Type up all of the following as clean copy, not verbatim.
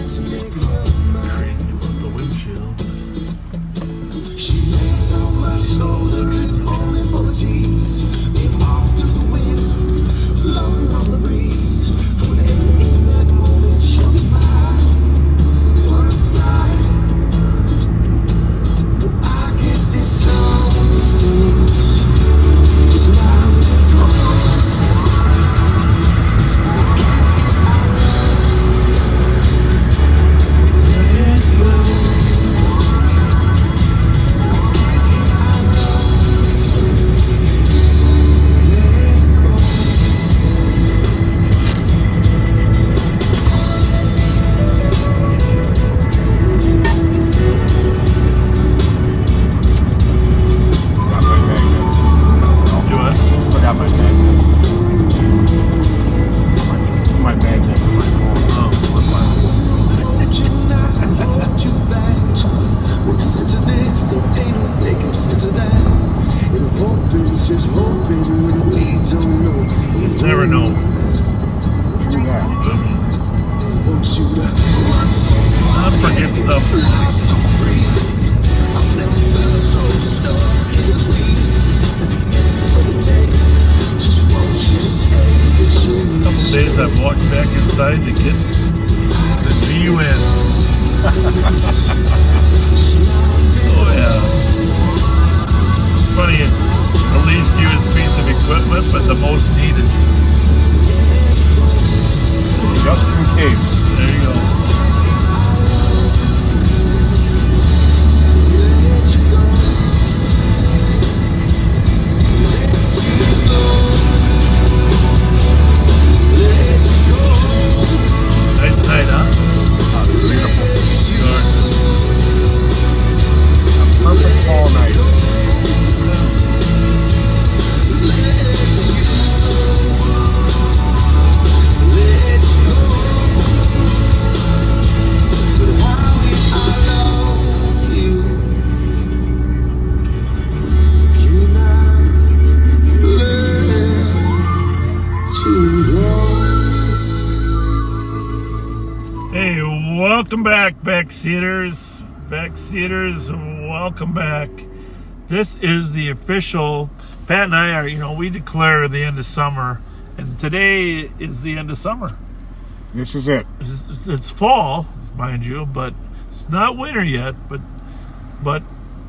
Crazy about the windshield. She lays on my shoulder and only for tease. Off to the wind, flowing on the breeze. Floating in that moment, she'll be mine. Butterfly. But I guess this song feels just loud and tall. I guess if I love you, let it go. Just never know. Not forget stuff. A couple days I've walked back inside to get the G-Win. Oh yeah. It's funny, it's the least used piece of equipment, but the most needed. Just in case. There you go. Nice night, huh? Oh, beautiful. Gorgeous. A perfect fall night. Hey, welcome back, backseaters. Backseaters, welcome back. This is the official, Pat and I are, we declare the end of summer, and today is the end of summer. This is it. It's fall, mind you, but it's not winter yet, but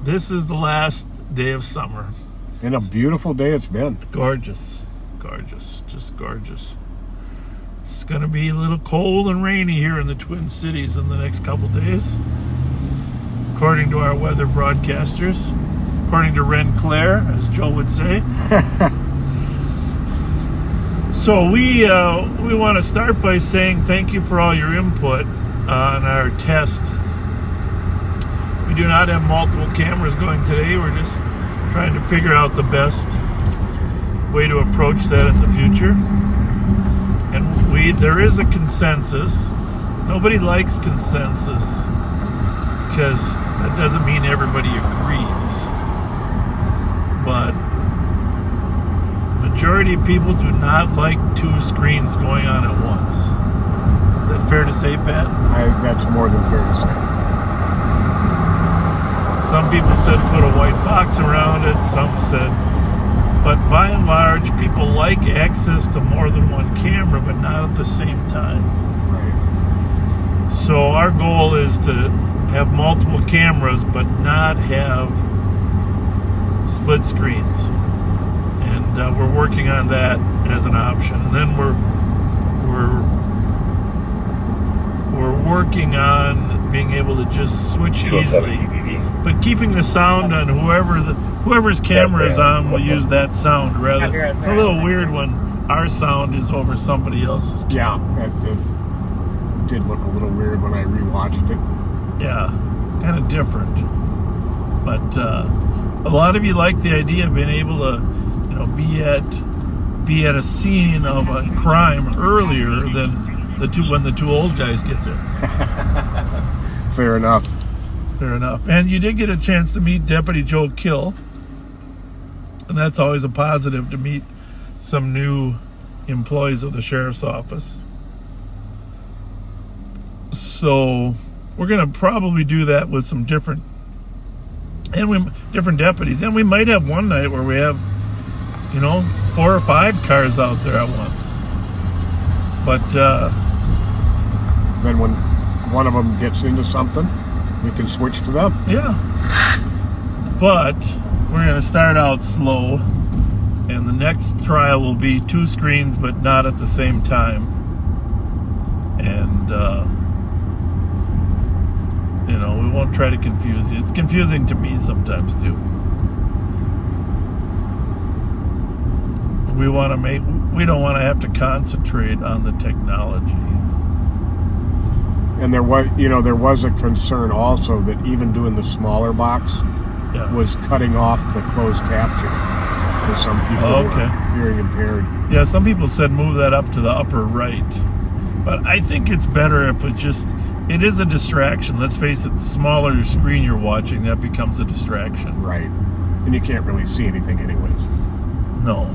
this is the last day of summer. And a beautiful day it's been. Gorgeous, gorgeous, just gorgeous. It's going to be a little cold and rainy here in the Twin Cities in the next couple days, according to our weather broadcasters, according to Ren Claire, as Joe would say. So we want to start by saying thank you for all your input on our test. We do not have multiple cameras going today. We're just trying to figure out the best way to approach that in the future. And there is a consensus. Nobody likes consensus because that doesn't mean everybody agrees. But majority of people do not like two screens going on at once. Is that fair to say, Pat? That's more than fair to say. Some people said put a white box around it. Some said, but by and large, people like access to more than one camera, but not at the same time. Right. So our goal is to have multiple cameras, but not have split screens. And we're working on that as an option. And then we're working on being able to just switch easily, but keeping the sound on whoever's camera is on will use that sound. Rather, it's a little weird when our sound is over somebody else's camera. Yeah, it did look a little weird when I rewatched it. Yeah, kind of different. But a lot of you like the idea of being able to, be at a scene of a crime earlier than when the two old guys get there. Fair enough. Fair enough. And you did get a chance to meet Deputy Joe Kill, and that's always a positive to meet some new employees of the sheriff's office. So we're going to probably do that with some different deputies. And we might have one night where we have, 4 or 5 cars out there at once. But Then when one of them gets into something, we can switch to them. yeah. But we're going to start out slow. And the next trial will be 2 screens, but not at the same time. And, we won't try to confuse you. It's confusing to me sometimes, too. We don't want to have to concentrate on the technology. And there was a concern also that even doing the smaller box Yeah. was cutting off the closed caption for some people who are hearing impaired. Yeah, some people said move that up to the upper right. But I think it's better if it is a distraction. Let's face it, the smaller your screen you're watching, that becomes a distraction. Right. And you can't really see anything anyways. No.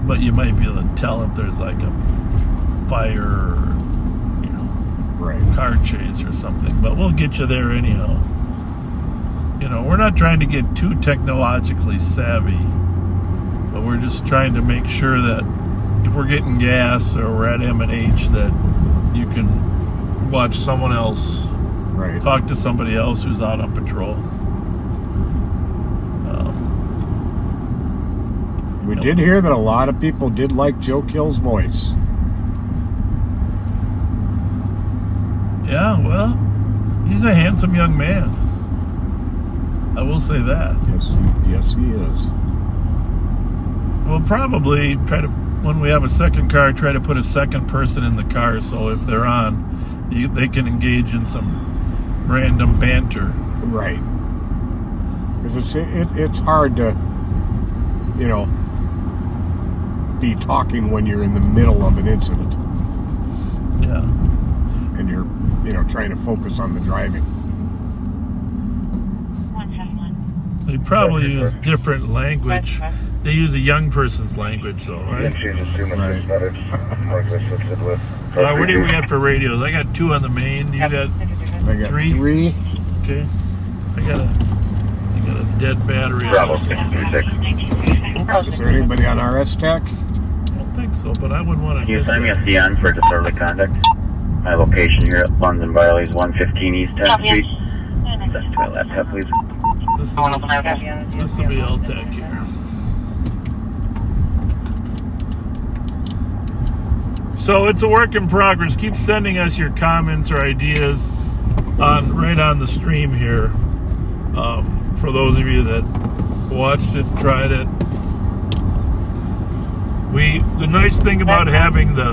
But you might be able to tell if there's like a fire or, Right. car chase or something. But we'll get you there anyhow. We're not trying to get too technologically savvy. But we're just trying to make sure that if we're getting gas or we're at M&H that you can watch someone else, Right. talk to somebody else who's out on patrol. We did hear that a lot of people did like Joe Kill's voice. Yeah, well, he's a handsome young man. I will say that. Yes, he is. We'll probably try to, when we have a second car, try to put a second person in the car so if they're on, they can engage in some random banter. Right. Because it's hard to, be talking when you're in the middle of an incident Yeah. and you're, trying to focus on the driving. 171. They probably use different language. They use a young person's language, though, right? What do we got for radios? I got 2 on the main. You got I got 3? 3. Okay. I got a dead battery. Bravo on this one. 636. Is there anybody on RS Tech? I don't think so, but I would want to. Can you send me a CN for disorderly conduct? My location here at London Biley's 115 East 10th Street. That's to my laptop, please. This will be LTAC here. So it's a work in progress. Keep sending us your comments or ideas right on the stream here. For those of you that watched it, tried it. The nice thing about having the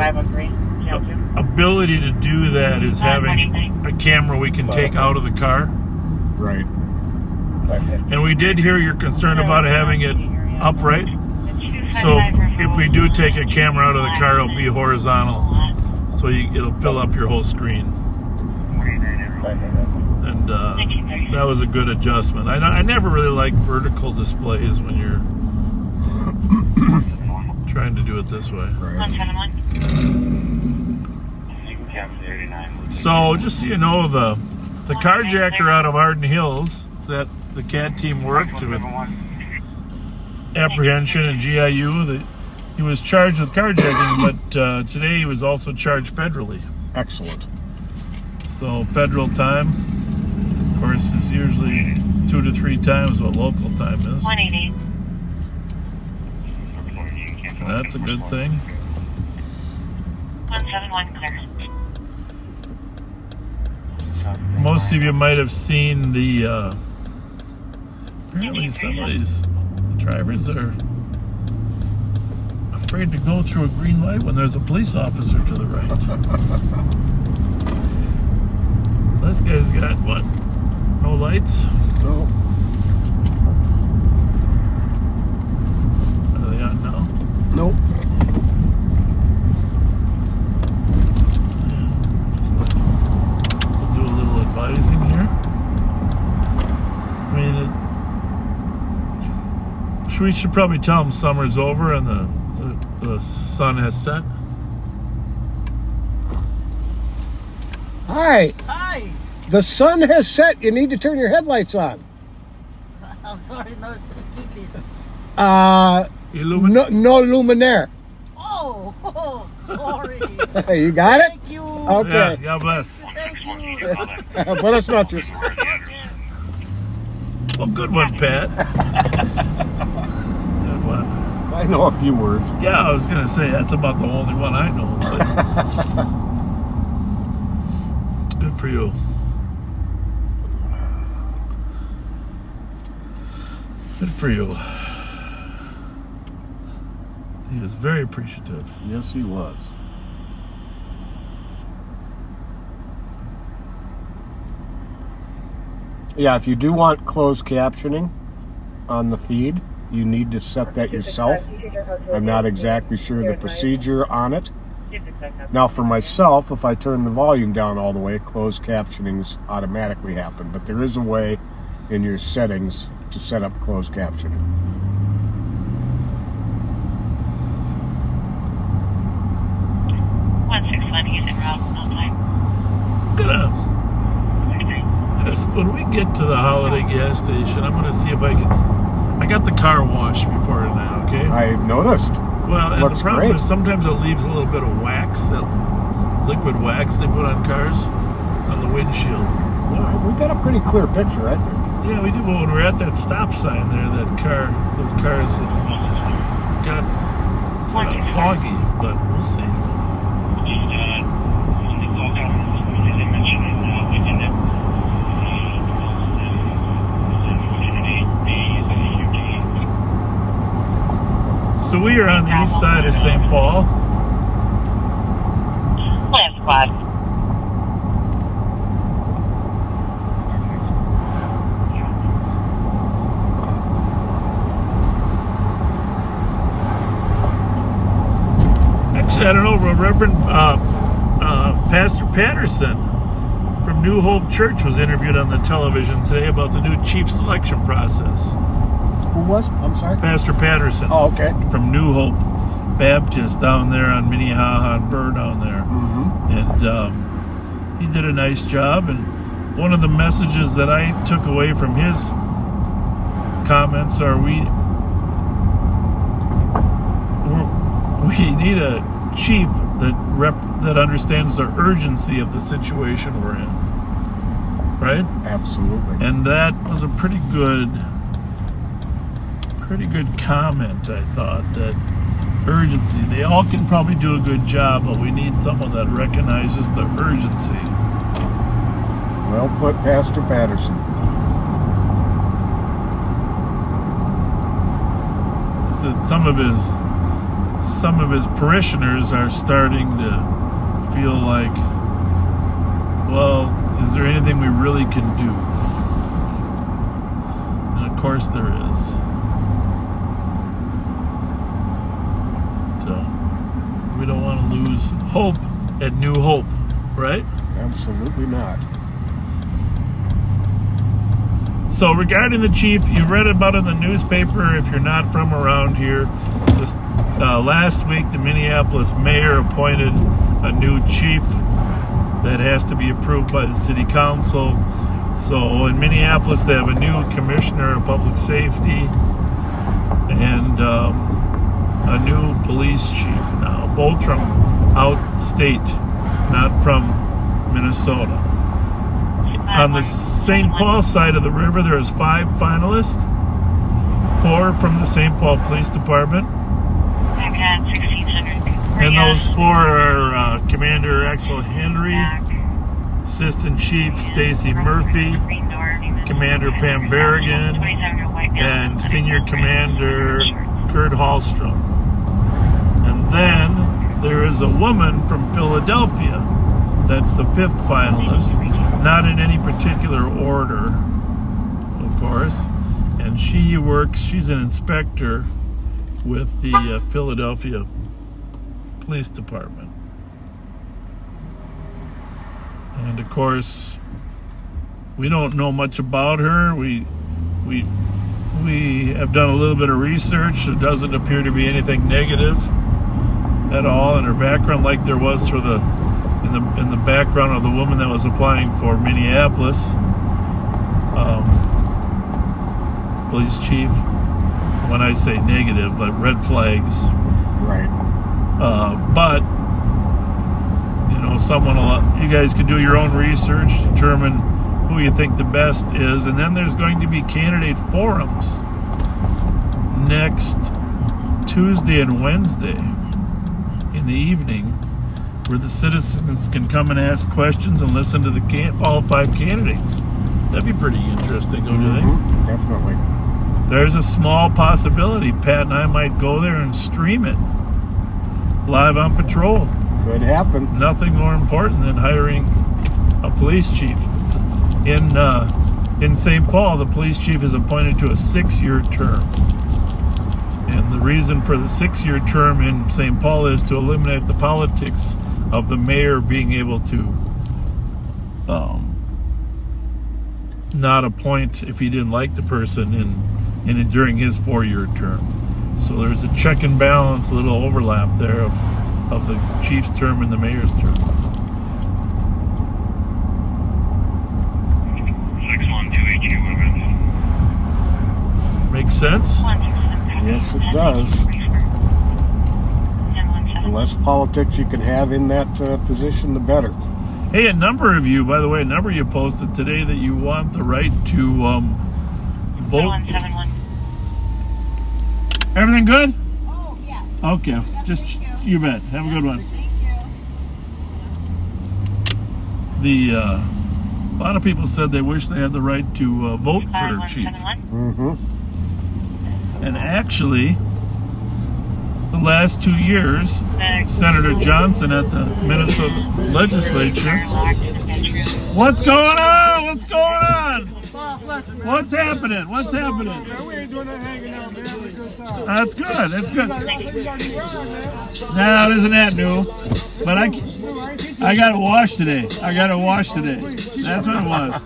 ability to do that is having a camera we can take out of the car. Right. And we did hear your concern about having it upright. So if we do take a camera out of the car, it'll be horizontal. So it'll fill up your whole screen. And that was a good adjustment. I never really like vertical displays when you're trying to do it this way. Right. 171. So just so you know, the carjacker out of Arden Hills that the CAD team worked with apprehension and GIU, he was charged with carjacking, but today he was also charged federally. Excellent. So federal time, of course, is usually 2 to 3 times what local time is. 188. That's a good thing. 171 clear. Most of you might have seen the apparently some of these drivers are afraid to go through a green light when there's a police officer to the right. This guy's got what? No lights? No. What are they on now? Nope. We'll do a little advising here. I mean, we should probably tell them summer's over and the sun has set. Hi. Hi. The sun has set. You need to turn your headlights on. I'm sorry, no speaking English. No luminaire. Oh, sorry. You got it? Thank you. Okay. Yeah, God bless. Thank you. Buenas noches. Well, good one, Pat. Good one. I know a few words. Yeah, I was gonna say that's about the only one I know. But good for you. Good for you. He was very appreciative. Yes, he was. Yeah, if you do want closed captioning on the feed, you need to set that yourself. I'm not exactly sure the procedure on it. Now, for myself, if I turn the volume down all the way, closed captionings automatically happen. But there is a way in your settings to set up closed captioning. 161 East en route, no time. When we get to the Holiday gas station, I'm gonna see if I can. I got the car washed before tonight. Okay. I noticed. Well, and Looks the problem great. is sometimes it leaves a little bit of wax, that liquid wax they put on cars on the windshield. We got a pretty clear picture, I think. Yeah, we did. Well, when we were at that stop sign there, those cars got sort of foggy, but we'll see. So we are on the east side of St. Paul. Left squad. Actually, I don't know, Reverend Pastor Patterson from New Hope Church was interviewed on the television today about the new chief selection process. Who was? I'm sorry? Pastor Patterson. Oh, okay. From New Hope Baptist down there on Minnehaha and Burr down there. Mm-hmm. And he did a nice job. And one of the messages that I took away from his comments are we need a chief that understands the urgency of the situation we're in. Right? Absolutely. And that was a pretty good comment, I thought, that urgency. They all can probably do a good job, but we need someone that recognizes the urgency. Well put, Pastor Patterson. So some of his parishioners are starting to feel like, well, is there anything we really can do? And of course there is. We don't want to lose hope at New Hope, right? Absolutely not. So regarding the chief, you read about it in the newspaper if you're not from around here. This last week, the Minneapolis mayor appointed a new chief that has to be approved by the city council. So in Minneapolis, they have a new commissioner of public safety and a new police chief now, both from out state, not from Minnesota. On the St. Paul side of the river, there's 5 finalists, 4 from the St. Paul Police Department, and those 4 are Commander Axel Henry, Assistant Chief Stacy Murphy, Commander Pam Berrigan, and Senior Commander Kurt Hallstrom. And then there is a woman from Philadelphia that's the 5th finalist, not in any particular order, of course, and she's an inspector with the Philadelphia Police Department. And of course, we don't know much about her. We have done a little bit of research. It doesn't appear to be anything negative at all in her background, like there was for the in the background of the woman that was applying for Minneapolis. Police chief. When I say negative, like red flags. Right. But you know, you guys can do your own research, determine who you think the best is, and then there's going to be candidate forums next Tuesday and Wednesday in the evening, where the citizens can come and ask questions and listen to the all 5 candidates. That'd be pretty interesting, don't you think? Definitely. There's a small possibility Pat and I might go there and stream it live on patrol. Could happen. Nothing more important than hiring a police chief. In St. Paul, the police chief is appointed to a 6-year term. And the reason for the 6-year term in St. Paul is to eliminate the politics of the mayor being able to not appoint if he didn't like the person during his 4-year term. So there's a check and balance, a little overlap there of the chief's term and the mayor's term. 612HU, Makes sense? Yes, it does. The less politics you can have in that position, the better. Hey, a number of you posted today that you want the right to vote. 171. Everything good? Oh, yeah. Okay, just you bet. Have a good one. Thank you. A lot of people said they wish they had the right to vote for chief. 171. And actually, the last 2 years, Senator Johnson at the Minnesota legislature. What's going on? What's going on? What's happening? What's happening? We ain't doing nothing hanging out, man. Having a good time. That's good. That's good. We got new rounds, man. No, isn't that new? But I got it washed today. That's what it was.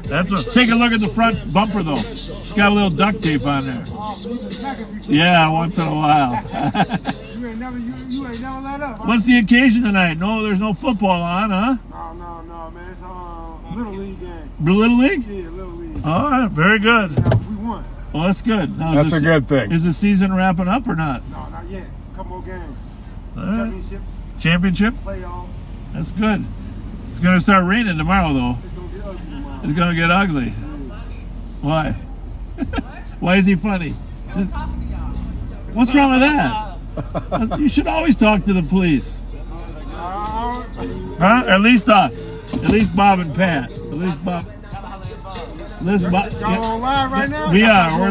That's what. Take a look at the front bumper though. It's got a little duct tape on there. Yeah, once in a while. You ain't never let up. Huh? What's the occasion tonight? No, there's no football on, huh? No, man. It's Little League game. Little League? Yeah, Little League. All right, very good. We won. Well, that's good. Now, That's a good thing. Is the season wrapping up or not? No, not yet. Couple more games. All right. Championship, Championship? playoff. That's good. It's going to start raining tomorrow, though. It's gonna get ugly tomorrow. It's going to get ugly. Why? Why is he funny? What's wrong with that? You should always talk to the police. Huh? At least us. At least Bob and Pat. At least Bob. Listen, Bob. Y'all on live right now? We are. We're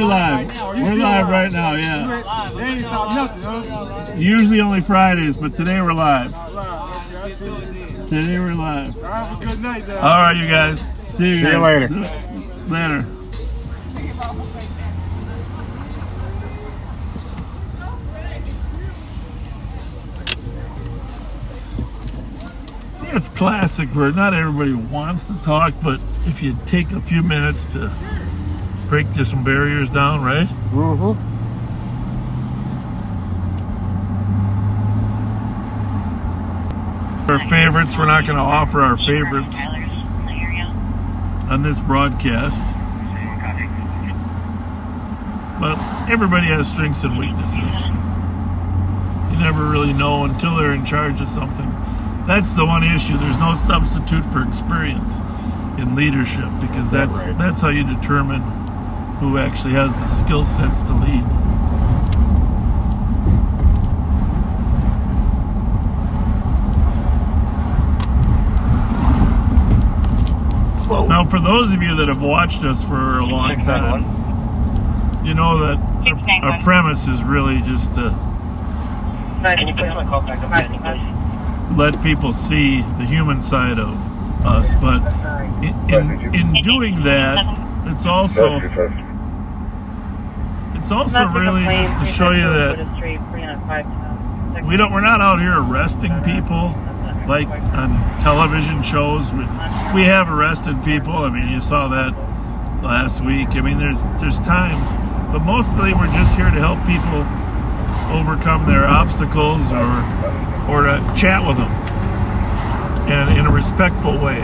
live. We're live right now, yeah. They ain't stopped nothing, huh? Usually only Fridays, but today we're live. Live. Today we're live. Have a good night, then. All right, you guys. See you guys. later. Later. See, it's classic where not everybody wants to talk, but if you take a few minutes to break some barriers down, right? Our favorites, we're not going to offer our favorites on this broadcast. But everybody has strengths and weaknesses. You never really know until they're in charge of something. That's the one issue. There's no substitute for experience in leadership, because that's how you determine who actually has the skill sets to lead. Now, for those of you that have watched us for a long time, you know that our premise is really just to let people see the human side of us. But in doing that, it's also really just to show you that we're not out here arresting people like on television shows. We have arrested people. I mean, you saw that last week. I mean, there's times, but mostly we're just here to help people overcome their obstacles or to chat with them. and in a respectful way.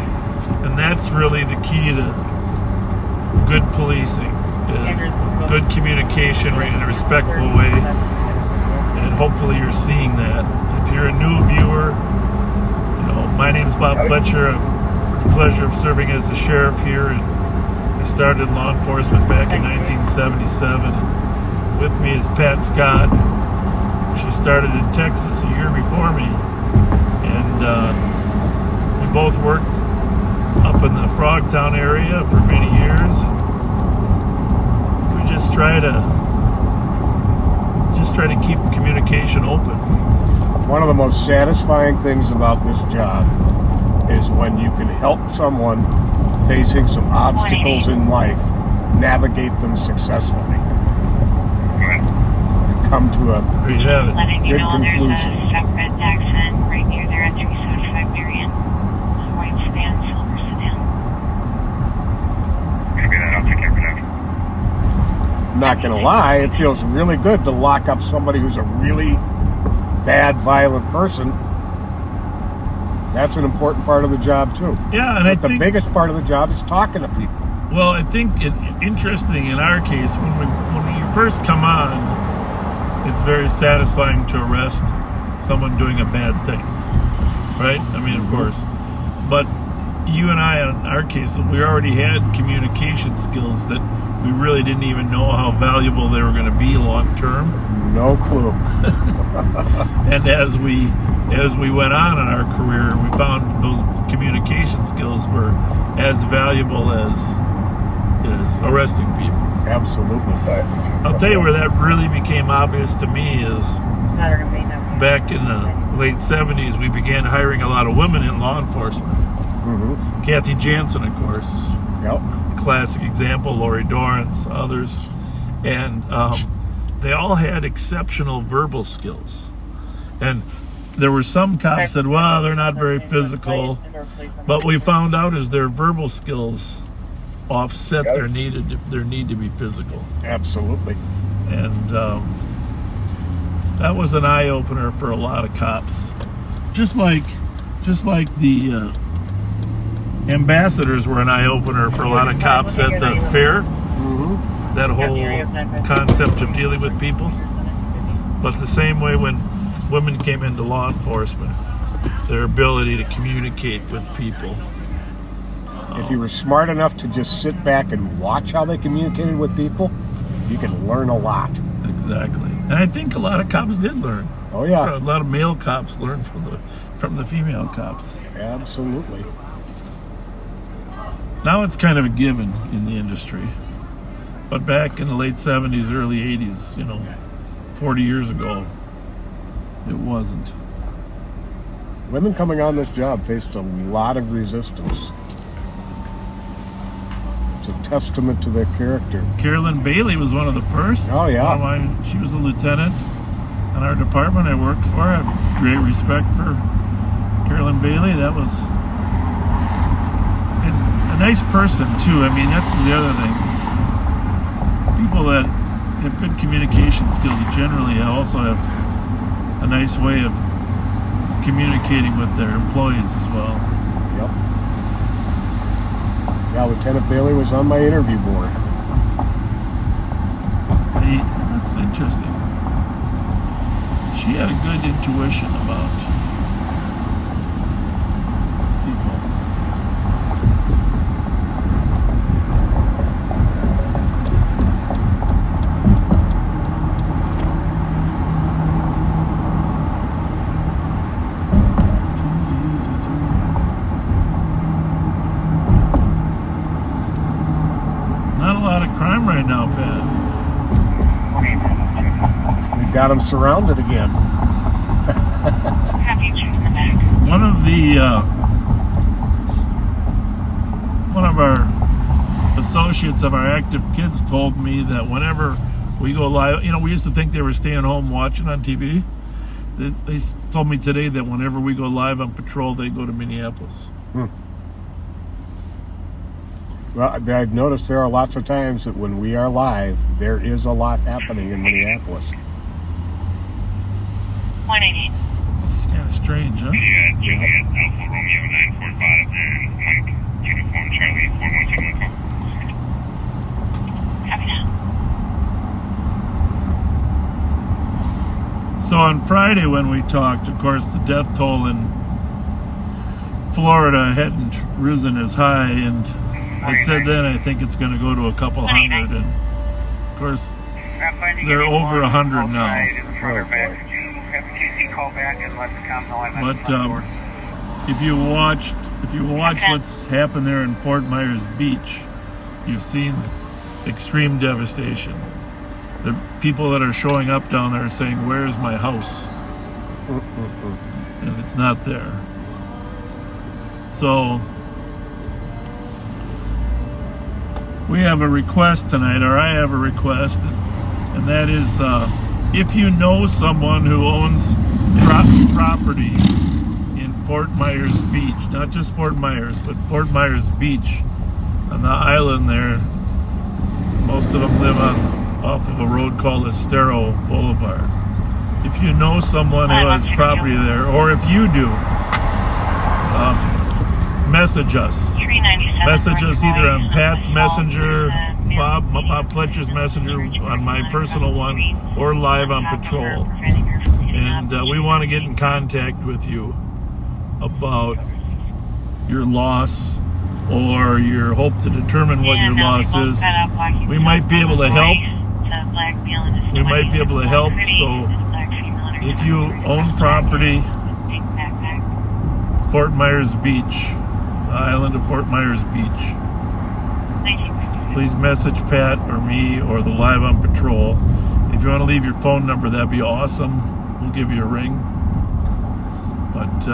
And that's really the key to good policing, is good communication in a respectful way. And hopefully you're seeing that. If you're a new viewer, my name's Bob Fletcher. I have the pleasure of serving as the sheriff here, and I started law enforcement back in 1977. And with me is Pat Scott. She started in Texas a year before me, and we both worked up in the Frogtown area for many years. And we just try to keep communication open. One of the most satisfying things about this job is when you can help someone facing some obstacles in life navigate them successfully. And come to a There you have it. Letting you good know there's conclusion. a separate accident right near there at 375 Marion. A white sedan, silver sedan. Copy that. I'll take care of that. I'm not going to lie, it feels really good to lock up somebody who's a really bad, violent person. That's an important part of the job too. Yeah, and I The think biggest part of the job is talking to people. well, I think interesting in our case when you first come on, it's very satisfying to arrest someone doing a bad thing, right? I mean, of course, but you and I, in our case, we already had communication skills that we really didn't even know how valuable they were going to be long term. No clue. And as we went on in our career, we found those communication skills were as valuable as arresting people. Absolutely. I'll tell you where that really became obvious to me is back in the late 70s, we began hiring a lot of women in law enforcement. Mm-hmm. Kathy Jansen, of course, Yep. classic example, Lori Dorrance, others. And they all had exceptional verbal skills. And there were some cops said, well, they're not very physical. But we found out is their verbal skills offset their need to be physical. Absolutely. And that was an eye-opener for a lot of cops. Just like the ambassadors were an eye-opener for a lot of cops at the fair. Mm-hmm. That whole concept of dealing with people. But the same way when women came into law enforcement, their ability to communicate with people. If you were smart enough to just sit back and watch how they communicated with people, you can learn a lot. Exactly. And I think a lot of cops did learn. Oh yeah, A lot of male cops learned from the female cops. absolutely. Now it's kind of a given in the industry. But back in the late 70s, early 80s, 40 years ago, it wasn't. Women coming on this job faced a lot of resistance. It's a testament to their character. Carolyn Bailey was one of the first. Oh, yeah. She was a lieutenant in our department I worked for. I have great respect for Carolyn Bailey. That was a nice person, too. I mean, that's the other thing. People that have good communication skills generally also have a nice way of communicating with their employees as well. Yep. Yeah, Lieutenant Bailey was on my interview board. That's interesting. She had a good intuition about people. Not a lot of crime right now, Pat. We've got them surrounded again. Have you checked in the back? One of our associates of our active kids told me that whenever we go live, we used to think they were staying home watching on TV. They told me today that whenever we go live on patrol, they go to Minneapolis. Well, I've noticed there are lots of times that when we are live, there is a lot happening in Minneapolis. 188. It's kind of strange, huh? Juliet, Alpha Romeo 9. 245 and Mike, Uniform Charlie 417 call. Copy that. So on Friday when we talked, of course, the death toll in Florida hadn't risen as high, and I said then I think it's going to go to a couple hundred, and of course they're over 100 now. But if you watch what's happened there in Fort Myers Beach, you've seen extreme devastation. The people that are showing up down there are saying, "Where's my house?" And it's not there. So we have a request tonight, or I have a request, and that is if you know someone who owns property in Fort Myers Beach, not just Fort Myers, but Fort Myers Beach on the island there, most of them live off of a road called Estero Boulevard. If you know someone who has property there, or if you do, message us. Message us either on Pat's Messenger, Bob Fletcher's Messenger, on my personal one, or live on patrol. And we want to get in contact with you about your loss or your hope to determine what your loss is. We might be able to help. We might be able to help. So if you own property, Fort Myers Beach, the island of Fort Myers Beach, please message Pat or me or the Live on Patrol. If you want to leave your phone number, that'd be awesome. We'll give you a ring. But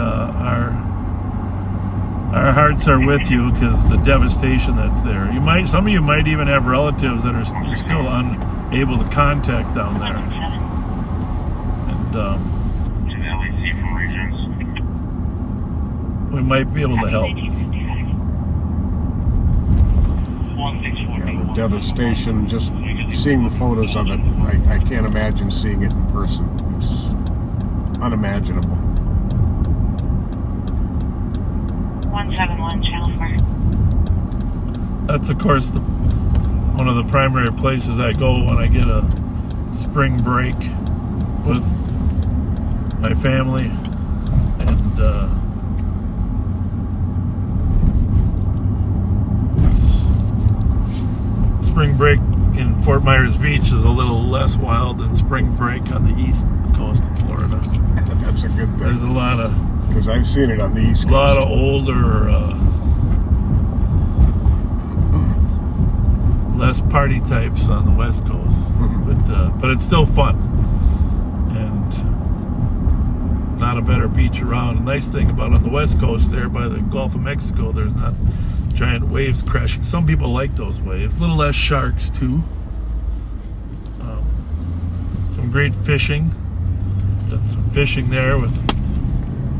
our hearts are with you because the devastation that's there. Some of you might even have relatives that are still unable to contact down there. And we might be able to help. Yeah, the devastation, just seeing the photos of it, I can't imagine seeing it in person. It's unimaginable. 171, channel 4. That's, of course, one of the primary places I go when I get a spring break with my family. And spring break in Fort Myers Beach is a little less wild than spring break on the east coast of Florida. That's a good thing. There's a lot of, because I've seen it on the East Coast. a lot of older, less party types on the West Coast, but it's still fun, and not a better beach around. A nice thing about on the West Coast there by the Gulf of Mexico, there's not giant waves crashing. Some people like those waves. A little less sharks too. Some great fishing. Done some fishing there with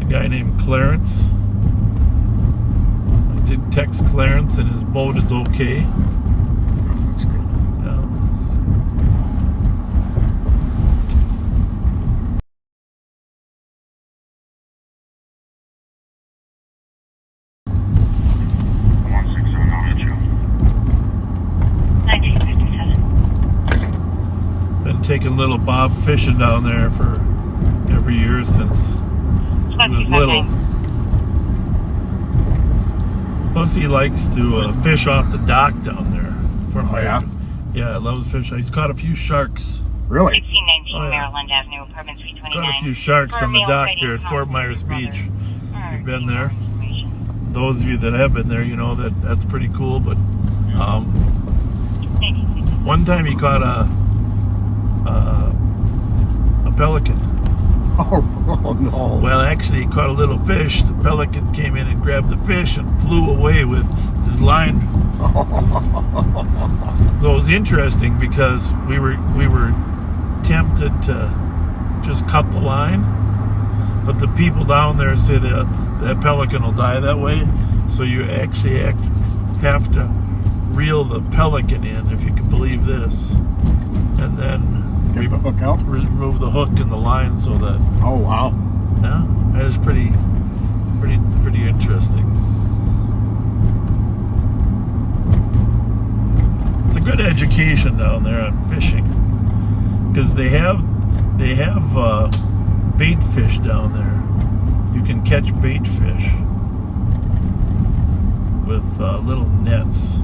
a guy named Clarence. I did text Clarence and his boat is okay. That's good. Yeah. Been taking little Bob fishing down there for every year since he was little. Plus, he likes to fish off the dock down there. Yeah, loves fishing. He's caught a few sharks. Really? 1619 Oh, yeah. Maryland Avenue, apartment 329. Caught a few sharks on the dock there at Fort Myers Beach. You've been there. Those of you that have been there, you know that's pretty cool. But one time he caught a pelican. Oh no. Well, actually, he caught a little fish. The pelican came in and grabbed the fish and flew away with his line. So it was interesting because we were tempted to just cut the line, but the people down there say that pelican will die that way. So you actually have to reel the pelican in, if you can believe this, and then Get the hook out? remove the hook and the line so that. Oh wow. Yeah, that is pretty interesting. interesting. It's a good education down there on fishing, because they have bait fish down there. You can catch bait fish with little nets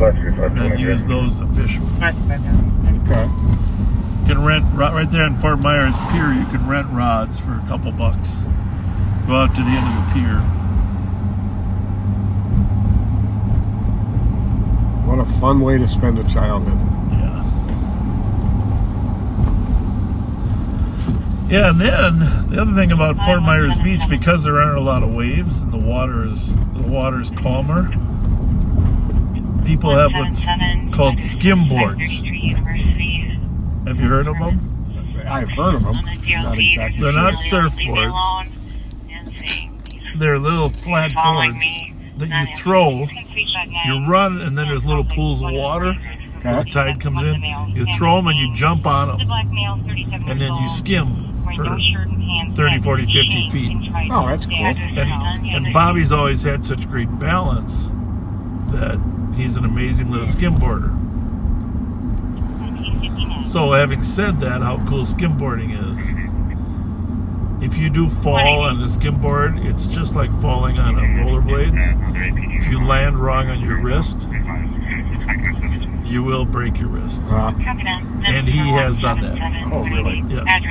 and use those to fish with. Okay. You can rent right there in Fort Myers Pier. You can rent rods for a couple bucks. Go out to the end of the pier. What a fun way to spend a childhood. Yeah. Yeah, and then the other thing about Fort Myers Beach, because there aren't a lot of waves and the water is calmer, people have what's called skimboards. Have you heard of them? I've heard of them. Not exactly. They're sure. not surfboards. They're little flat boards that you throw. You run, and then there's little pools of water. When the tide comes in, you throw them and you jump on them, and then you skim for 30, 40, 50 feet. Oh, that's cool. And Bobby's always had such great balance that he's an amazing little skimboarder. So having said that, how cool skimboarding is, if you do fall on the skimboard, it's just like falling on a rollerblades. If you land wrong on your wrist, you will break your wrist. And he has done that. Oh, really? Yes.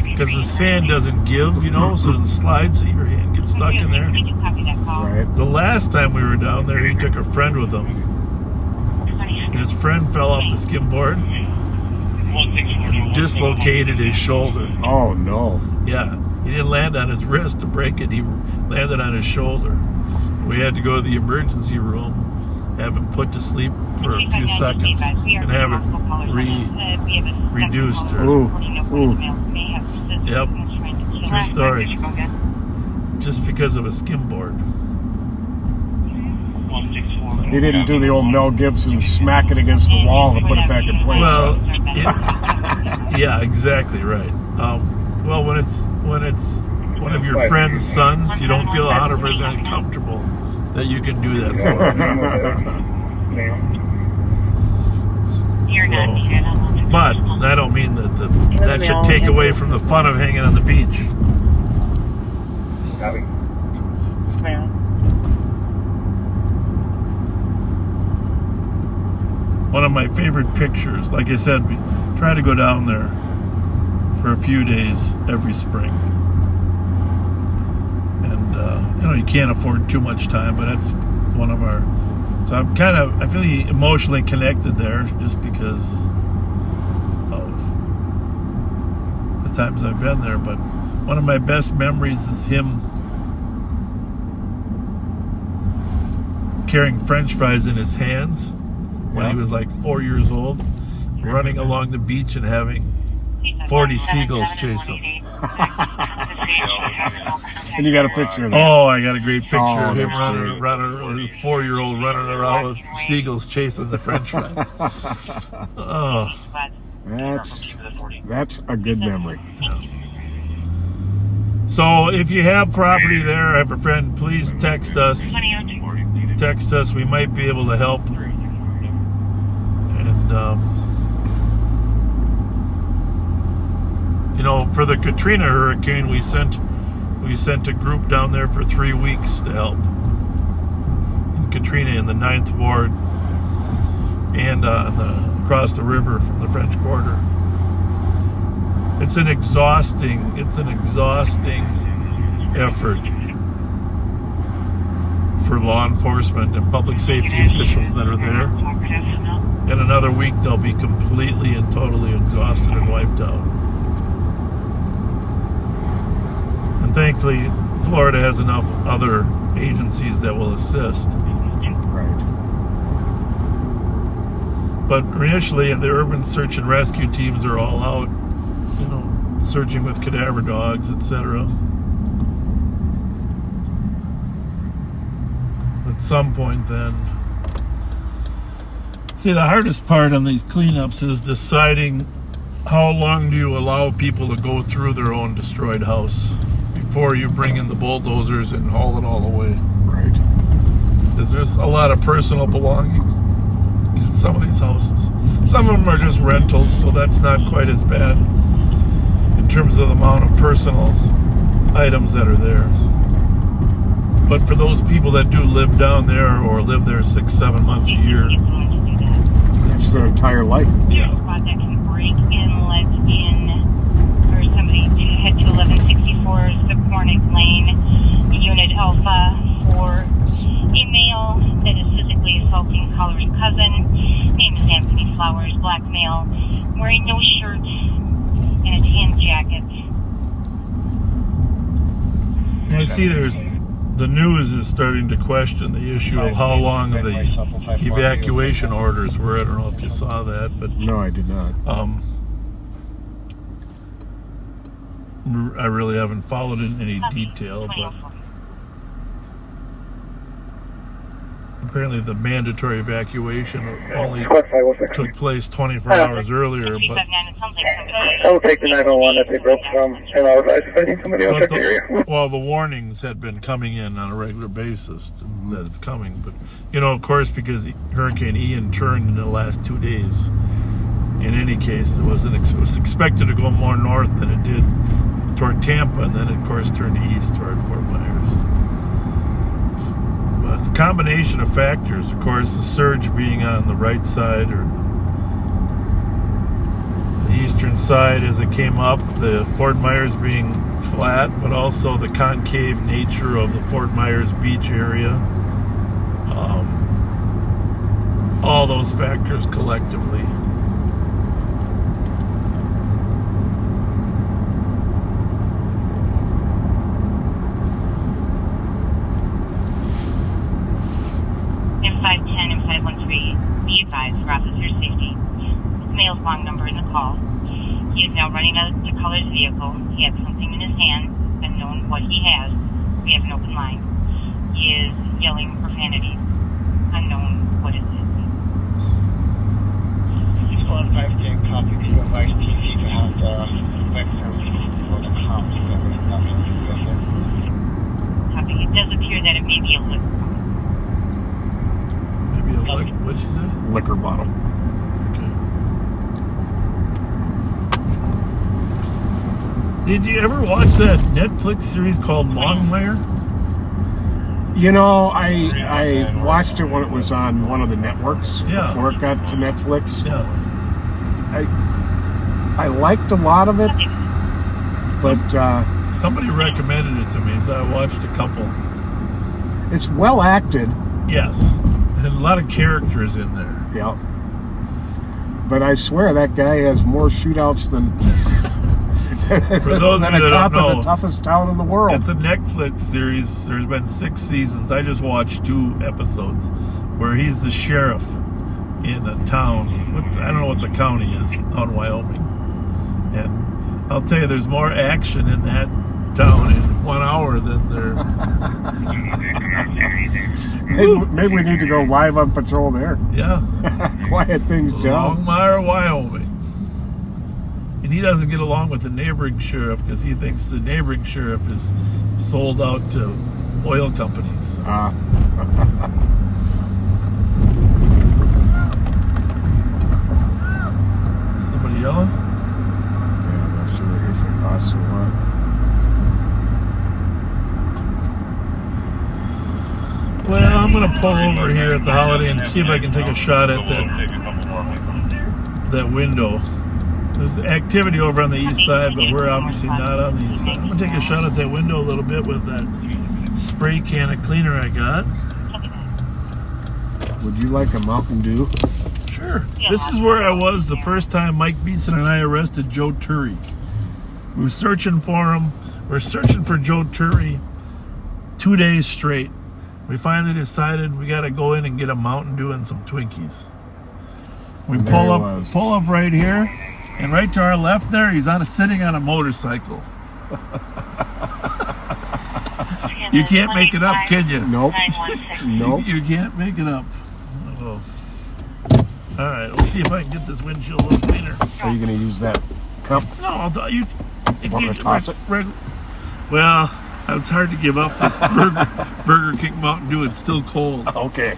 Because the sand doesn't give, you know, so it slides, so your hand gets stuck in there. Right. The last time we were down there, he took a friend with him. And his friend fell off the skimboard and dislocated his shoulder. Oh, no. Yeah, he didn't land on his wrist to break it. He landed on his shoulder. We had to go to the emergency room, have him put to sleep for a few seconds, and have it reduced. Ooh. Yep. True story. Just because of a skimboard. He didn't do the old Mel Gibson smack it against the wall to put it back in place. Well, yeah, exactly right. Well, when it's one of your friend's sons, you don't feel 100% comfortable that you can do that for them. But I don't mean that should take away from the fun of hanging on the beach. One of my favorite pictures, like I said, we try to go down there for a few days every spring. And, you can't afford too much time, but that's one of our... So I feel emotionally connected there just because of the times I've been there. But one of my best memories is him carrying French fries in his hands when he was like 4 years old, running along the beach and having 40 seagulls chase him. And you got a picture of that. Oh, I got a great picture of him that's running, his 4-year-old running around with seagulls chasing the French fries. Oh, That's a good memory. so if you have property there, I have a friend, please text us. Text us, we might be able to help. And for the Katrina hurricane, we sent a group down there for 3 weeks to help in Katrina in the 9th Ward and across the river from the French Quarter. It's an exhausting effort for law enforcement and public safety officials that are there. In another week, they'll be completely and totally exhausted and wiped out. And thankfully, Florida has enough other agencies that will assist. Right. But initially, the urban search and rescue teams are all out, searching with cadaver dogs, etc. At some point then. See, the hardest part on these cleanups is deciding how long do you allow people to go through their own destroyed house before you bring in the bulldozers and haul it all away. Right. Because there's a lot of personal belongings in some of these houses. Some of them are just rentals, so that's not quite as bad in terms of the amount of personal items that are there. But for those people that do live down there or live there 6-7 months a year, It's their entire life. yeah. Spot that can break inlet in, or somebody to head to 1164 Subcornic Lane, Unit Alpha, for a male that is physically assaulting caller's cousin. Name is Anthony Flowers, black male, wearing no shirt and a tan jacket. I see the news is starting to question the issue of how long the evacuation orders were. I don't know if you saw that, but No, I did not. I really haven't followed it in any detail, but apparently the mandatory evacuation only took place 24 hours earlier, but 359, it sounds like I will take the 911 if they broke from, and I'll advise if I need somebody else at the area. well, the warnings had been coming in on a regular basis that it's coming, but of course, because Hurricane Ian turned in the last 2 days. In any case, it was expected to go more north than it did toward Tampa, and then of course turned east toward Fort Myers. But it's a combination of factors. Of course, the surge being on the right side or the eastern side as it came up, the Fort Myers being flat, but also the concave nature of the Fort Myers beach area. All those factors collectively. M510 and 513, be advised for officer safety. The male's long number in the call. He is now running out to caller's vehicle. He had something in his hand, unknown what he has. We have an open line. He is yelling profanities, unknown what it is. 61510 copy. Can you advise TV to have the vector for the cops that was nothing to do with it? Copy. It does appear that it may be a liquor. Maybe a what'd you say? Liquor bottle. Okay. Did you ever watch that Netflix series called Longmire? I watched it when it was on one of the networks before it got to Netflix. Yeah. I liked a lot of it, but Somebody recommended it to me, so I watched a couple. it's well acted. Yes. And a lot of characters in there. Yeah. But I swear that guy has more shootouts than For those than of you a that cop don't in know, the toughest town in the world. It's a Netflix series. There's been 6 seasons. I just watched 2 episodes where he's the sheriff in a town. I don't know what the county is out in Wyoming. And I'll tell you, there's more action in that town in 1 hour than there. Maybe we need to go live on patrol there. Yeah. Quiet things down. Longmire, Wyoming. And he doesn't get along with the neighboring sheriff because he thinks the neighboring sheriff is sold out to oil companies. Somebody yelling? Yeah, not sure if it us or what. Well, I'm going to pull over here at the Holiday and see if I can take a shot at that window. There's activity over on the east side, but we're obviously not on the east side. I'm going to take a shot at that window a little bit with that spray can of cleaner I got. Would you like a Mountain Dew? Sure. This is where I was the first time Mike Beeson and I arrested Joe Turry. We were searching for him. We're searching for Joe Turry 2 days straight. We finally decided we got to go in and get a Mountain Dew and some Twinkies. We And pull there he was. up right here, and right to our left there, he's sitting on a motorcycle. You can't make it up, can you? Nope. Nope. You can't make it up. Oh. All right, let's see if I can get this windshield a little cleaner. Are you going to use that cup? No, I'll tell you. Want me to toss it? Well, It's hard to give up this Burger King Mountain Dew. It's still cold. Okay.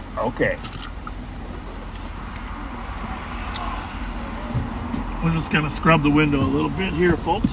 We're just gonna scrub the window a little bit here, folks.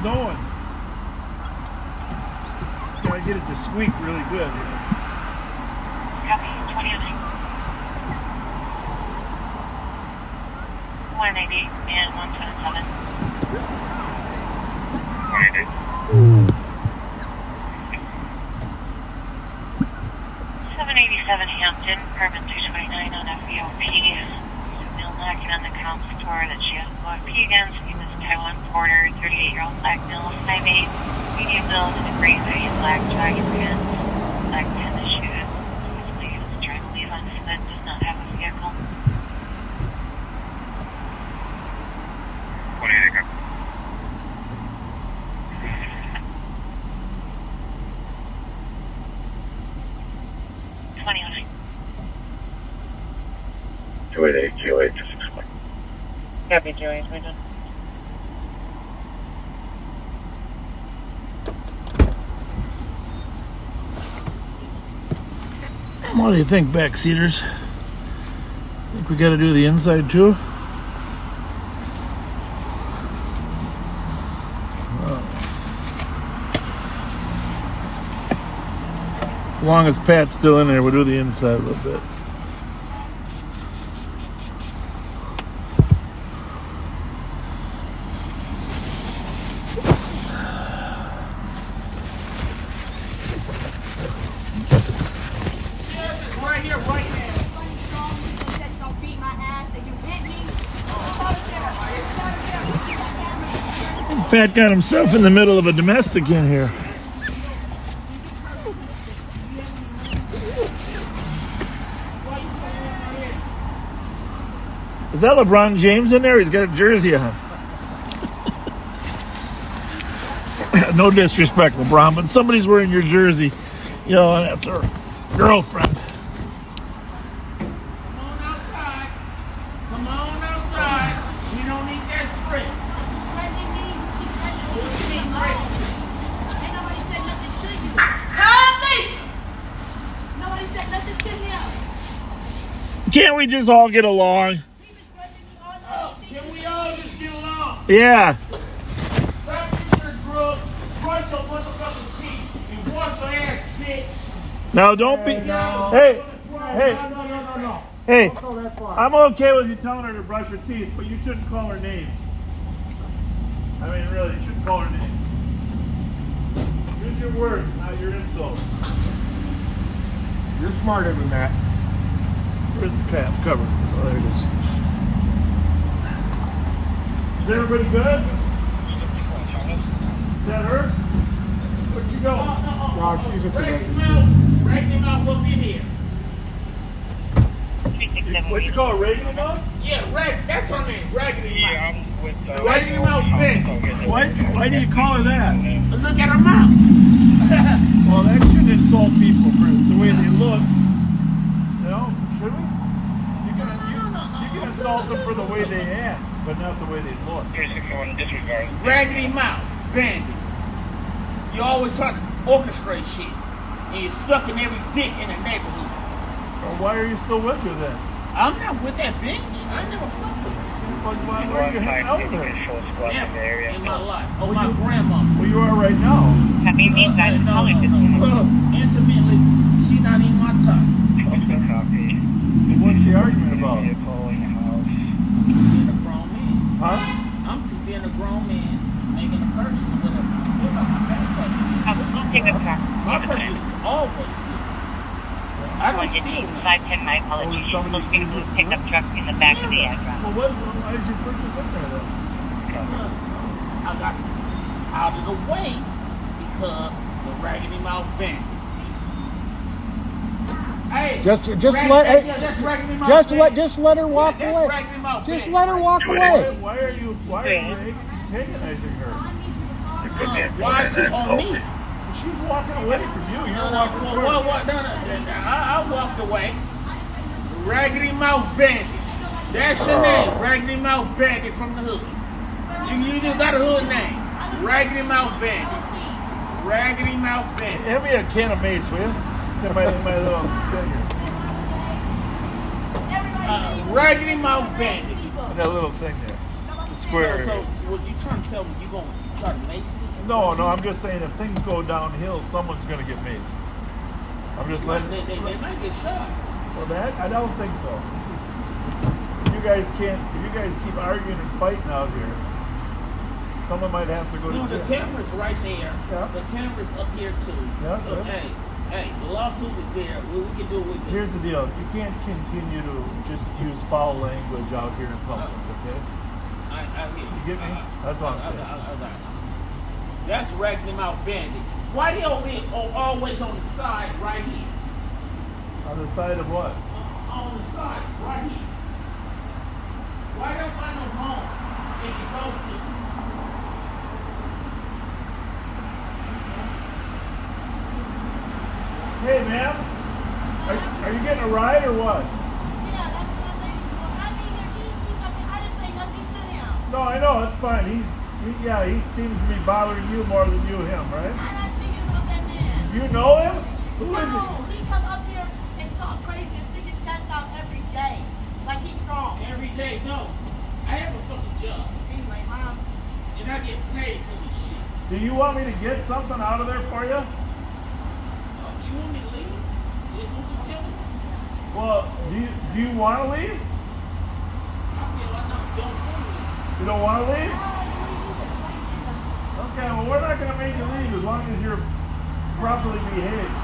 Snowing. Gotta get it to squeak really good. Copy, 2009. 188 and 177. 188. 787 Hampton, Carbon 229 on FVOP. Male knocking on the comms door that she has OFP against. He was Taiwan Porter, 38-year-old black male, 5'8", medium build, and a gray hoodie and black jogging pants, black tennis shoes. Obviously, he was trying to leave on foot, does not have a vehicle. 188. 2009. 288, 261. Copy, Joey. We're done. What do you think, backseaters? Think we gotta do the inside too? As long as Pat's still in there, we'll do the inside a little bit. Pat got himself in the middle of a domestic in here. Is that LeBron James in there? He's got a jersey on. No disrespect, LeBron, but somebody's wearing your jersey. You know, and that's her girlfriend. Come on outside. We don't need that stress. Nobody said nothing to him. Can't we just all get along? Can we all just get along? Yeah. Stop getting your drugs, brush your motherfucking teeth, and wash your ass, bitch. No, don't be. no. Hey, No. hey. Don't go that far. I'm okay with you telling her to brush her teeth, but you shouldn't call her names. I mean, really, you shouldn't call her names. Use your words, not your insults. You're smarter than that. Where's the cap cover? Oh, there it is. Is everybody good? Is that her? Where'd you go? No, she's a Break connected. him out. Break him out up in here. 367. What you call her, Reagan mom? Yeah, that's her name. Raggedy Mouth. I'm with Raggedy Mouth bitch. Why do you call her that? Look at her mouth. Well, that shouldn't insult people for the way they look. You know, should we? You can insult them for the way they act, but not the way they look. 361 disregard. Raggedy Mouth. Bandit. You always try to orchestrate shit. And you're sucking every dick in the neighborhood. Well, why are you still with her then? I'm not with that bitch. I never fucked with her. Why are you hanging out with her? Never in my life. Oh, my grandma. Well, you are right now. Copy, means that calling this Intimately, she's not even my type. Copy. And what's she arguing about? Being a grown man. Huh? I'm just being a grown man, making a purchase or whatever. We'll take the car. My purchase is always good. I don't digit 510, my apologies. You're supposed to be a pickup truck in the back of the address. Well, why did you put this in there then? I got out of the way because the raggedy mouth bandit. Hey, Just raggedy- let yeah, that's raggedy mouth just bandit. let her walk Yeah, that's away. raggedy mouth Just bandit. let her walk away. Why are you antagonizing her? Why is she on me? She's walking away from you. You're walking No, towards her. I walked away. Raggedy Mouth Bandit. That's your name. Raggedy Mouth Bandit from the hood. You just got a hood name. Raggedy Mouth Bandit. Raggedy Mouth Bandit. Hand me a can of mace, will you? It's in my little thing here. Raggedy Mouth Bandit. In that little thing there. The square. So what you trying to tell me? You gonna try to mace me? No, I'm just saying if things go downhill, someone's going to get maced. I'm just letting... They might get shot. Well, that I don't think so. You guys can't. If you guys keep arguing and fighting out here, someone might have to go No, to the jail. camera's right there. Yeah. The camera's up here too. Yeah, So yeah. hey, the lawsuit is there. We can do it with it. Here's the deal. You can't continue to just use foul language out here in public, okay? I hear You get me? That's what I'm saying. I got you. That's Raggedy Mouth Bandit. Why they over here always on the side right here? On the side of what? On the side right here. Why don't find no home if you go to? Hey, ma'am. Are you getting a ride or what? Yeah, that's what I'm waiting for. I mean, I didn't say nothing to him. No, I know. It's fine. He seems to be bothering you more than you him, right? I don't think it's what that man. You know him? Who is No, he? he come up here and talk crazy and stick his chest out every day. Like he's strong. Every day, no. I have a fucking job. Anyway, Mom. And I get paid for this shit. Do you want me to get something out of there for you? You want me to leave? What you tell me? Well, do you want to leave? I feel like I don't want to leave. You don't want to leave? Okay, well, we're not going to make you leave as long as you're properly behaved.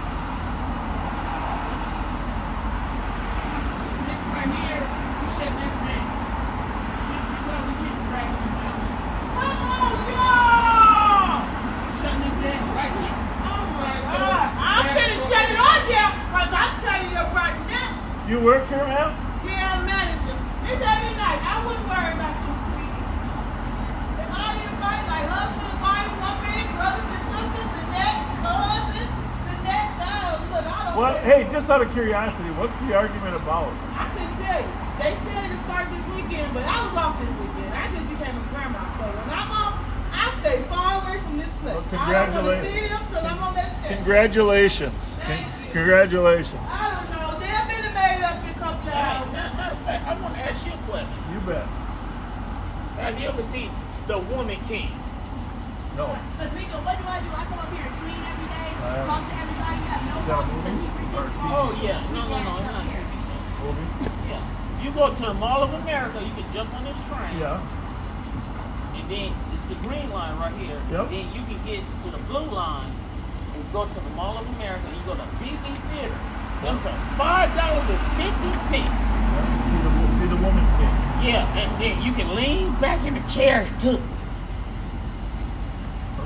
This right here, you shut this man. Just because we get raggedy mouth. Come on, y'all! Shut this man right here. I'm gonna shut it on down because I'm telling you right now. You work here, ma'am? Yeah, manager. It's every night. I wouldn't worry about this. If I didn't fight like husband and wife, one minute, brothers and sisters, the next, cousins, the next, look, I don't Well, care. hey, just out of curiosity, what's the argument about? I couldn't tell you. They said to start this weekend, but I was off this weekend. I just became a grandma. So when I'm off, I stay far away from this place. Well, I don't want to see them till I'm on that step. Congratulations. Congratulations. I don't know. They've been made up in a couple of Hey, hours. matter of fact, I want to ask you a question. You bet. Have you ever seen The Woman King? No. But Nico, what do? I come up here and clean every day, talk to everybody, have no Is that a problems, and movie? he Or brings TV? Oh, yeah. No, it's not a TV show. Movie? Yeah. You go to the Mall of America, you can jump on this train. Yeah. And then it's the green line right here. Yep. Then you can get to the blue line and go to the Mall of America. And you go to BB Theater. Them for $5.50. See the woman thing. Yeah, and then you can lean back in the chairs too.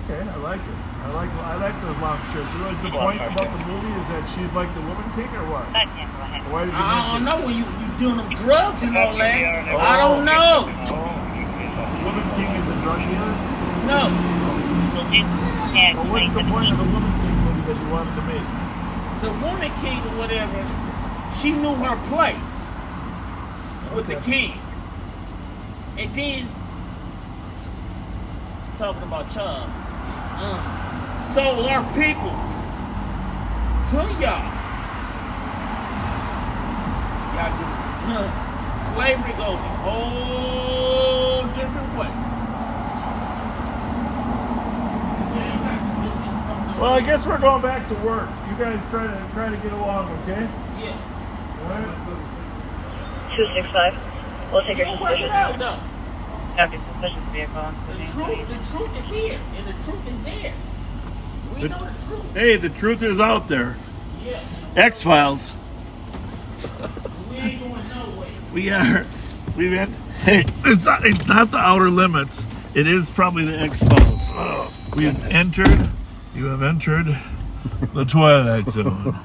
Okay, I like it. I like those long chairs. So the point about the movie is that she's like the woman king or what? Go ahead. Why did you I don't mention know when you doing them drugs and all that. I don't know. the woman king is a drug dealer? No. We'll do tag Well, what's the point of the woman king movie that you wanted to make? The Woman King or whatever, she knew her place with the king. And then, talking about y'all, sold our peoples to y'all. Y'all just, slavery goes a whole different way. Well, I guess we're going back to work. You guys try to get along, okay? Yeah. All right. 265. We'll take your We'll work it suspicious. out though. Copy suspicious vehicle. The truth is here, and the truth is there. We know the truth. Hey, the truth is out there. Yeah. X-Files. We ain't going nowhere. We are. We've been. Hey, it's not the outer limits. It is probably the X-Files. We have entered. You have entered the Twilight Zone.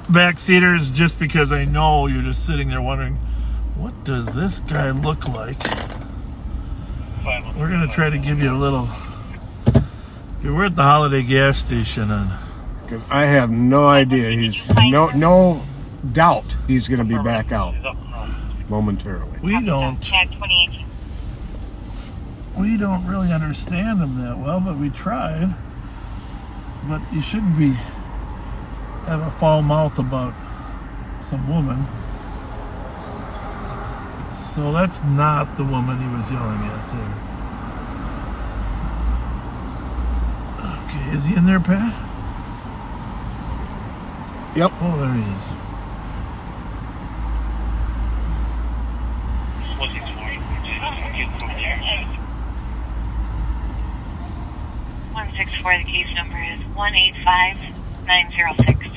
Backseaters, just because I know you're just sitting there wondering, what does this guy look like? We're gonna try to give you a little. We're at the Holiday gas station, and Because I have no idea. He's no doubt he's going to be back out momentarily. we don't Tag 2018. really understand him that well, but we tried. But you shouldn't be have a foul mouth about some woman. So that's not the woman he was yelling at there. Okay, is he in there, Pat? Yep. Oh, there he is. 164, the case number is 185906.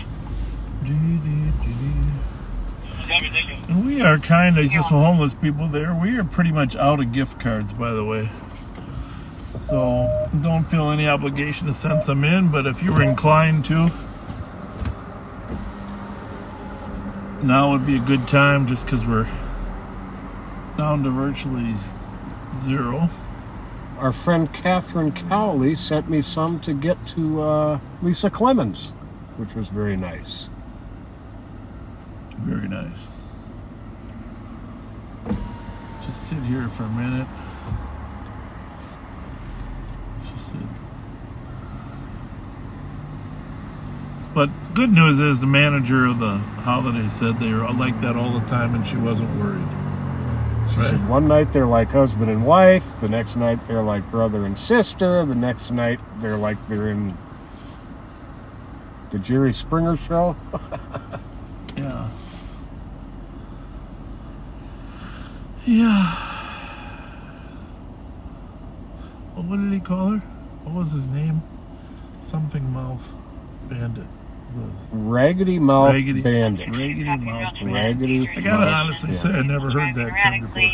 And we are kind of just homeless people there. We are pretty much out of gift cards, by the way. So don't feel any obligation to send some in, but if you were inclined to, now would be a good time just because we're down to virtually zero. Our friend Catherine Cowley sent me some to get to Lisa Clemens, which was very nice. Very nice. Just sit here for a minute. Just sit. But good news is the manager of the Holiday said they were like that all the time and she wasn't worried. She said one night they're like husband and wife, the next night they're like brother and sister, the next night they're like they're in the Jerry Springer show. Yeah. Yeah. Well, what did he call her? What was his name? Something Mouth Bandit. Raggedy Mouth Raggedy Bandit. Raggedy Mouth Bandit. Raggedy I gotta Mouth honestly say, I Bandit. never heard that term before.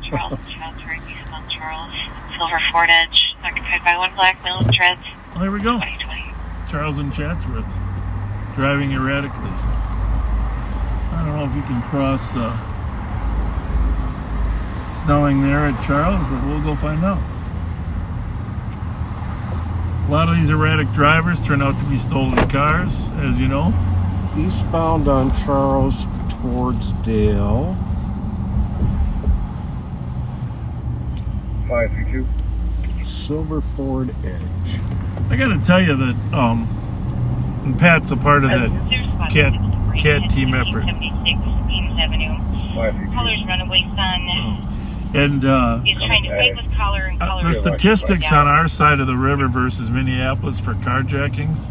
Charles transferring east on Charles. Silver Ford Edge, occupied by one black male with dreads. Oh, here we go. 2020. Charles in Chatsworth. Driving erratically. I don't know if you can cross snowing there at Charles, but we'll go find out. A lot of these erratic drivers turn out to be stolen cars, as you know. Eastbound on Charles towards Dale. 532. Silver Ford Edge. I gotta tell you that, and Pat's a part of that cat team effort. 76 Eames Avenue. 532. Color's runaway son. And He's trying to fight with collar and color. the statistics on our side of the river versus Minneapolis for carjackings,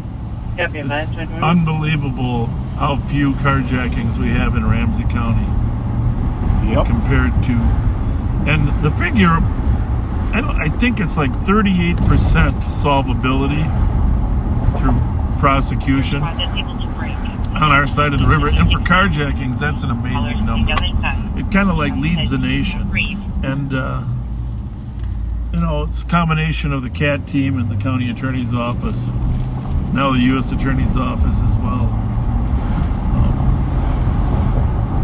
it's unbelievable how few carjackings we have in Ramsey County Yep. compared to, and the figure, I think it's like 38% solvability through prosecution That's able to break. on our side of the river, and for carjackings, that's an amazing number. It kind of like leads the nation. And, you know, it's a combination of the CAT team and the county attorney's office. Now the U.S. attorney's office as well.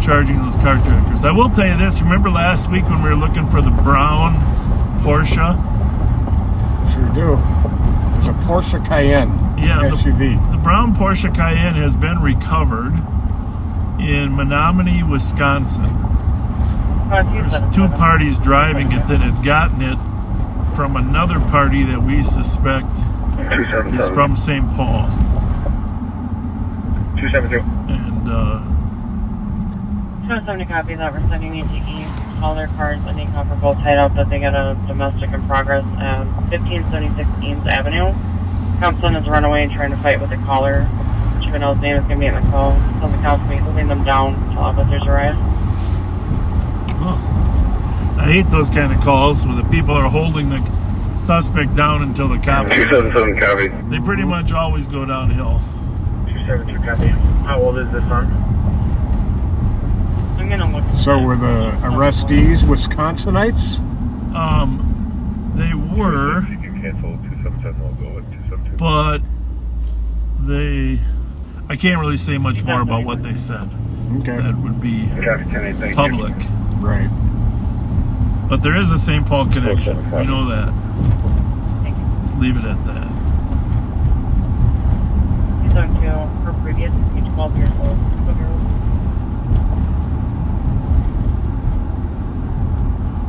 Charging those carjackers. I will tell you this. Remember last week when we were looking for the brown Porsche? Sure do. There's a Porsche Cayenne SUV. The brown Porsche Cayenne has been recovered in Menominee, Wisconsin. There's two parties driving it that had gotten it from another party that we suspect is from St. Paul. 272. And 270 copy that we're sending you to East. All their cars and Econ are both tied up that they get a domestic in progress at 1576 Eames Avenue. Thompson is runaway and trying to fight with the caller. Juvenile's name is going to be in the call. So the cops will be holding them down until officers arrive. I hate those kind of calls where the people are holding the suspect down until the cops. 277 copy. They pretty much always go downhill. 272 copy. How old is this son? I'm gonna look. So were the arrestees Wisconsinites? They were, You can cancel 277, we'll go with 272. but I can't really say much more about what they said. Okay. That would be Copy 10-8, thank public. Right. But there is a St. Paul connection. We know that. Let's leave it at that. He's on to her previous, he's 12 years old. 12-year-old.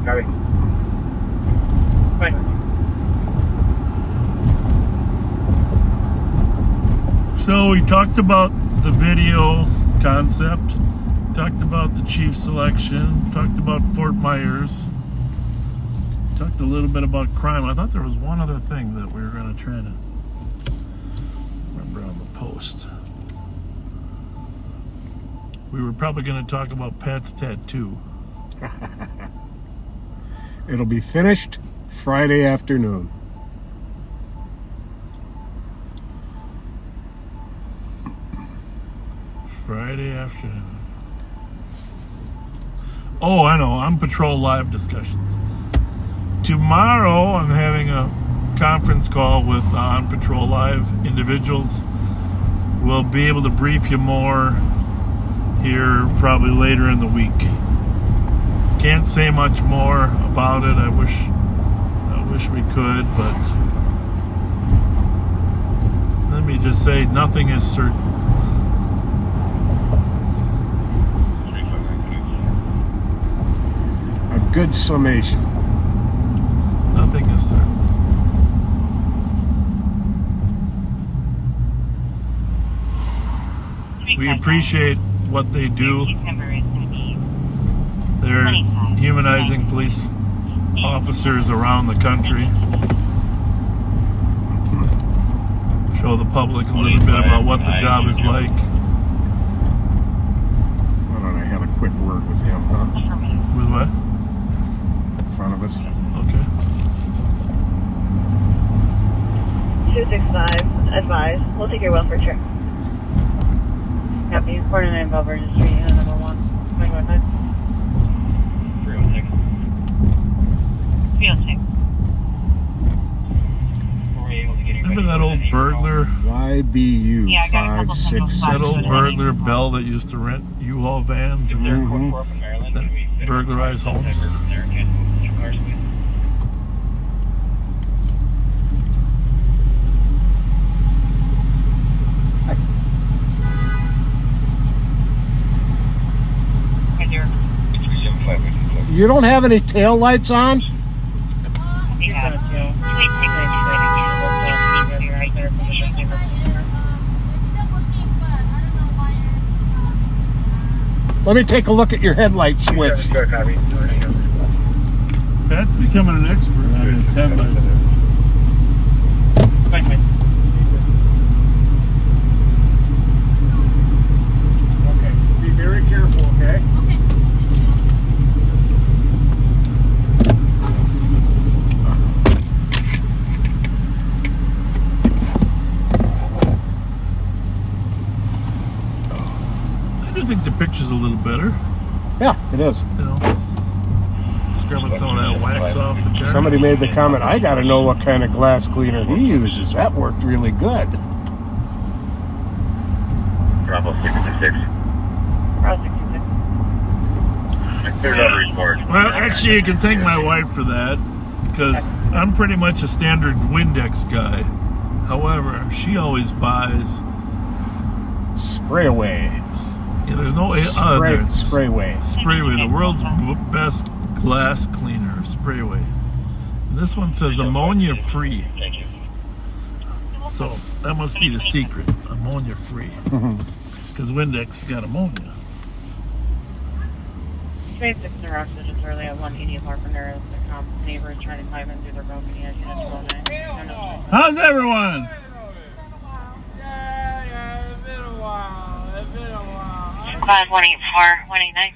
Copy. Fine. So we talked about the video concept, talked about the chief selection, talked about Fort Myers, talked a little bit about crime. I thought there was one other thing that we were going to try to remember on the post. We were probably going to talk about Pat's tattoo. It'll be finished Friday afternoon. Friday afternoon. Oh, I know. On Patrol Live discussions. Tomorrow, I'm having a conference call with On Patrol Live individuals. We'll be able to brief you more here probably later in the week. Can't say much more about it. I wish we could, but let me just say nothing is certain. A good summation. Nothing is certain. We appreciate what they do. They're humanizing police officers around the country. Show the public a little bit about what the job is like. Why don't I have a quick word with him, huh? With what? In front of us. Okay. 265, advise. We'll take your welfare check. Copy. 49 Belver Street, unit number 1. Can I go ahead? 306. 306. Were you able to get your Remember that old burglar? YBU Yeah, I got a couple 566. That old burglar Bell that used to rent U-Haul vans and Mhm. that burglarize homes. You don't have any tail lights on? Let me take a look at your headlight switch. Pat's becoming an expert on his headlight. Okay, be very careful, okay? I do think the picture's a little better. Yeah, it is. You know, scrubbing some of that wax off the car. Somebody made the comment, I gotta know what kind of glass cleaner he uses. That worked really good. Bravo 66. Bravo 66. Cleared out report. Well, actually, you can thank my wife for that, because I'm pretty much a standard Windex guy. However, she always buys. Spray away. Yeah, there's no Spray, spray away. Sprayway, the world's best glass cleaner, Sprayway. And this one says ammonia free. Thank you. So that must be the secret, ammonia free. Because Windex got ammonia. Trade 6 interrupted just early at 180 Carpenter as the neighbor is trying to climb in through their broken edge unit 209. How's everyone? Yeah, it's been a while. It's been a while. 5184, 189.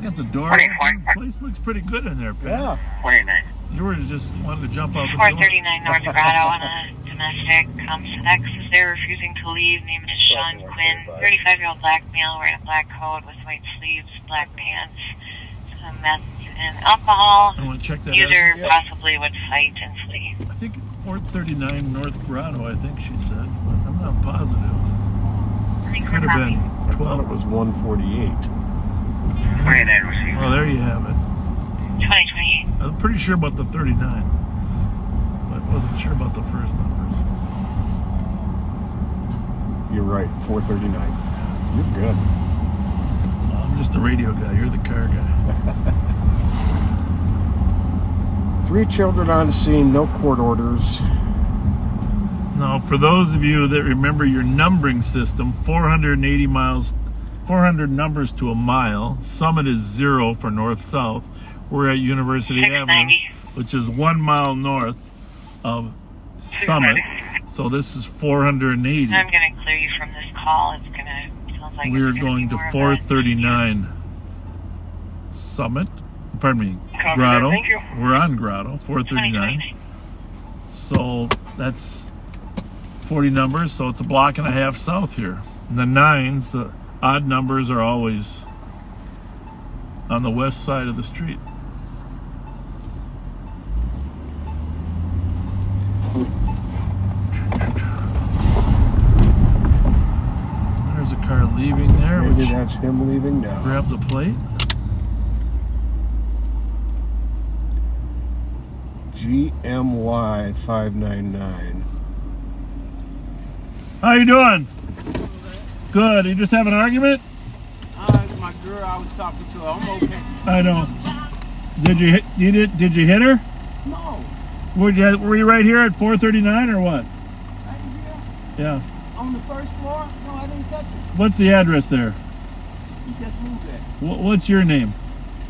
got the door 29. open. The place looks pretty good in there, Pat. Yeah. 29. You were just wanted to jump out the door. 439 North Grotto on a domestic. X is there refusing to leave. Name is Sean Quinn. 35-year-old black male wearing a black coat with white sleeves, black pants, some meth and alcohol. I want to check that User out. possibly would fight and flee. I think 439 North Grotto, I think she said. But I'm not positive. Could have been I thought it 12. was 148. 29 received. Well, there you have it. 2028. I'm pretty sure about the 39, but wasn't sure about the first numbers. You're right, 439. You're good. I'm just the radio guy. You're the car guy. 3 children on scene, no court orders. Now, for those of you that remember your numbering system, 480 miles, 400 numbers to a mile. Summit is 0 for north-south. We're at University Avenue, which is 1 mile north of Summit. So this is 480. I'm going to clear you from this call. It's going to, sounds like We're it's gonna going be to more of a- 439 Summit. Pardon me, Copy Grotto. that, thank you. We're on Grotto, 439. 2029. So that's 40 numbers, so it's a block and a half south here. And the 9s, the odd numbers, are always on the west side of the street. There's a car leaving there. Maybe Which that's him leaving now. grab the plate. GMY 599. How you doing? Good. You just have an argument? My girl I was talking to, I'm okay. I know. Did you hit? Did you hit her? No, Were you right here at 439 or what? right here Yeah. on the first floor. No, I didn't touch it. What's the address there? He just moved that. What's your name?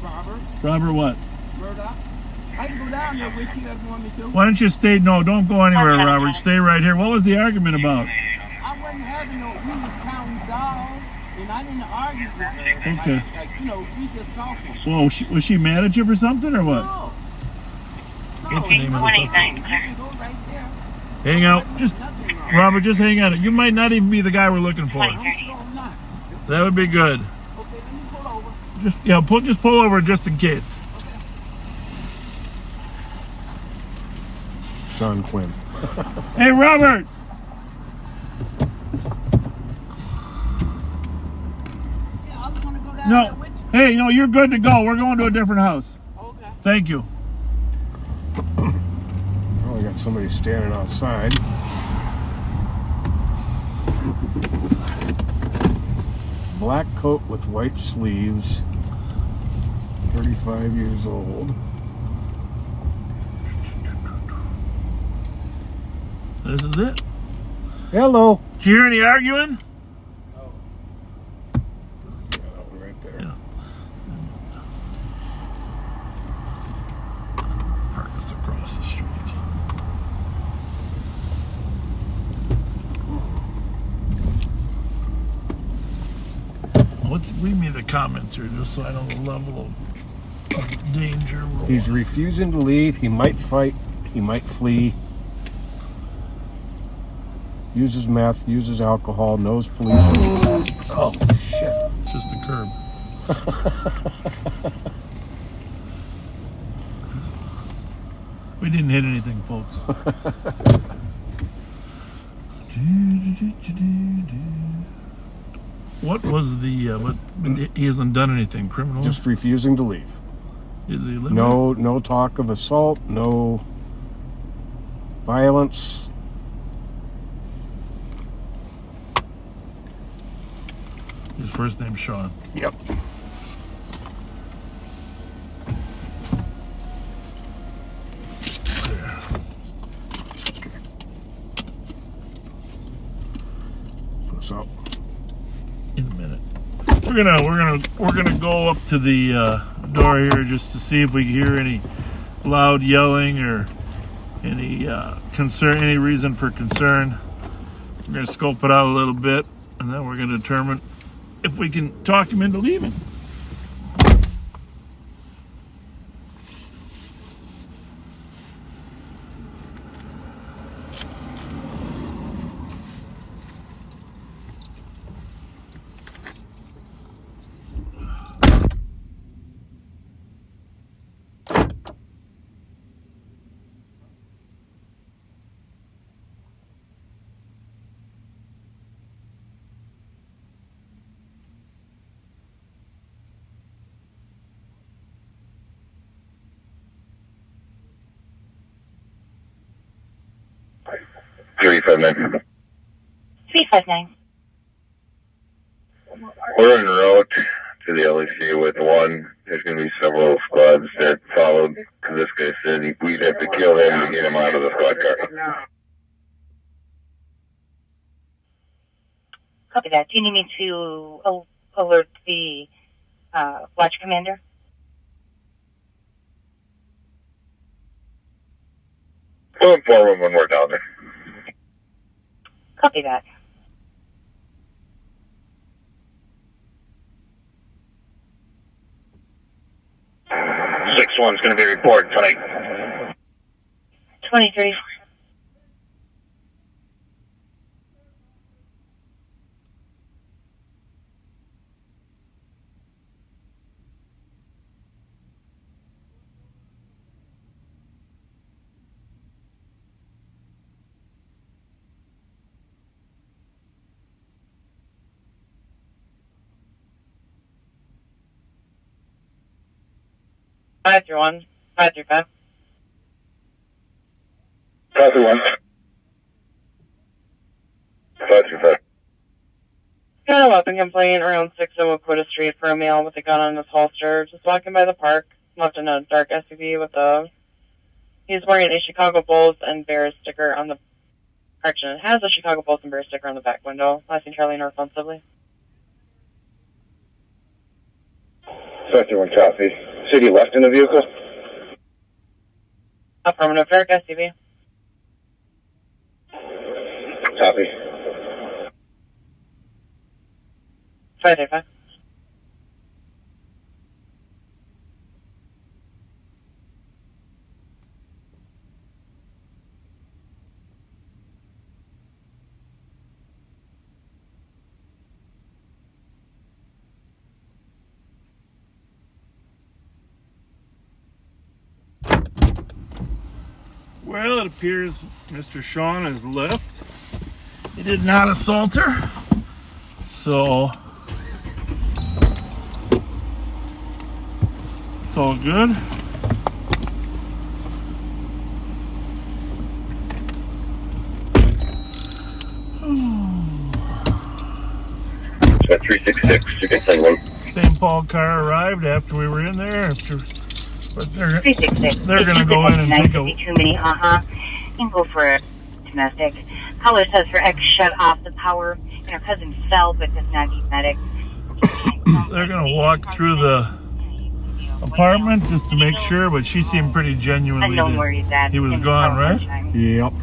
Robert, Robert what? Murdoch. I can go down there with you if you want me to. Why don't you stay? No, don't go anywhere, Robert. Stay right here. What was the argument about? I wasn't having no, we was counting dollars, and I didn't argue with her. Okay. Like, you know, we just talking. Well, was she mad at you for something or what? No. What's the name of the 189, You clear. can go right there. Hang out. Just Nothing wrong. Robert, just hang on. You might not even be the guy we're looking for. I'm sure I'm not. That would be good. Okay, let me pull over. Just pull over just in case. Sean Quinn. Hey, Robert. Yeah, I was gonna go down No. there with you. Hey, no, you're good to go. We're going to a different house. Okay. Thank you. Oh, we got somebody standing outside. Black coat with white sleeves. 35 years old. This is it. Hello. Did you hear any arguing? Yeah, that one right there. Yeah. Park is across the street. Read me the comments here just so I know the level of danger. He's refusing to leave. He might fight. He might flee. Uses meth, uses alcohol, knows police. Oh, shit. Just a curb. We didn't hit anything, folks. What was the? What he hasn't done anything criminal. Just refusing to leave. Is he living? No talk of assault, no violence. His first name's Sean. Yep. There. So In a minute. We're gonna go up to the door here just to see if we hear any loud yelling or any concern, any reason for concern. We're gonna scope it out a little bit, and then we're gonna determine if we can talk him into leaving. 359. 359. We're en route to the LEC with one. There's going to be several squads that followed because this guy said we'd have to kill him to get him out of the squad car. Copy that. Do you need me to alert the watch commander? We'll inform him when we're down there. Copy that. Six one's going to be reporting tonight. 2030. Five through 5. 531. 535. Got a weapon complaint around 6 Oquita Street for a male with a gun on his holster. Just walking by the park. Left in a dark SUV with a... He's wearing a Chicago Bulls and Bears sticker on the... Correction, it has a Chicago Bulls and Bears sticker on the back window. Last seen Charlie North Sibley. 531 copy. City left in the vehicle? Affirmative, dark SUV. Copy. 535. Well, it appears Mr. Sean has left. He did not assault her. So, it's all good. So 366, you can send one. St. Paul car arrived after we were in there. But they're 366. going to go in and take a... Too many, and go for a domestic. Caller says her ex shut off the power, and her cousin fell but does not need medic. They're going to walk through the apartment just to make sure, but she seemed pretty genuinely Unknown where he's at. he was in gone, right? time. Yep.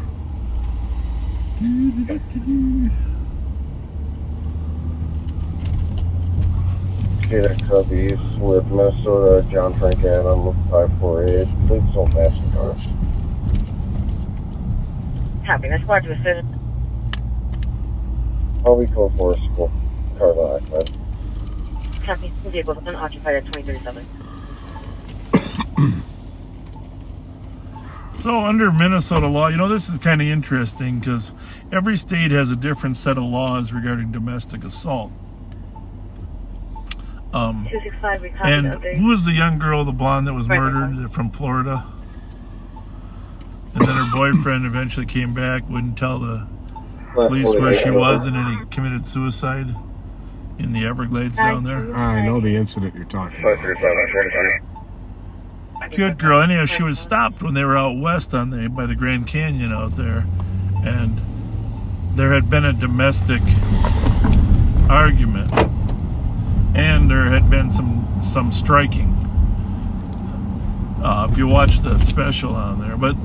Okay, that copies with Minnesota, John Frank Adam, 548. Please don't pass the car. Copy. The squad to assist. I'll be code for school. Car by Ahmed. Copy. The vehicle has been occupied at 2037. So under Minnesota law, you know, this is kind of interesting because every state has a different set of laws regarding domestic assault. 265, we copy And that, Dave. who was the young girl, the blonde that was murdered from Florida? And then her boyfriend eventually came back, wouldn't tell the police where she was, and then he committed suicide in the Everglades down there. I know the incident you're talking about. 535. Good girl. Anyhow, she was stopped when they were out west by the Grand Canyon out there, and there had been a domestic argument, and there had been some striking. If you watch the special on there, but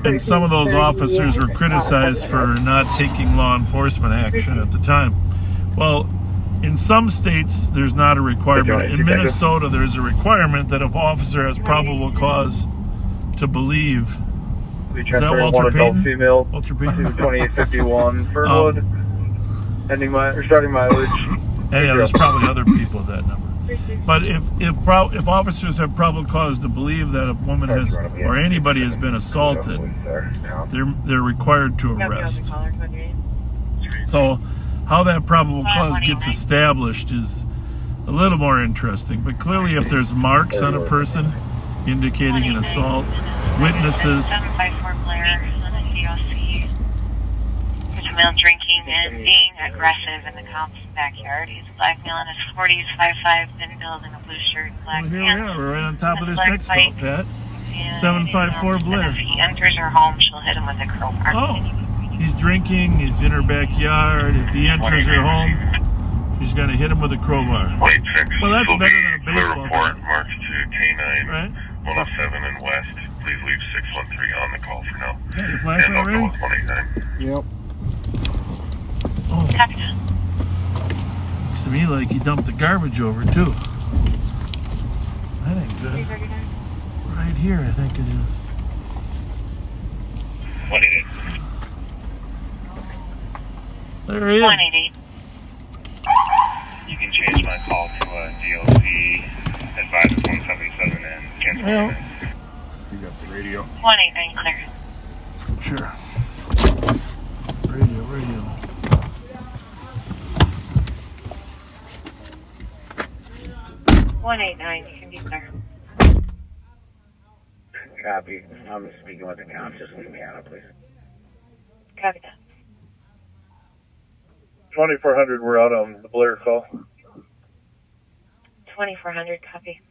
and some of those officers were criticized for not taking law enforcement action at the time. Well, in some states, there's not a requirement. In Minnesota, there's a requirement that if officer has probable cause to believe. We Is that transfer Walter one adult Payton? female Walter to Payton? 2851 Fernwood, starting mileage. And yeah, there's probably other people at that number. But if officers have probable cause to believe that a woman has or anybody has been assaulted, they're required to arrest. So how that probable cause gets established is a little more interesting. But clearly, if there's marks on a person indicating an assault, witnesses, male drinking and being aggressive in the cop's backyard. He's a black male in his 40s, 5'5", thin build, in a blue shirt, black Well, here we pants. are. We're right on top of this Black next call, bike. Pat. And, 754 Blair. and if he enters her home, she'll hit him with a crowbar. Oh, he's drinking. He's in her backyard. If he enters her home, he's going to hit him with a crowbar. Wait, 6. Well, that's will better be than a clear baseball report. bat. March to K9, Right? 107 and West. Please leave 613 on the call for now. Got your And flashlight I'll go ready? with 189. Yep. Oh, Copy that. looks to me like he dumped the garbage over, too. That ain't good. 339. Right here, I think it is. 188. There he is. 188. You can change my call to DLC advise 177 and cancel. Well, You got the radio. 189 clear. sure. Radio. 189, you can be clear. Copy. I'm speaking with the count. Just leave me out, please. Copy that. 2400, we're out on the Blair call. 2400, copy.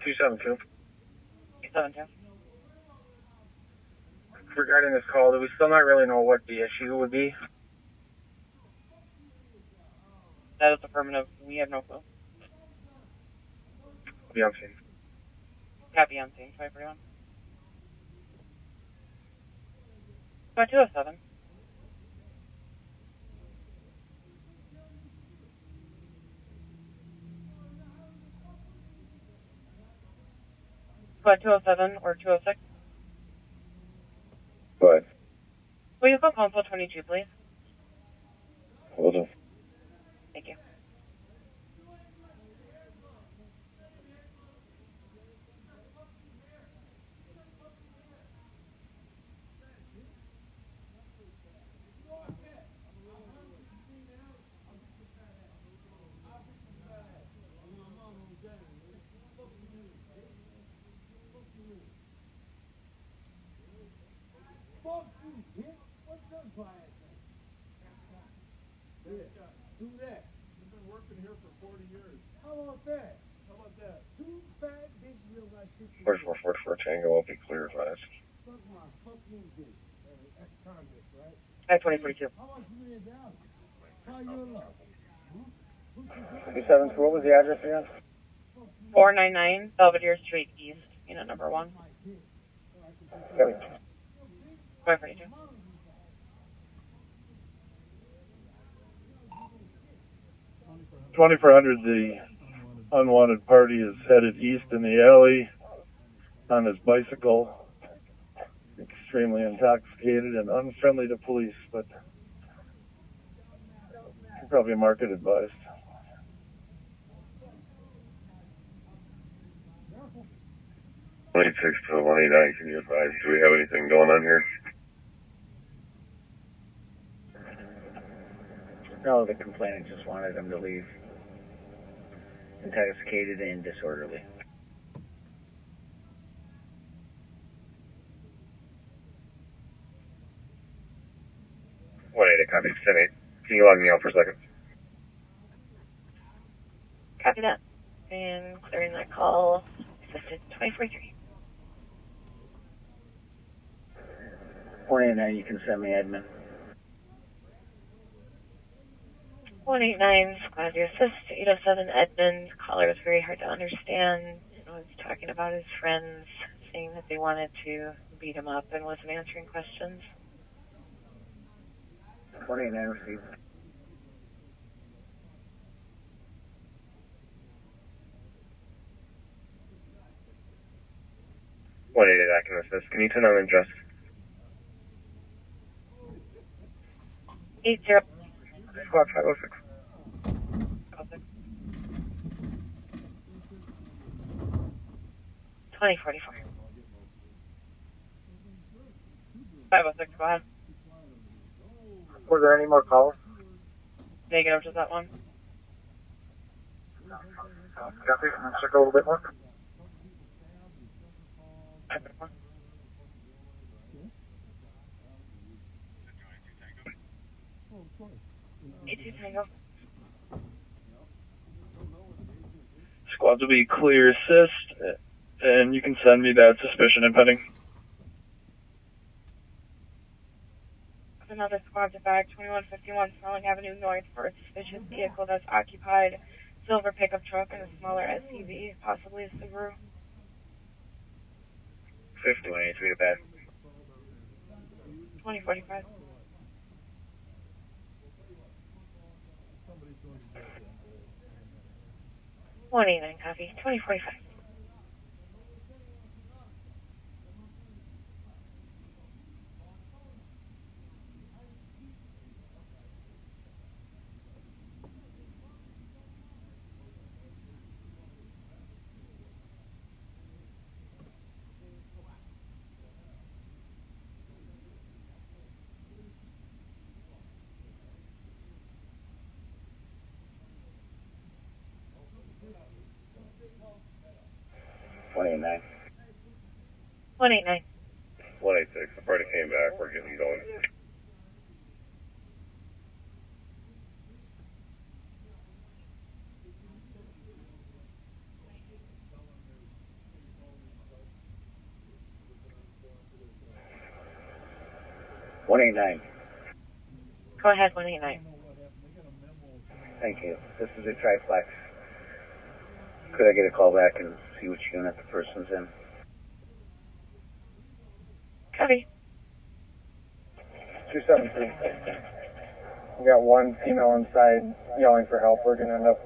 Two 72. 72. Regarding this call, do we still not really know what the issue would be? That is affirmative. We have no clue. Be on scene. Copy on scene. 541. 207. Squad 207 or 206. Go ahead. Will you call console 22, please? Will do. Thank you. Do that. You've been working here for 40 years. How about that? Two fat bitches of my shit. 4444 Tango will be clear advised. Suck my fucking dick. Ex-convict, right? I-2042. How much you made down? Try your luck. 272, what was the address again? 499 Belvedere Street East, unit number 1. 542. 2400, the unwanted party is headed east in the alley on his bicycle, extremely intoxicated and unfriendly to police, but probably market advised. Six to 189, can you advise? Do we have anything going on here? No, the complainant just wanted him to leave. Intoxicated and disorderly. Copy, 10-8. Can you log me out for a second? Copy that. captioning, clearing that call. Assisted 2043. 189, you can send me admin. 189, glad to assist. 807 Edmund. Caller was very hard to understand and was talking about his friends, saying that they wanted to beat him up and wasn't answering questions. 189 received. I can assist. Can you turn on the address? 80. Squad 506. 2044. 506, go ahead. Were there any more calls? Negative, just that one. Copy. Let's check a little bit more. 82 Tango. Squads will be clear assist, and you can send me that suspicion impending. Another squad to bag 2151 Snelling Avenue North for a suspicious vehicle that's occupied. Silver pickup truck and a smaller SUV, possibly a Subaru. 5183 to bed. 2045. One 89 copy. 2045. One 189. 189. 186. The party came back. We're getting going. Go ahead, 189. Thank you. This is a triplex. Could I get a call back and see which unit the person's in? Copy. 273. We got one female inside yelling for help. We're going to end up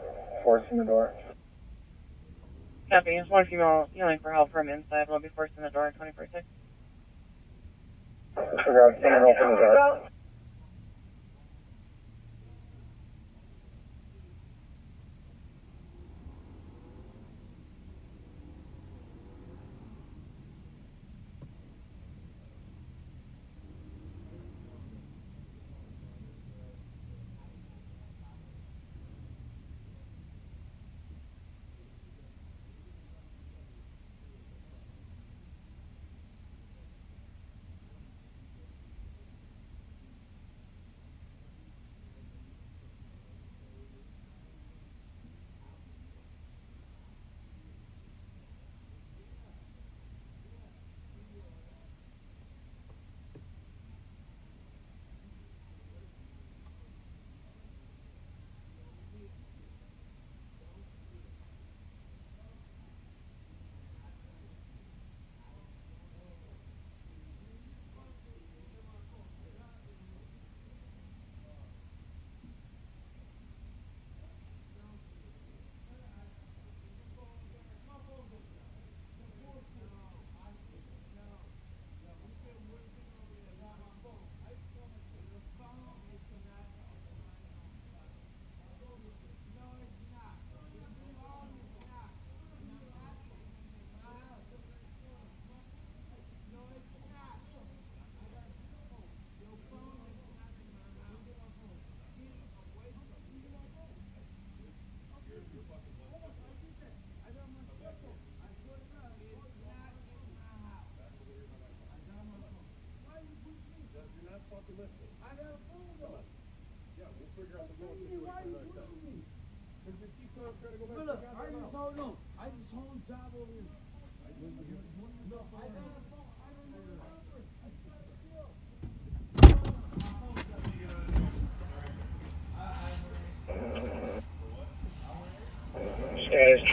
forcing the door. Copy. There's one female yelling for help from inside. We'll be forcing the door at 2046. Figure out someone open the door.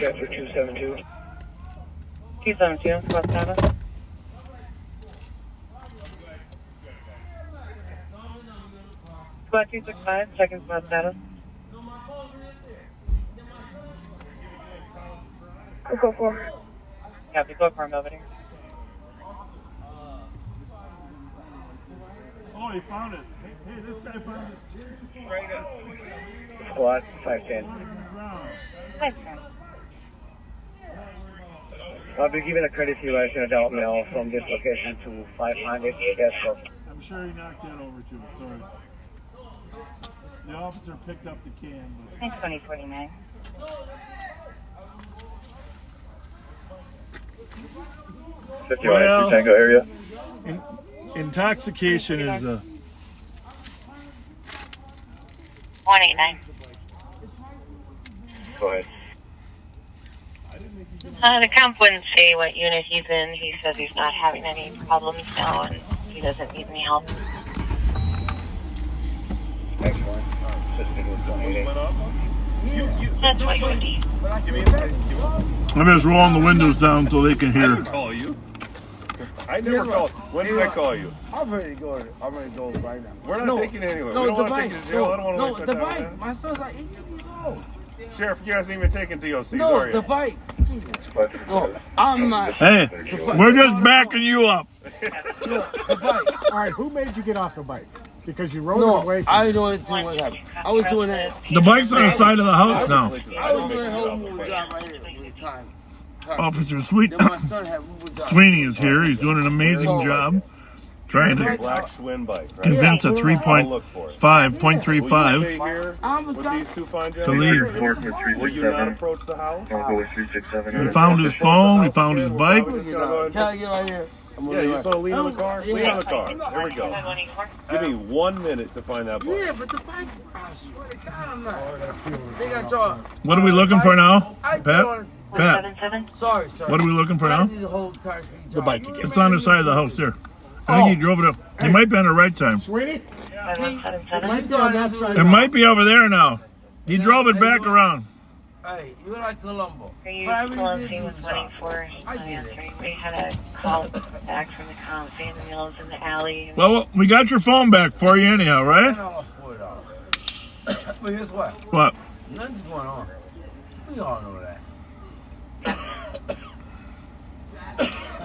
transfer 272. 272, squad status. Squad 265, checking squad status. Go for. Copy, go for him over here. Oh, he found it. Hey, this guy found it. Right up. Squad 510. Hi, sir. I'll be giving a courtesy ride to an adult male from this location to 500 Esco. I'm sure he knocked that over too. Sorry. The officer picked up the can. But... 2049. Well, Tango area. Intoxication is a... 189. Go ahead. The comp wouldn't say what unit he's in. He says he's not having any problems now and he doesn't need any help. Excellent. Assisted with 188. That's 150. I'm just rolling the windows down so they can I hear. didn't call you. I never called. When did I call you? I'm ready to go. I'm ready to go right now. We're not taking it anywhere. No, We don't the want to bike. take you to jail. I don't want to waste No, our the time with bike. that. My son's like 18 years old. Sheriff, you guys ain't even taking DOCs, No, are you? the bike. Jesus. No, I'm not. Hey, we're just backing you up. No, the bike. All right, who made you get off the bike? Because you rode it No, away from I didn't know anything was happening. I was doing that. The bike's on the side of the house now. I was doing a whole moving job right here at the time. Officer Sweet Then my son had moving job. Sweeney is here. He's doing an amazing job trying to Black Schwinn bike, right? convince a I'll look for it. 3.5.35 Will you stay here with these two fine to gentlemen? leave. Will you not approach the house? We found his phone. We found his bike. Can I get right here? Yeah, you just want to leave in the car? Leave in the car. Here we go. Give me 1 minute to find that bike. Yeah, but the bike, I swear to God, I'm not. They got y'all. What are we looking for now, I Pat? don't- Pat, Sorry. what are we looking for I now? need the whole car. the bike again. It's on the side of the house there. I think he drove it up. He might be on the right time. Sweetie? See, Might be on that side. It might be over there now. He drove it back around. Hey, you're like Columbo. Are you But I really calling did with the job. 184? I Not did it. answering. We had a call back from the comp saying the meal's in the alley. Well, we got your phone back for you anyhow, I right? know $4. But guess what? What? Nothing's going on. We all know that.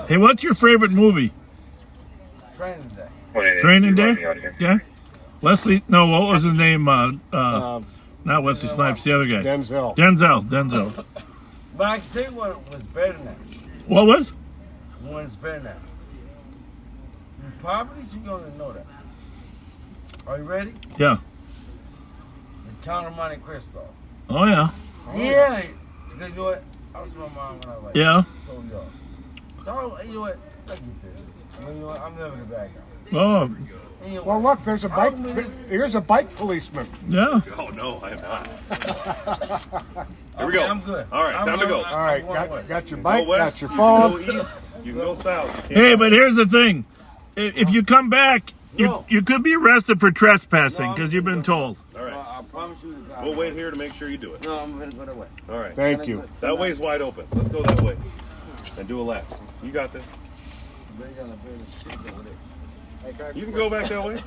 Hey, what's your favorite movie? Training day. Training Day? Yeah. Leslie? No, what was his name? Not Wesley Snipes. The other guy. Denzel. Denzel. But I can tell you what was better than that. What was? One's better than that. In poverty, you're going to know that. Are you ready? Yeah. The town of Monte Cristo. Oh yeah. Yeah. Because you know what? I was with my mom when I was like, Yeah. so young. So, you know what? Look at this. You know what? I'm never the bad guy. Oh. And you know Well, what? look, there's a bike. Here's a bike policeman. Yeah. Oh, no, I am not. Here we Okay, go. I'm good. All right, time to go. All right, got your bike, Go west, got your you phone. can go east, you can go south. You Hey, can't- but here's the thing. If you come back, you could be arrested for trespassing because you've been told. All right. I promise you. We'll wait here to make sure you do it. No, I'm going to go that way. All right. Thank you. That way's wide open. Let's go that way and do a lap. You got this. You can go back that way.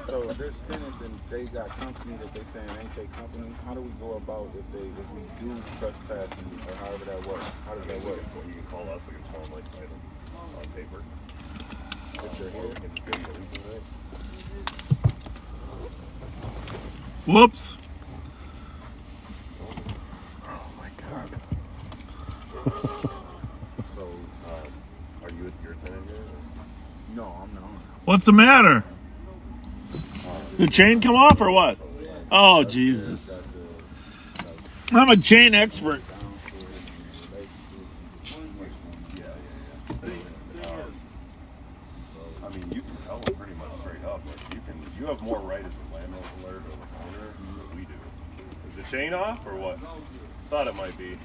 So there's tenants and they got company that they saying ain't they company. How do we go about if we do trespassing or however that works? How does that work? You can call us. We can call them like sign them on paper. If they're here, We can give you a legal right. Whoops. So, are you your tenant here? no, I'm not. What's the matter? Did the chain come off or what? Oh, Jesus. I'm a chain expert. I mean, you can tell them pretty much straight up. Like you have more right as a landlord or the owner than we do. Is the chain off or what? Thought it might be.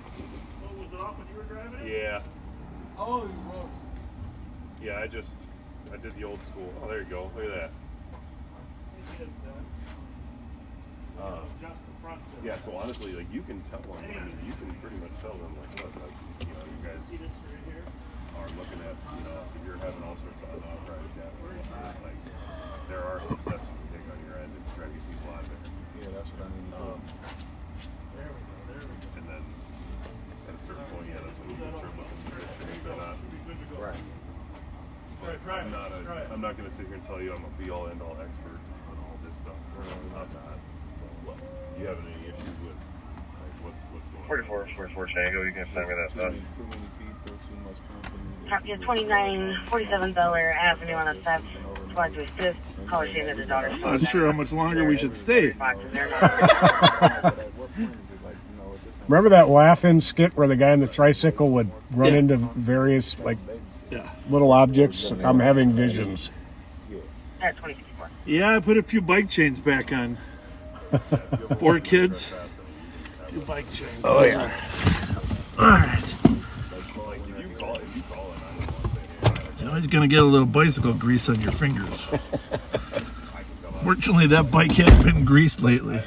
Was it off when you were driving? Yeah. Oh, you wrote. Yeah, I did the old school. Oh, there you go. Look at that. Yeah, so honestly, like you can tell them. I mean, you can pretty much tell them like, look, like you know, you guys are looking at, you know, you're having all sorts of unauthorized gas. Like there are some steps you can take on your end to try to get people out of there. Yeah, that's what I mean. And then at a certain point, yeah, that's when you start looking at it. Right. I'm not going to sit here and tell you I'm a be-all, end-all expert on all this stuff. I'm not. So, you having any issues with like, what's going on? 44 Tango, you can send me that stuff. Too many people, too much company. Copy of 2947 Bel Air Avenue on the theft. Squad to assist. Caller saying that his daughter's phone. Not sure how much longer we should stay. Remember that laugh-in skit where the guy on the tricycle would run into various like little objects? I'm having visions. At 2054. Yeah, I put a few bike chains back on. 4 kids. A few bike chains. Oh yeah. All right. You're always gonna get a little bicycle grease on your fingers. Fortunately, that bike hadn't been greased lately.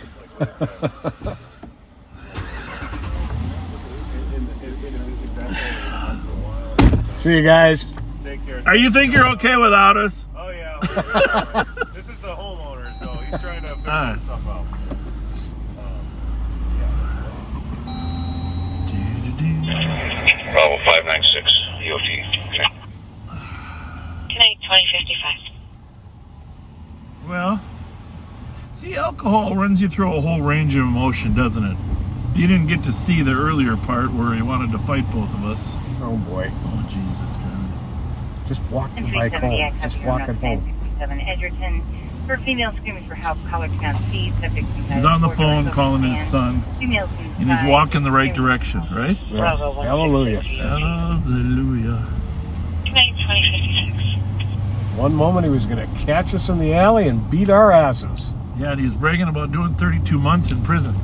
See you guys. Take care. Are you think you're okay without us? Oh yeah. This is the homeowner, so he's trying to figure stuff out. Bravo 596, EOT. Okay. Tonight, 2055. Well, see, alcohol runs you through a whole range of emotion, doesn't it? You didn't get to see the earlier part where he wanted to fight both of us. Oh boy. Oh Jesus Christ. Just walk the bike home. Just walk it home. 67 Edgerton. For female screaming for help, caller cannot see. Subject He's on the phone calling his son. And he's walking the right direction, right? Yeah. Hallelujah. Hallelujah. Tonight, 2056. One moment he was going to catch us in the alley and beat our asses. Yeah, and he was bragging about doing 32 months in prison.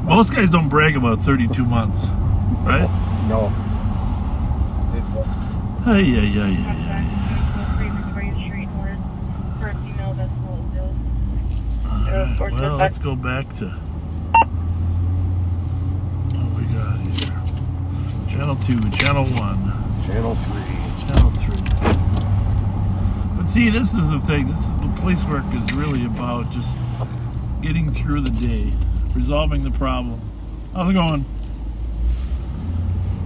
Most guys don't brag about 32 months, right? No. Well, let's go back to what we got here. Channel 2, Channel 1. Channel 3. Channel 3. But see, this is the thing. This is the police work is really about just getting through the day, resolving the problem. How's it going?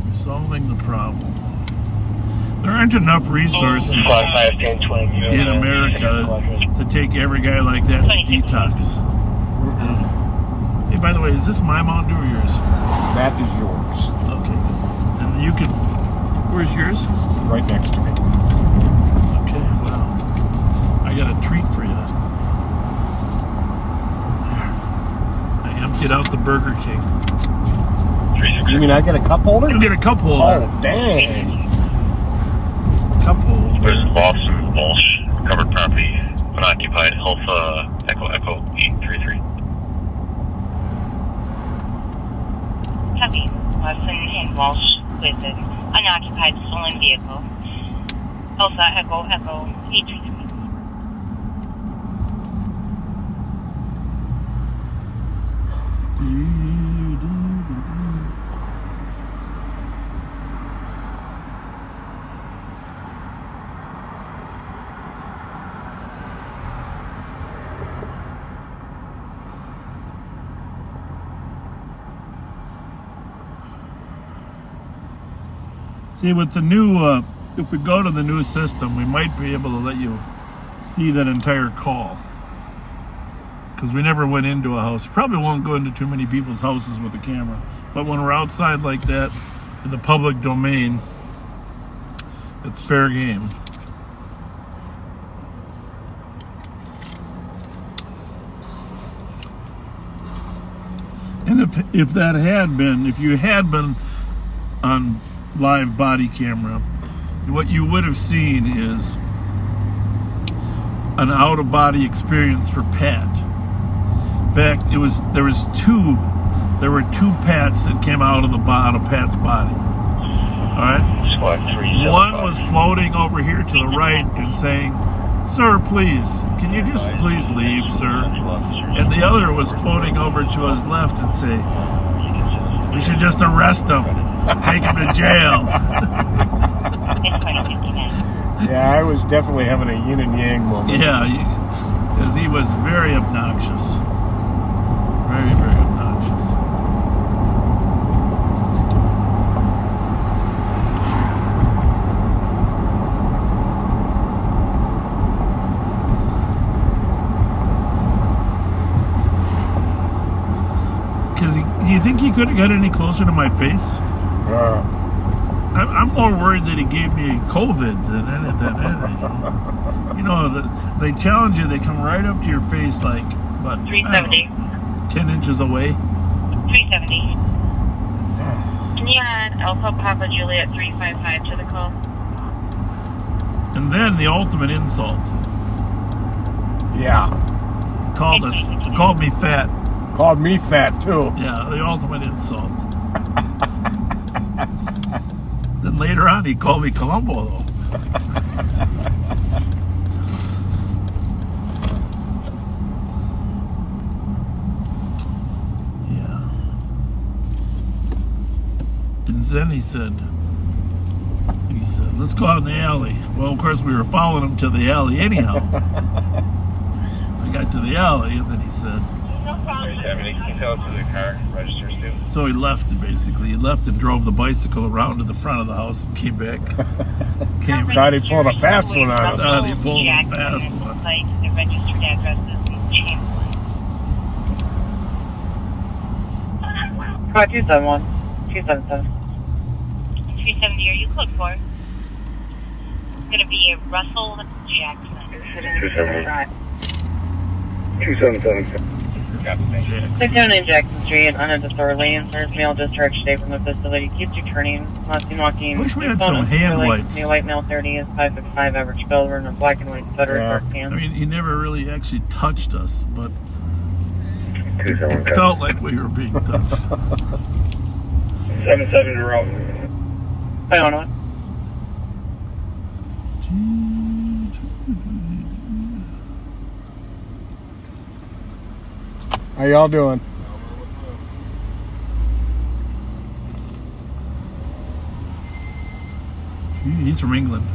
Resolving the problem. There aren't enough resources in America to take every guy like that to detox. Hey, by the way, is this my Mountain Dew or yours? That is yours. Okay. And you can... Where's yours? Right next to me. Okay, wow. I got a treat for you. There. I emptied out the Burger King. You mean I get a cup holder? You get a cup holder. Oh, dang. Cup holder. There's Lawson, Walsh, covered property, unoccupied, Alpha, Echo, 833. Copy. Lawson and Walsh with an unoccupied stolen vehicle. Alpha, Echo, 833. See, with the new, if we go to the new system, we might be able to let you see that entire call. Because we never went into a house. Probably won't go into too many people's houses with a camera. But when we're outside like that, in the public domain, it's fair game. And if that had been, if you had been on live body camera, what you would have seen is an out-of-body experience for Pat. In fact, there were two Pats that came out of Pat's body. All right. Squad 3. One was floating over here to the right and saying, Sir, please, can you just please leave, sir? And the other was floating over to his left and say, we should just arrest him, take him to jail. Yeah, I was definitely having a yin and yang moment. Yeah, because he was very obnoxious. Very, very obnoxious. Because do you think he could have got any closer to my face? I'm more worried that he gave me COVID than anything. You know, they challenge you. They come right up to your face like, what, 370. 10 inches away. 370. Can you add Alpha Papa Juliet 355 to the call? And then the ultimate insult. Yeah. Called me fat. Called me fat too. Yeah, the ultimate insult. Then later on, he called me Columbo, though. Yeah. And then he said, let's go out in the alley. Well, of course, we were following him to the alley anyhow. We got to the alley, and then he said, 370, can you tell us who the car registers to? so he left, basically. He left and drove the bicycle around to the front of the house and came back. Thought he pulled a fast one on us. Thought he pulled a fast one. Like the registered address is Chamberlain. 271. 277. 370, are you code 4? It's going to be a Russell Jackson. 277. 609 Jackson Street, unidentified lane. There's mail discharge today from the facility. Keeps returning. Last seen walking. Wish we had some hand wipes. New white male 30 is 555 average bill. We're in a black and white Federal dark tan. I mean, he never really actually touched us, but it felt like we were being touched. 77 to route. I don't know. How y'all doing? He's from England.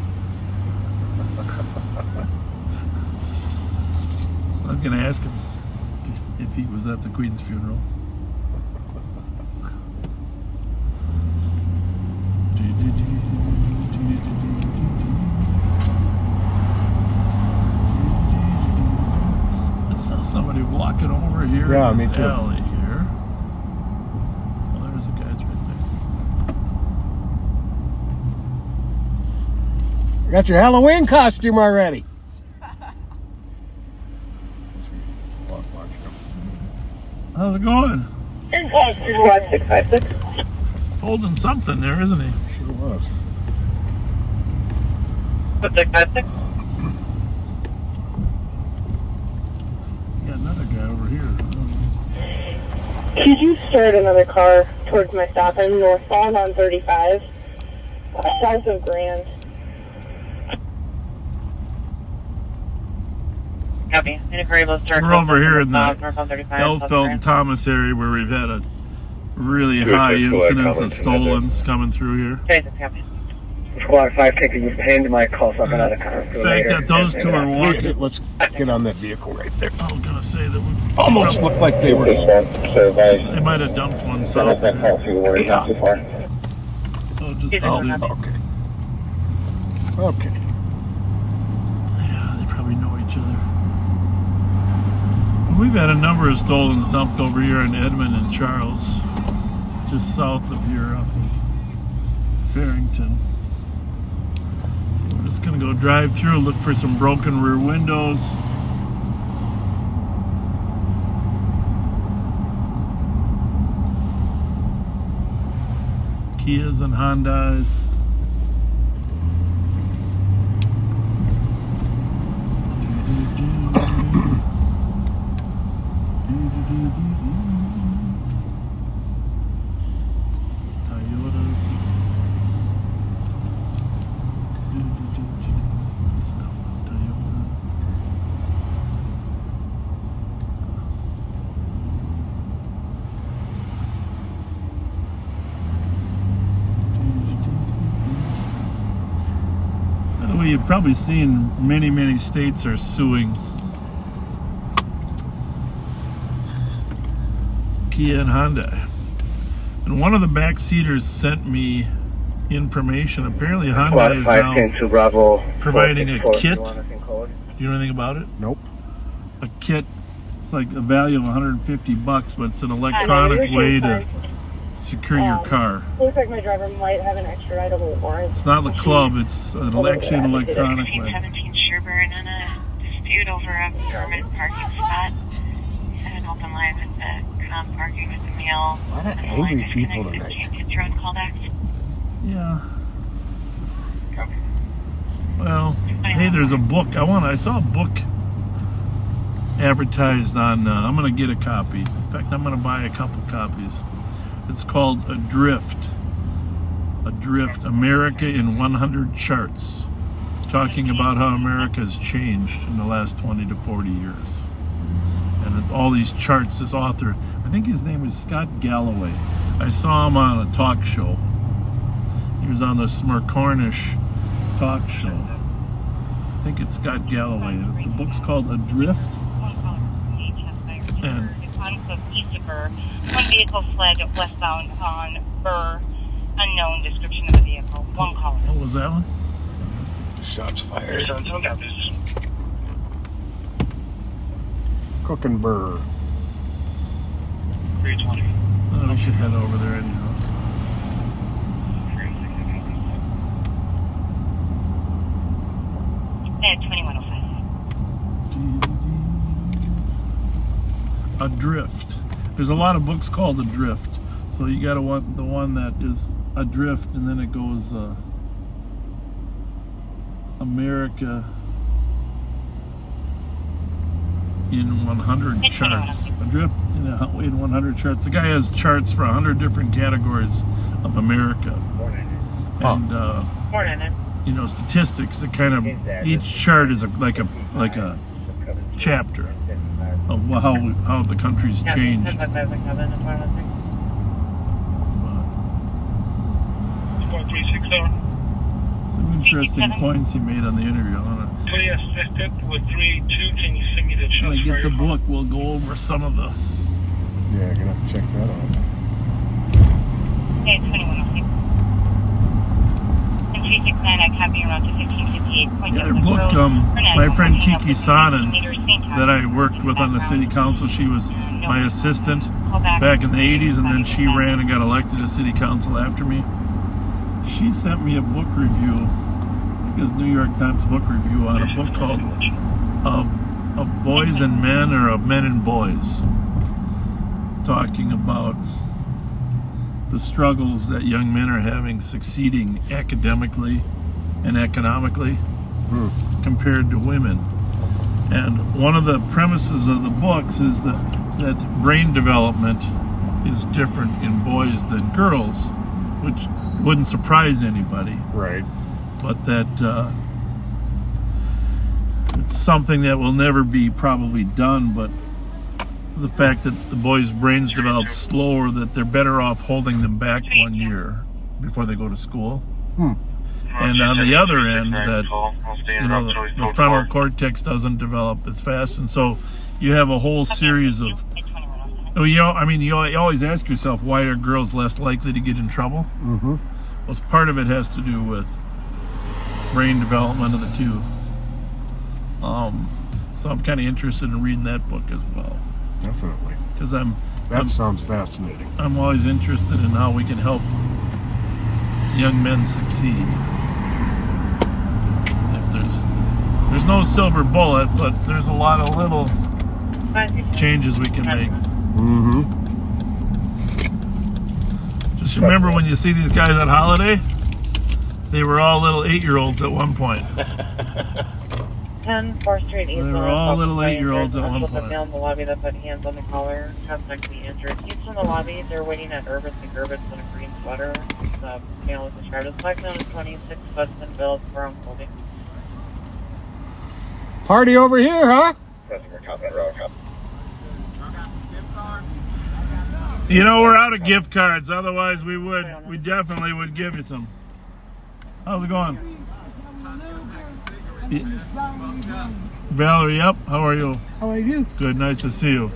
I was going to ask him if he was at the Queen's funeral. I saw somebody walking over here in this alley here. Well, there's the guys right there. Got your Halloween costume already. How's it going? 656. Holding something there, isn't he? Sure was. 656. Got another guy over here. Could you start another car towards my stop? I'm northbound on 35, south of Grand. Copy. We're over here in the Elfeld and Thomas area where we've had a really high incidence of stolens coming through here. Squad 5 taking you pinned my call, so I'm out of contact. The fact that those two are walking. Let's get on that vehicle right there. I was going to say that we almost looked like they were. They might have dumped one south. Yeah. Oh, just okay. Okay. Yeah, they probably know each other. We've had a number of stolens dumped over here in Edmond and Charles, just south of here off of Farrington. So we're just going to go drive through, look for some broken rear windows. Kias and Hondas. Toyotas. What's that one? Toyota. Well, you've probably seen many states are suing Kia and Honda. And one of the backseaters sent me information. Apparently Honda is now providing a kit. Do you know anything about it? Nope. A kit. It's like a value of $150, but it's an electronic way to secure your car. Looks like my driver might have an extraditable warrant. It's not the club, it's actually an electronic way. 17 Sherburne on a dispute over a permanent parking spot. He's had an open line with the comp parking with the male. A lot of angry people tonight. Drone callback. Yeah. Well, hey, there's a book. I saw a book advertised on, I'm going to get a copy. In fact, I'm going to buy a couple copies. It's called Adrift. Adrift, America in 100 Charts. Talking about how America has changed in the last 20 to 40 years. And it's all these charts, this author, I think his name is Scott Galloway. I saw him on a talk show. He was on the Smercornish talk show. I think it's Scott Galloway. The book's called Adrift. And East of Burr. One vehicle fled westbound on Burr. Unknown description of the vehicle. One caller. What was that one? Shots fired. Cook and Burr. 320. Oh, we should head over there anyhow. At 2105. Adrift. There's a lot of books called Adrift. So you gotta want the one that is Adrift, and then it goes America in 100 charts. Adrift in 100 charts. The guy has charts for 100 different categories of America. And you know, statistics that kind of, each chart is like a chapter of how the country's changed. Some interesting points he made on the interview. I'm gonna get the book. We'll go over some of the. Yeah, I'm gonna have to check that out. Hey, 2106. And 369, I copy you around to 1558. Yeah, their book, my friend Kiki Sonnen, that I worked with on the city council, she was my assistant back in the 80s, and then she ran and got elected to city council after me. She sent me a book review, I think it was New York Times book review, on a book called Of Boys and Men, or Of Men and Boys, talking about the struggles that young men are having succeeding academically and economically compared to women. And one of the premises of the books is that brain development is different in boys than girls, which wouldn't surprise anybody. Right. But that it's something that will never be probably done, but the fact that the boys' brains develop slower, that they're better off holding them back 1 year before they go to school. And on the other end, that the frontal cortex doesn't develop as fast, and so you have a whole series of. You always ask yourself, why are girls less likely to get in trouble? Mm-hmm. Well, part of it has to do with brain development of the two. So I'm kind of interested in reading that book as well. Definitely. Because that sounds fascinating. I'm always interested in how we can help young men succeed. If there's no silver bullet, but there's a lot of little changes we can make. Mm-hmm. Just remember, when you see these guys at Holiday, they were all little 8-year-olds at one point. 10 4th Street East. They were all little 8-year-olds at one The point. male in the lobby that put hands on the collar, contact me injured. He's in the lobby. They're waiting at Urbis and Gerbis in a green sweater. The male is described as black, known as 26 Hudson Bills, brown clothing. Party over here, huh? You know, we're out of gift cards. Otherwise, we definitely would give you some. How's it going? Valerie, yep. How are you? How are you? Good. Nice to see you.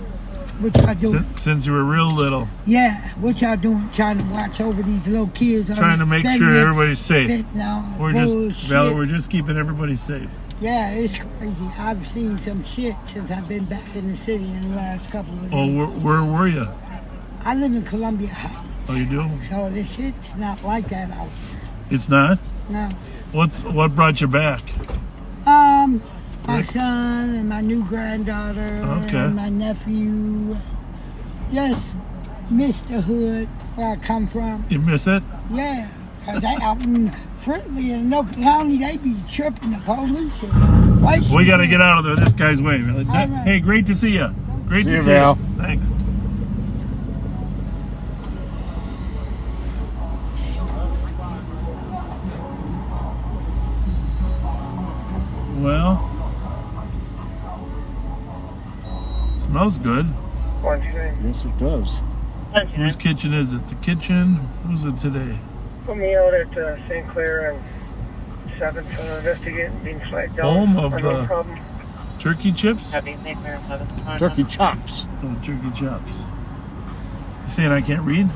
What y'all doing? Since you were real little. Yeah, what y'all doing? Trying to watch over these little kids? Trying to make sure everybody's safe. We're Valerie, we're just keeping everybody safe. Yeah, it's crazy. I've seen some shit since I've been back in the city in the last couple of days. Oh, where were you? I live in Columbia Heights. Oh, you do? So this shit's not like that out there. It's not? No. What brought you back? My son and my new granddaughter and my nephew. Just miss the hood where I come from. You miss it? Yeah. Cause they out in Friendly in Anoka County, they be tripping the police. We got to get out of this guy's way. Right. Hey, great to see you. Great to see Val. you. Thanks. Well, smells good. Yes, it does. Whose kitchen is it? The kitchen? Who's it today? Put me out at St. Clair and 7th investigating being flagged down. Home of no the problem. turkey chips? Turkey chops. Oh, turkey chops. You saying I can't read?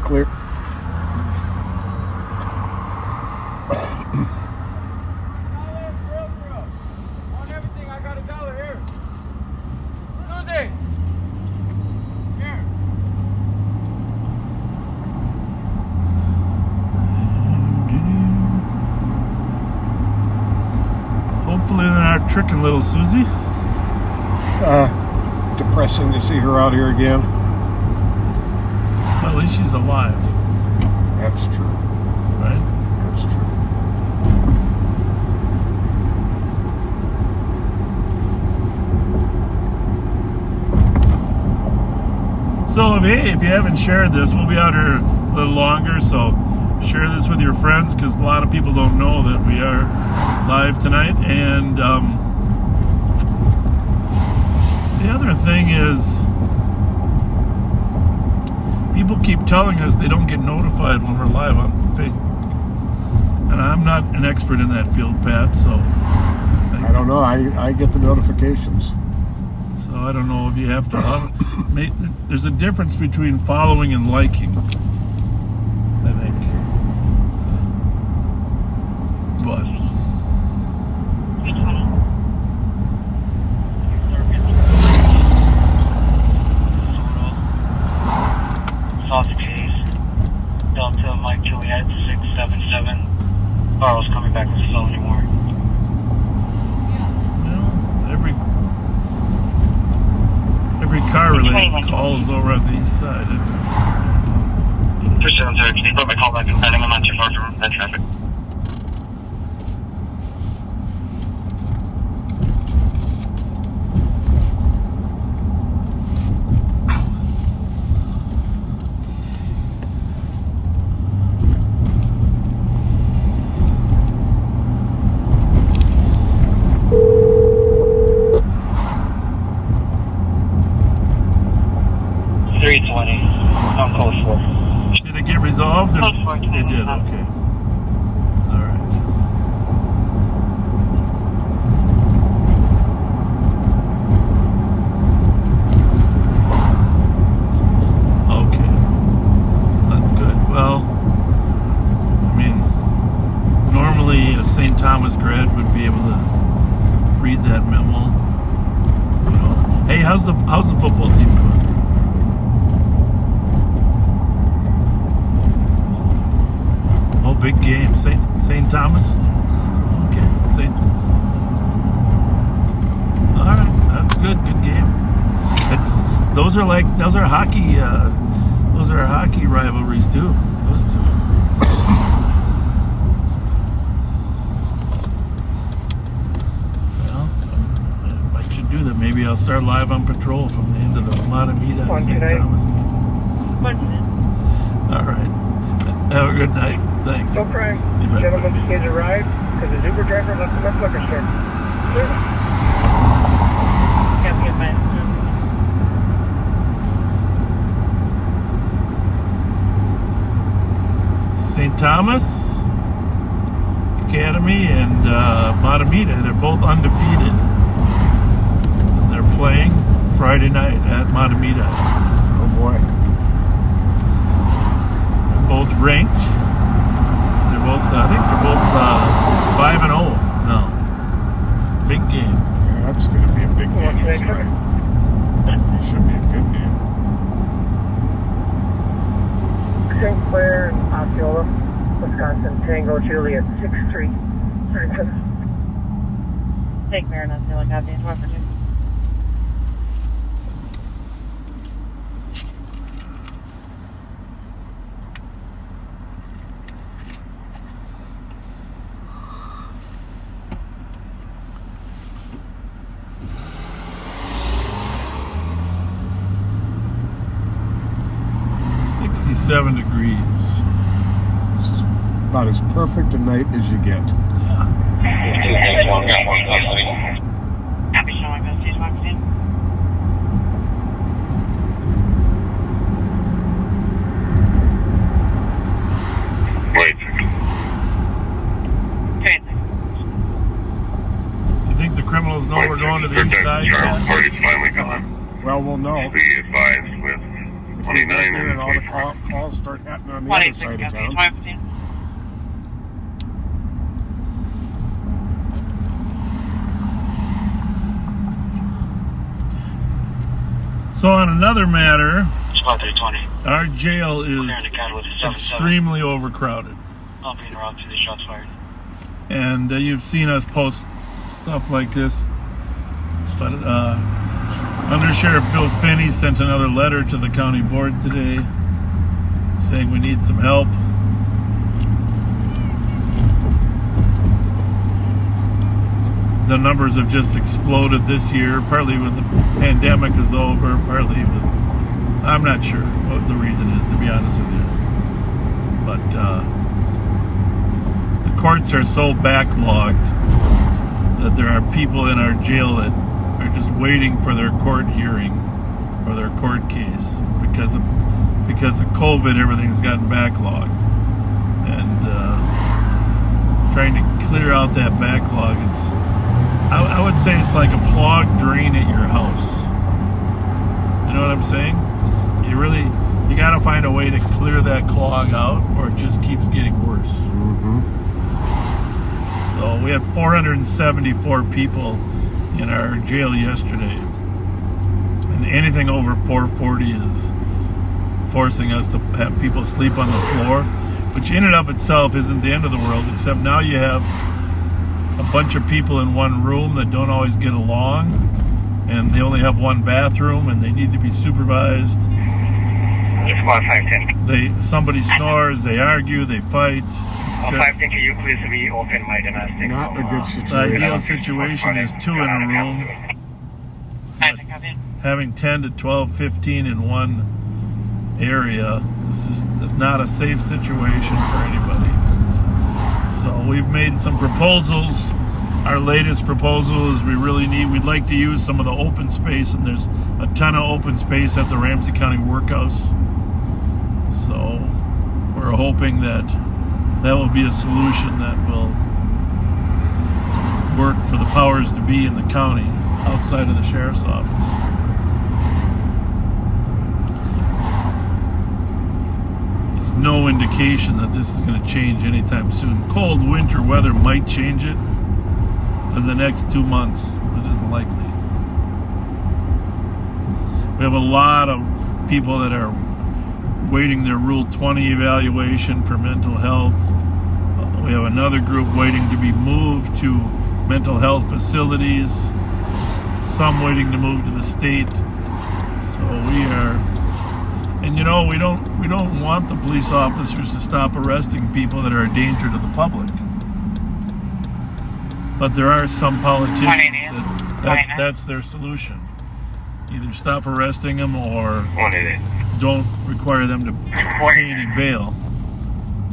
Clear. Hopefully they're not tricking little Susie. Depressing to see her out here again. Well, at least she's alive. That's true. Right? That's true. So, if you haven't shared this, we'll be out here a little longer, so share this with your friends, because a lot of people don't know that we are live tonight. And the other thing is, people keep telling us they don't get notified when we're live on Facebook. And I'm not an expert in that field, Pat, so I don't know. I get the notifications. So I don't know if you have to. There's a difference between following and liking, I think. But Sausage Cheese, Delta Mike Juliet 677. Carl's coming back with the cell anymore. every car related call is over on the east side. Push 7-0, can you put my call back in pending? I'm not too far from that traffic. Did it get resolved? It did, okay. Alright. Okay. That's good. Well, I mean, normally a St. Thomas grad would be able to read that memo. You know. Hey, how's the football team doing? Big game, St. Thomas. Okay, All right, that's good. Good game. Those are hockey rivalries too. Those two. Well, I should do that. Maybe I'll start live on patrol from the end of the Matamita St. Thomas game. All right. Have a good night. Thanks. No crime. Gentlemen just needs a ride because the Uber driver left him at liquor store. Thomas Academy and Matamita. They're both undefeated. And they're playing Friday night at Matamita. Oh boy. They're both ranked. They're both, I think they're both 5-0 now. Big game. Yeah, that's going to be a big game. That's right. Should be a good game. St. Clair and Osceola, Wisconsin, Tango Juliet 6-3. St. Clair and Osceola, copy. 1 for 2. .7 degrees. This is about as perfect a night as you get. Yeah. Happy showing us, please, walk in. Wait. Do you think the criminals know we're going to the east side? Party's finally gone. Well, we'll know. Be advised with 29 and all the calls start happening on the other side of town. So on another matter, Squad 320. our jail is extremely overcrowded. I'll be in route to the shots fired. And you've seen us post stuff like this. But Under Sheriff Bill Finney sent another letter to the county board today saying we need some help. The numbers have just exploded this year, partly when the pandemic is over, partly with, I'm not sure what the reason is, to be honest with you. But the courts are so backlogged that there are people in our jail that are just waiting for their court hearing or their court case because of COVID. Everything's gotten backlogged, and trying to clear out that backlog, I would say it's like a clogged drain at your house. You know what I'm saying? You got to find a way to clear that clog out, or it just keeps getting worse. Mm-hmm. So we had 474 people in our jail yesterday, and anything over 440 is forcing us to have people sleep on the floor, which in and of itself isn't the end of the world, except now you have a bunch of people in one room that don't always get along, and they only have one bathroom, and they need to be supervised. Squad 510. Somebody snores, they argue, they fight. 510, can you please reopen my domestic? Not a good situation. The ideal situation is 2 in a room. Having 10 to 12, 15 in one area is just not a safe situation for anybody. So we've made some proposals. Our latest proposal is we'd like to use some of the open space, and there's a ton of open space at the Ramsey County Workhouse. So we're hoping that will be a solution that will work for the powers to be in the county outside of the sheriff's office. There's no indication that this is going to change anytime soon. Cold winter weather might change it in the next 2 months. It isn't likely. We have a lot of people that are waiting their Rule 20 evaluation for mental health. We have another group waiting to be moved to mental health facilities. Some waiting to move to the state. So we are, and we don't want the police officers to stop arresting people that are a danger to the public. But there are some politicians that's their solution. Either stop arresting them or don't require them to pay any bail.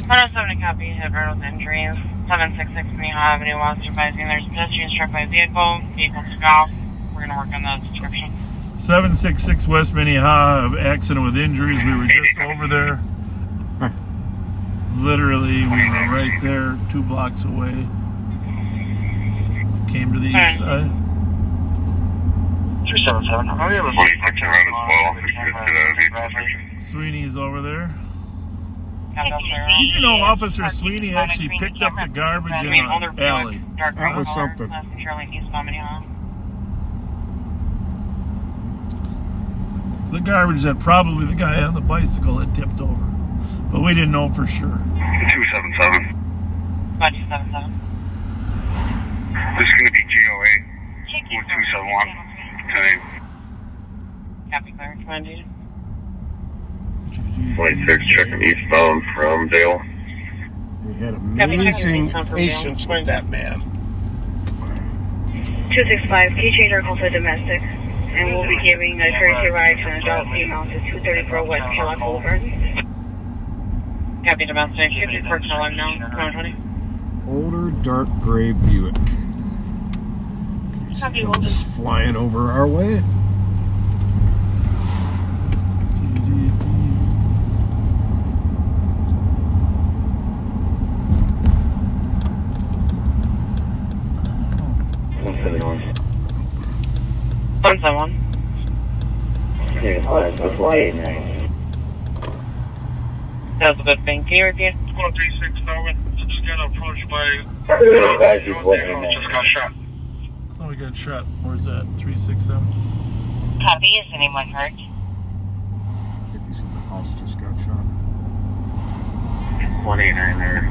107 copy, hit road with injuries. 766 Minnehaha Avenue, while supervising. There's a pedestrian struck by a vehicle took off. We're going to work on the description. 766 West Minnehaha, accident with injuries. We were just over there. Literally, we were right there, 2 blocks away. Came to the east side. 377. Are you able to look around as well? Sweeney's over there. Did you know Officer Sweeney actually picked up the garbage in the alley? That was something. The garbage that probably the guy on the bicycle had tipped over. But we didn't know for sure. 277. 277. This is going to be GOA 1271. 10. Copy, clear. 20. 26 checking eastbound from Dale. We had amazing patience with that man. 265, can you change our call to domestic? And we'll be giving a courtesy ride to an adult female to 234 West Kellogg Boulevard. Copy, domestic. 54 Kellogg now. 20. Older dark gray Buick. Copy, Comes flying over our way. Someone. Yeah, that's light. That was a good thing. Can you repeat? 136 Melvin. Just got approached by. Just got shot. So we got shot. Where's that? 367. Copy. Is anyone hurt? I think he said the house just got shot. 189 there.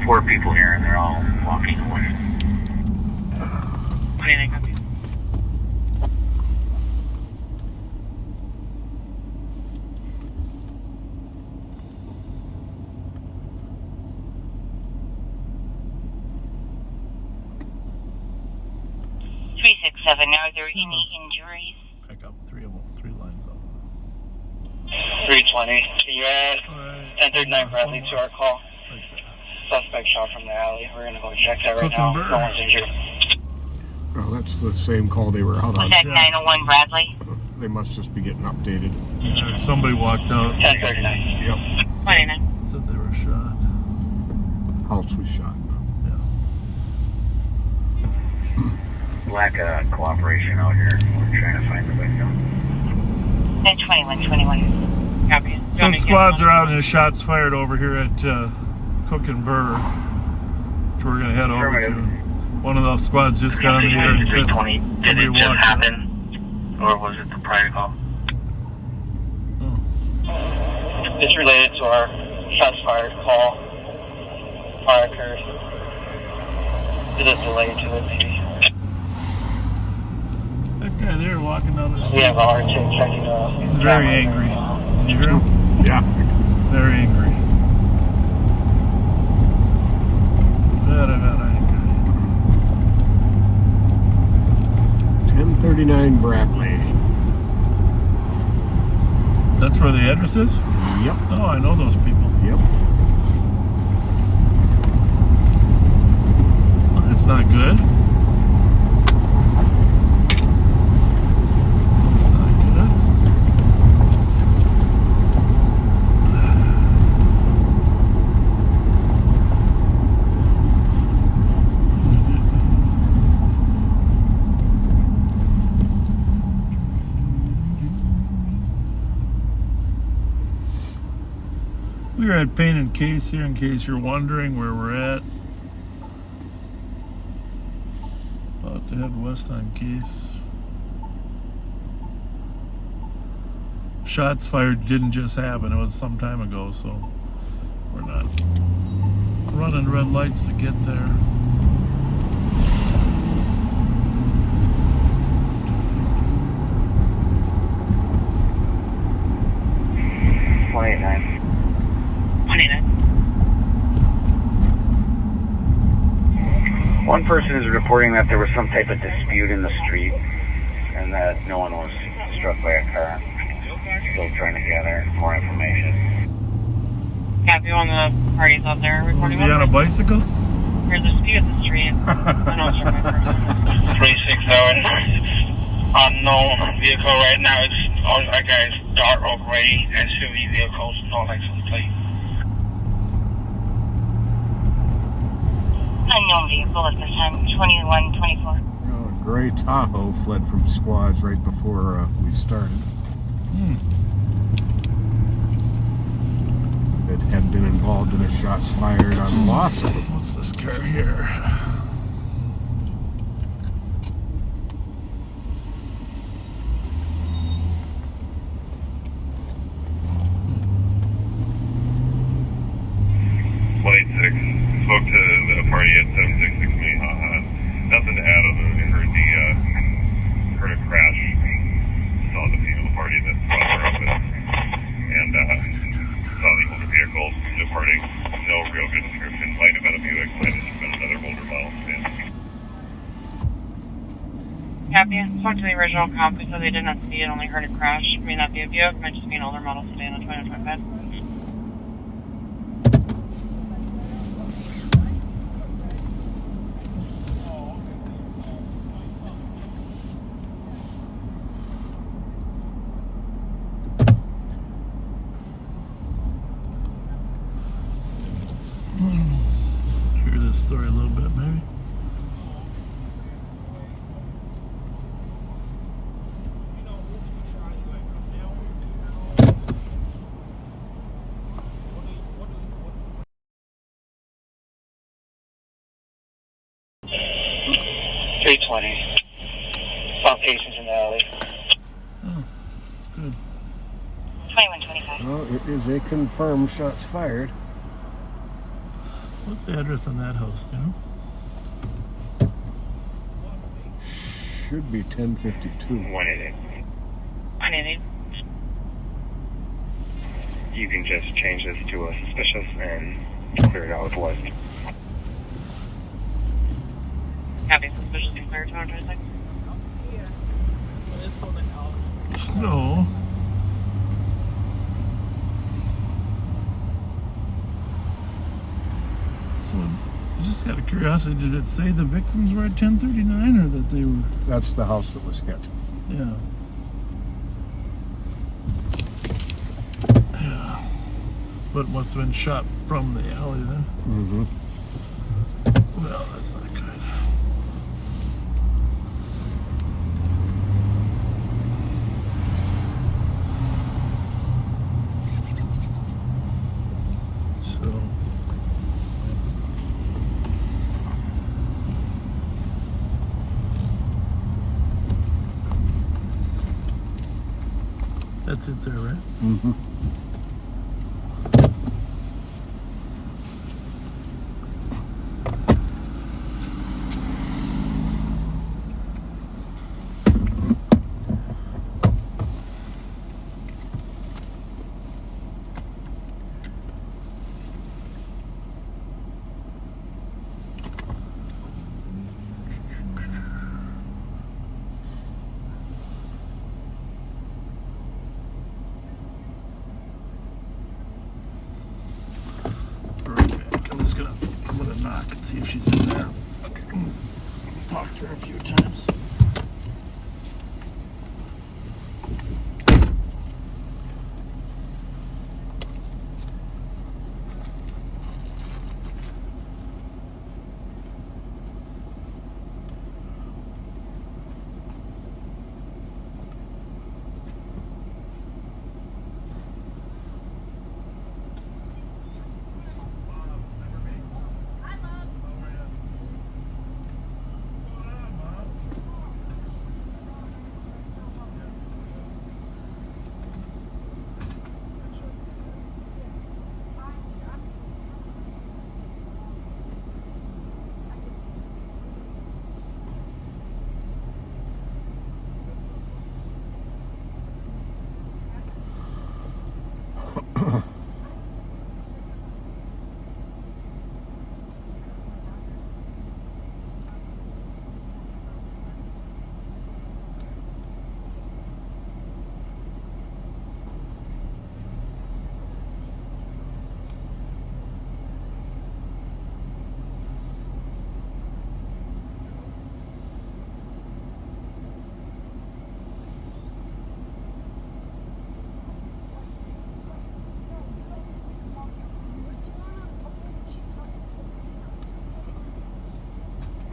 4 people here and they're all walking away. 29 copy. Are there any injuries? Pick up 3 of them, 3 lines up. 320. You add 1039 Bradley to our call. Suspect shot from the alley. We're going to go check that right now. No one's injured. Oh, that's the same call they were out on. Was that 901 Bradley? They must just be getting updated. Yeah, somebody walked out. 1039. Yep. 29. Said they were shot. House was shot. Lack of cooperation out here. We're trying to find the victim. 21. Copy. Some squads are out and the shots fired over here at Cook and Burr, which we're going to head over to. One of those squads just got on the air and said, Did it just happen? Or was it the prior call? It's related to our shots fired call. Fire occurred. It is related to it, maybe. That guy there walking down the street. We have a R2 checking He's very angry. You hear him? Yeah. Very angry. Very angry. 1039 Bradley. That's where the address is? Yep. Oh, I know those people. Yep. It's not good. It's not good. We are at Payne and Case here, in case you're wondering where we're at. About to head west on Case. Shots fired didn't just happen, it was some time ago, so we're not running red lights to get there. One person is reporting that there was some type of dispute in the street and that no one was struck by a car. Still trying to gather more information. Copy, one of the parties out there recording. Was he on a bicycle? There's a dispute at the street. I know it's from my person. 367. Unknown vehicle right now. It's all that guy's dark or gray SUV vehicles, no license plate. Unknown vehicle at this time, 2124. A gray Tahoe fled from squads right before we started. That had been involved in a shots fired on Lawson. What's this car here? Spoke to the party at 766 Minnehaha. Nothing to add other than heard a crash. Saw the female party that brought her up and saw the older vehicle departing. No real good description. Might have been a Buick, might have been another older model. Copy. Spoke to the original comp. They said they did not see it, only heard a crash. May not be a Buick, might just be an older model sedan, a 2025. Hear this story a little bit, maybe. Found patients in the alley. Oh, that's good. 2125. Well, it is a confirmed shots fired. What's the address on that house, you know? Should be 1052. 188. 188. You can just change this to a suspicious and clear it out with what? Copy. Suspiciously clear, 226. No. So, just out of curiosity, did it say the victims were at 1039 or that they were? That's the house that was hit. Yeah. Yeah. But it must have been shot from the alley then. Mm-hmm. Well, that's not good. So. That's it there, right? Mm-hmm. I'm gonna knock and see if she's in there. Talk to her a few times.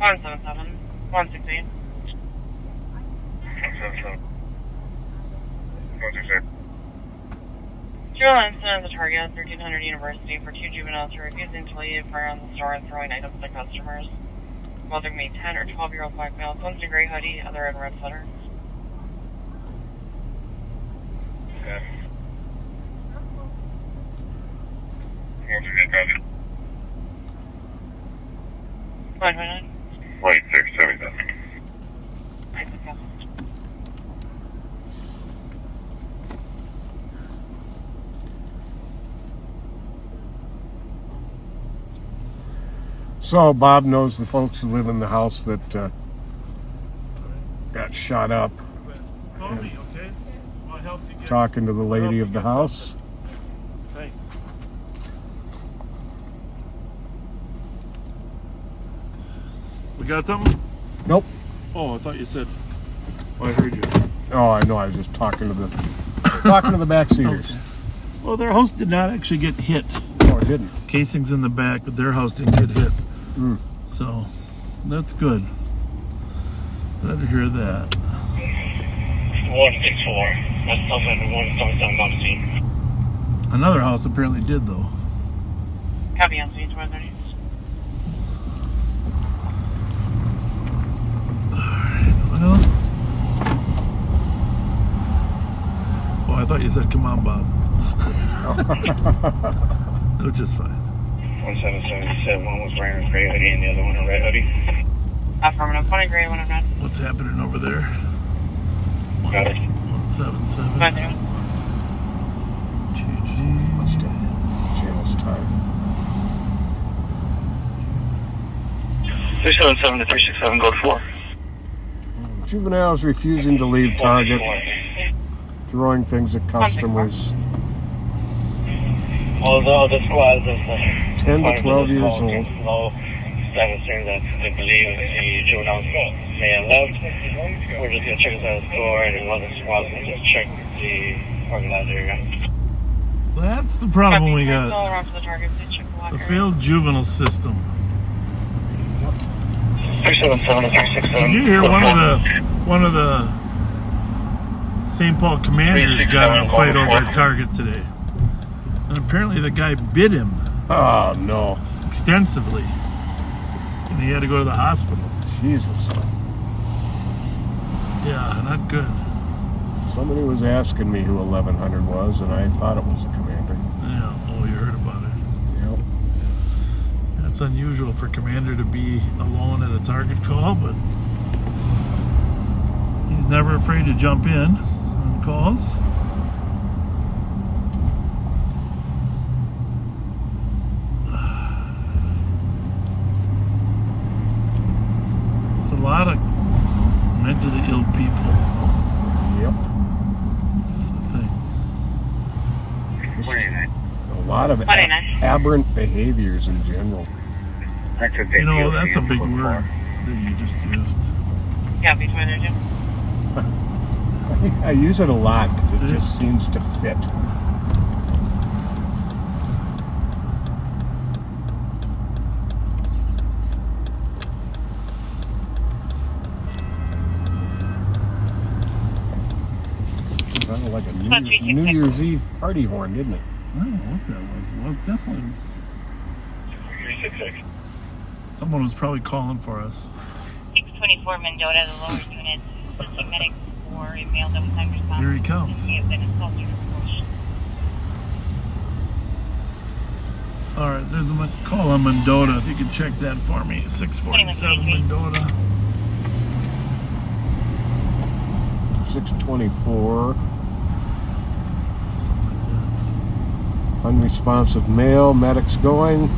177, 168. 177. 168. Juvenile incident at the target, 1300 University, for 2 juveniles who are refusing to leave, fire on the store, and throwing items at customers. Both are me 10 or 12-year-old black males, one's in a gray hoodie, other in a red sweater. Okay. 168, copy. 129. Wait, 677. So Bob knows the folks who live in the house that got shot up. Call me, okay? I'll help you get. Talking to the lady of the house. Thanks. We got something? Nope. Oh, I thought you said. Oh, I heard you. Oh, I know. I was just talking to the backseaters. Okay. Well, their house did not actually get hit. Oh, it didn't. Casings in the back, but their house didn't get hit. Mm. So that's good. Glad to hear that. 164. That's something 177 on the scene. Another house apparently did though. Copy on speed 130. Well, I thought you said, "Come on, Bob." Which is fine. 177 said one was wearing a gray hoodie and the other one a red hoodie. Affirmative. One in gray, one in red. What's happening over there? Got it. 177. Let's take the channel's time. 377 to 367, go to 4. Juveniles refusing to leave Target, throwing things at customers. Although the squad is 10 to 12 years old. Demonstrating that they believe the juvenile may have left. We're just going to check inside the store, and one of the squads will just check the organized area. That's the problem we got. Around to the target. Please check the locker. The failed juvenile system. 377 to 367. Did you hear one of the St. Paul Commanders got in a fight over at Target today? And apparently the guy bit him. Oh no! Extensively, and he had to go to the hospital. Jesus. Yeah, not good. Somebody was asking me who 1100 was, and I thought it was the Commander. Yeah. Oh, you heard about it. Yep. That's unusual for Commander to be alone at a Target call, but he's never afraid to jump in on calls. It's a lot of mentally ill people. Yep. That's the thing. A lot of aberrant behaviors in general. You know, that's a big word that you just used. Yeah, between there too. I use it a lot because it just seems to fit. It sounded like a New Year's Eve party horn, didn't it? I don't know what that was. It was definitely. 366. Someone was probably calling for us. 624 Mendota, the lower unit, assisting medics for a male double time response. Here he comes. He has been assaulted. All right, there's a call on Mendota. If you can check that for me. 647 Mendota. 624. Unresponsive male, medics going.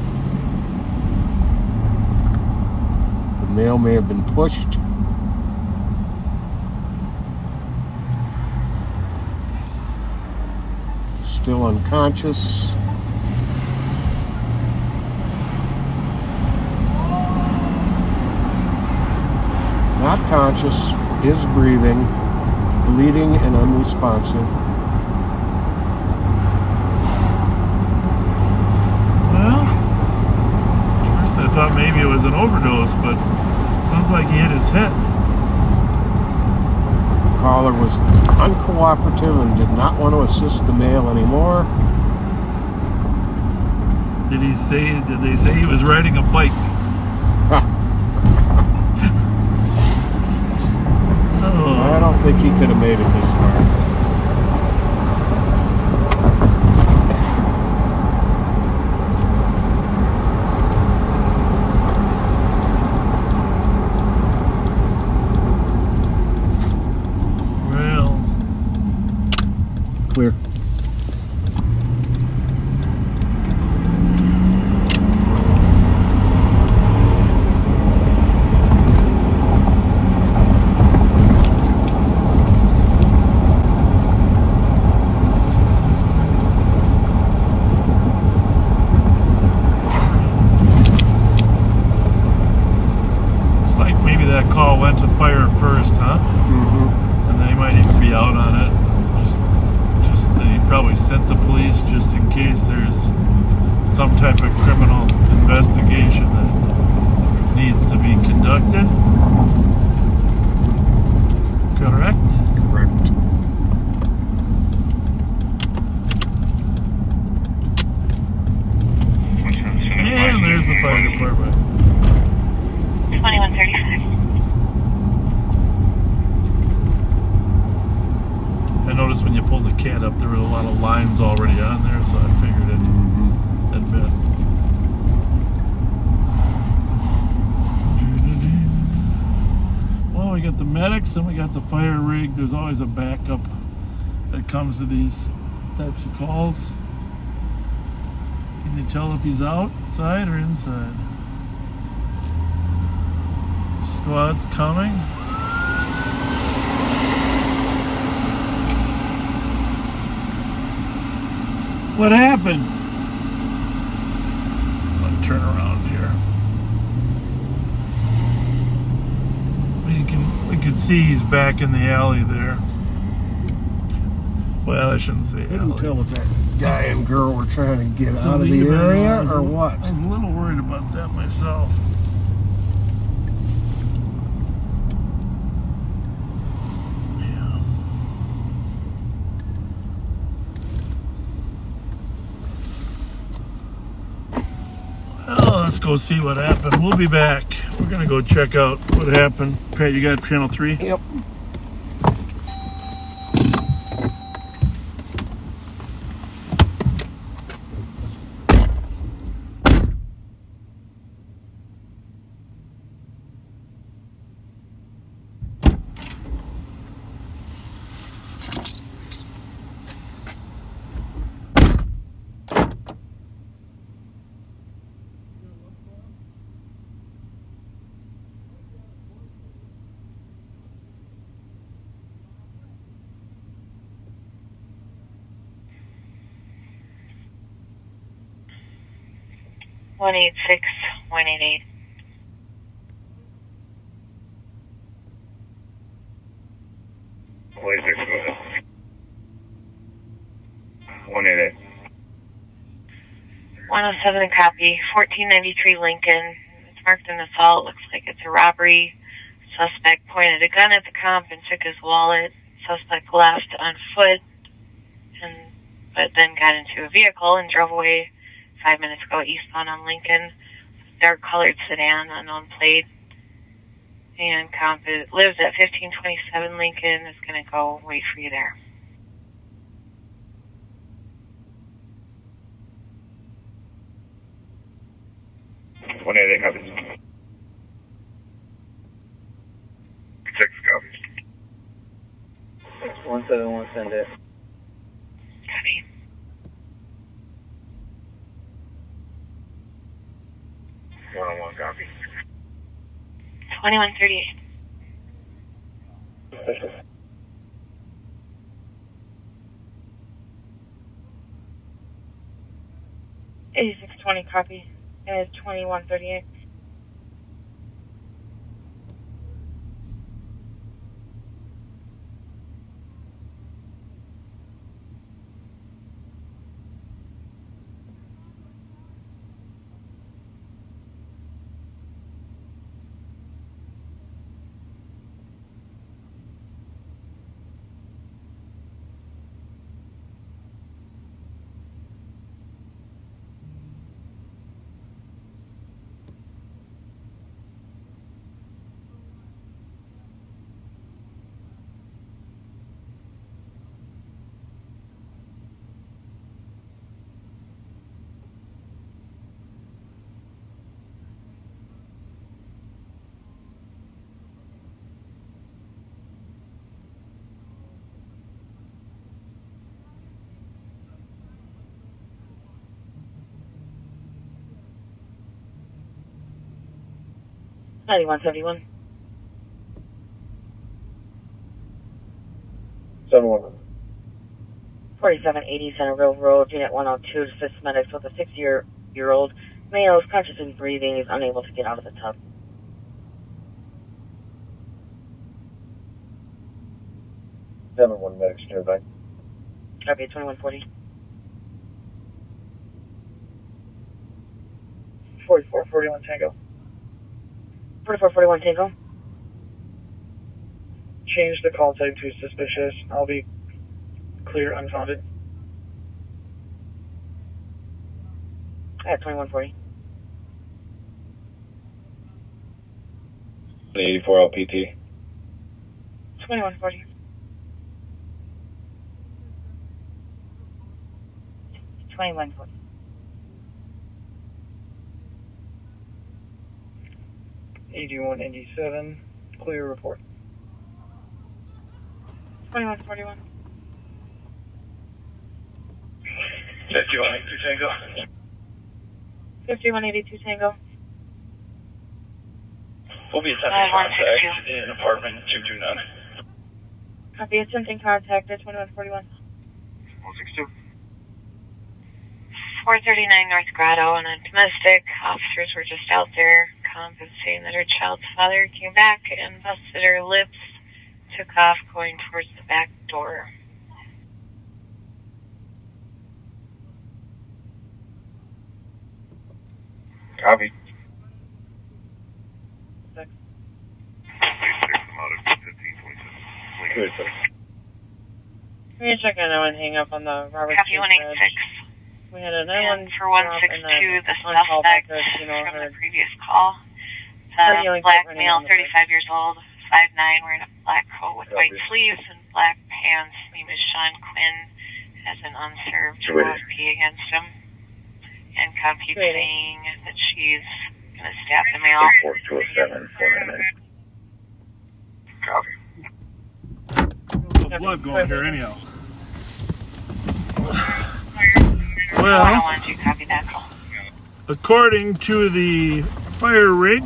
The male may have been pushed. Still unconscious. Not conscious, is breathing, bleeding and unresponsive. Well, first I thought maybe it was an overdose, but Sounds like he hit his head. Caller was uncooperative and did not want to assist the male anymore. Did they say he was riding a bike? I don't think he could have made it this far. Well, clear. that call went to fire first, huh? Mm-hmm. And they might even be out on it. Just they probably sent the police just in case there's some type of criminal investigation that needs to be conducted. Correct? Correct. And there's the fire department. 2135. I noticed when you pulled the cat up, there were a lot of lines already on there, so I figured it had been. Well, we got the medics and we got the fire rig. There's always a backup that comes to these types of calls. Can you tell if he's outside or inside? Squad's coming. What happened? I'm gonna turn around here. We can see he's back in the alley there. Well, I shouldn't say Couldn't alley. tell if that guy and girl were trying to get To out of leave the it, area I was or what. I was a little worried about that myself. Well, let's go see what happened. We'll be back. We're gonna go check out what happened. Pat, you got channel 3? Yep. One 188. Police 188. 107 copy. 1493 Lincoln. It's marked an assault. Looks like it's a robbery. Suspect pointed a gun at the comp and took his wallet. Suspect left on foot, but then got into a vehicle and drove away 5 minutes ago eastbound on Lincoln. Dark colored sedan, unknown plate. And comp lives at 1527 Lincoln. Is going to go wait for you there. One 188 copies. 6 copies. 171, send it. Copy. One copy. 2138. 8620 copy. 2138. 9171. 7-1. 4780 Center Grove Road, Unit 102, assist medics with a 6-year-old male is conscious and breathing. He's unable to get out of the tub. 7-1 medics nearby. Copy, 2140. 4441 Tango. 4441 Tango. Change the call type to suspicious. I'll be clear unfounded. At 2140. 84 LPT. 2140. 2140. 8187. Clear report. 2141. 5182 Tango. 5182 Tango. We'll be attempting contact in apartment 229. Copy, attempting contact at 2141. 162. 439 North Grotto and a domestic. Officers were just out there compensating that her child's father came back and busted her lips, took off going towards the back door. Copy. Can you check on that one? Hang up on the Robert Copy 186. We had a And for 162, the suspect from the previous call. Black male, 35 years old, 5'9", wearing a black coat with white sleeves and black pants. Name is Sean Quinn. Has an unserved OSP against him. And keeps saying that she's going to stab the male. 4207, 499. Copy. No blood going here anyhow. Well, Well, copy that call. according to the fire rig,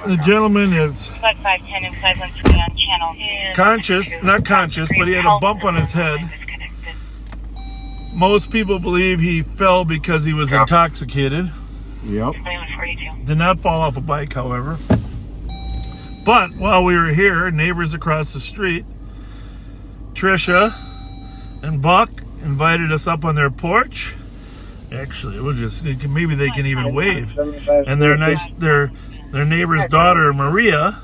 the gentleman is Flight 510 and 513 on channel. conscious, not conscious, but he had a bump on his head. Most people believe he fell because he was intoxicated. Yep. 2142. Did not fall off a bike, however. But while we were here, neighbors across the street, Trisha and Buck invited us up on their porch. Actually, we'll just maybe they can even wave. And their neighbor's daughter Maria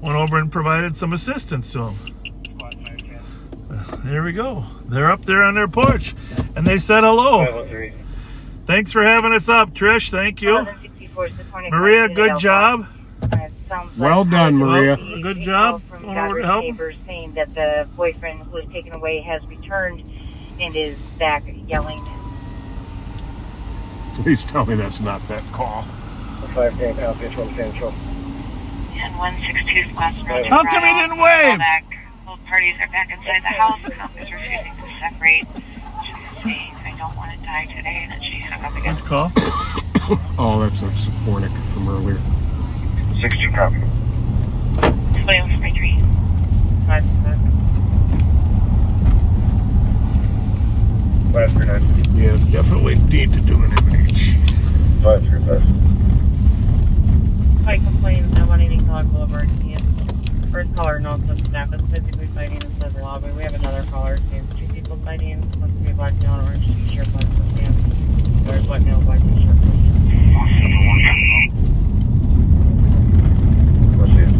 went over and provided some assistance to them. There we go. They're up there on their porch, and they said hello. Thanks for having us up, Trish. Thank you, Maria. Good job. Well done, Maria. Good job. From Going over to daughter's help. neighbors saying that the boyfriend who was taken away has returned and is back yelling. Please tell me that's not that call. 510 Alpha 1 Central. And 162 West Road. How come he didn't wave? Both parties are back inside the house. Cop is refusing to separate. She's saying, I don't want to die today, and then she hung up again. Which call? Oh, that's a Fornic from earlier. 62 copy. 2143. 539. Yeah, definitely need to do an MH. 535. Fight complains at 180 College Boulevard. First caller notes that staff is physically fighting and says lobby. We have another caller saying 2 people fighting. Supposed to be a black male and orange t-shirt, black pants. There's black male, black t-shirt. What's it?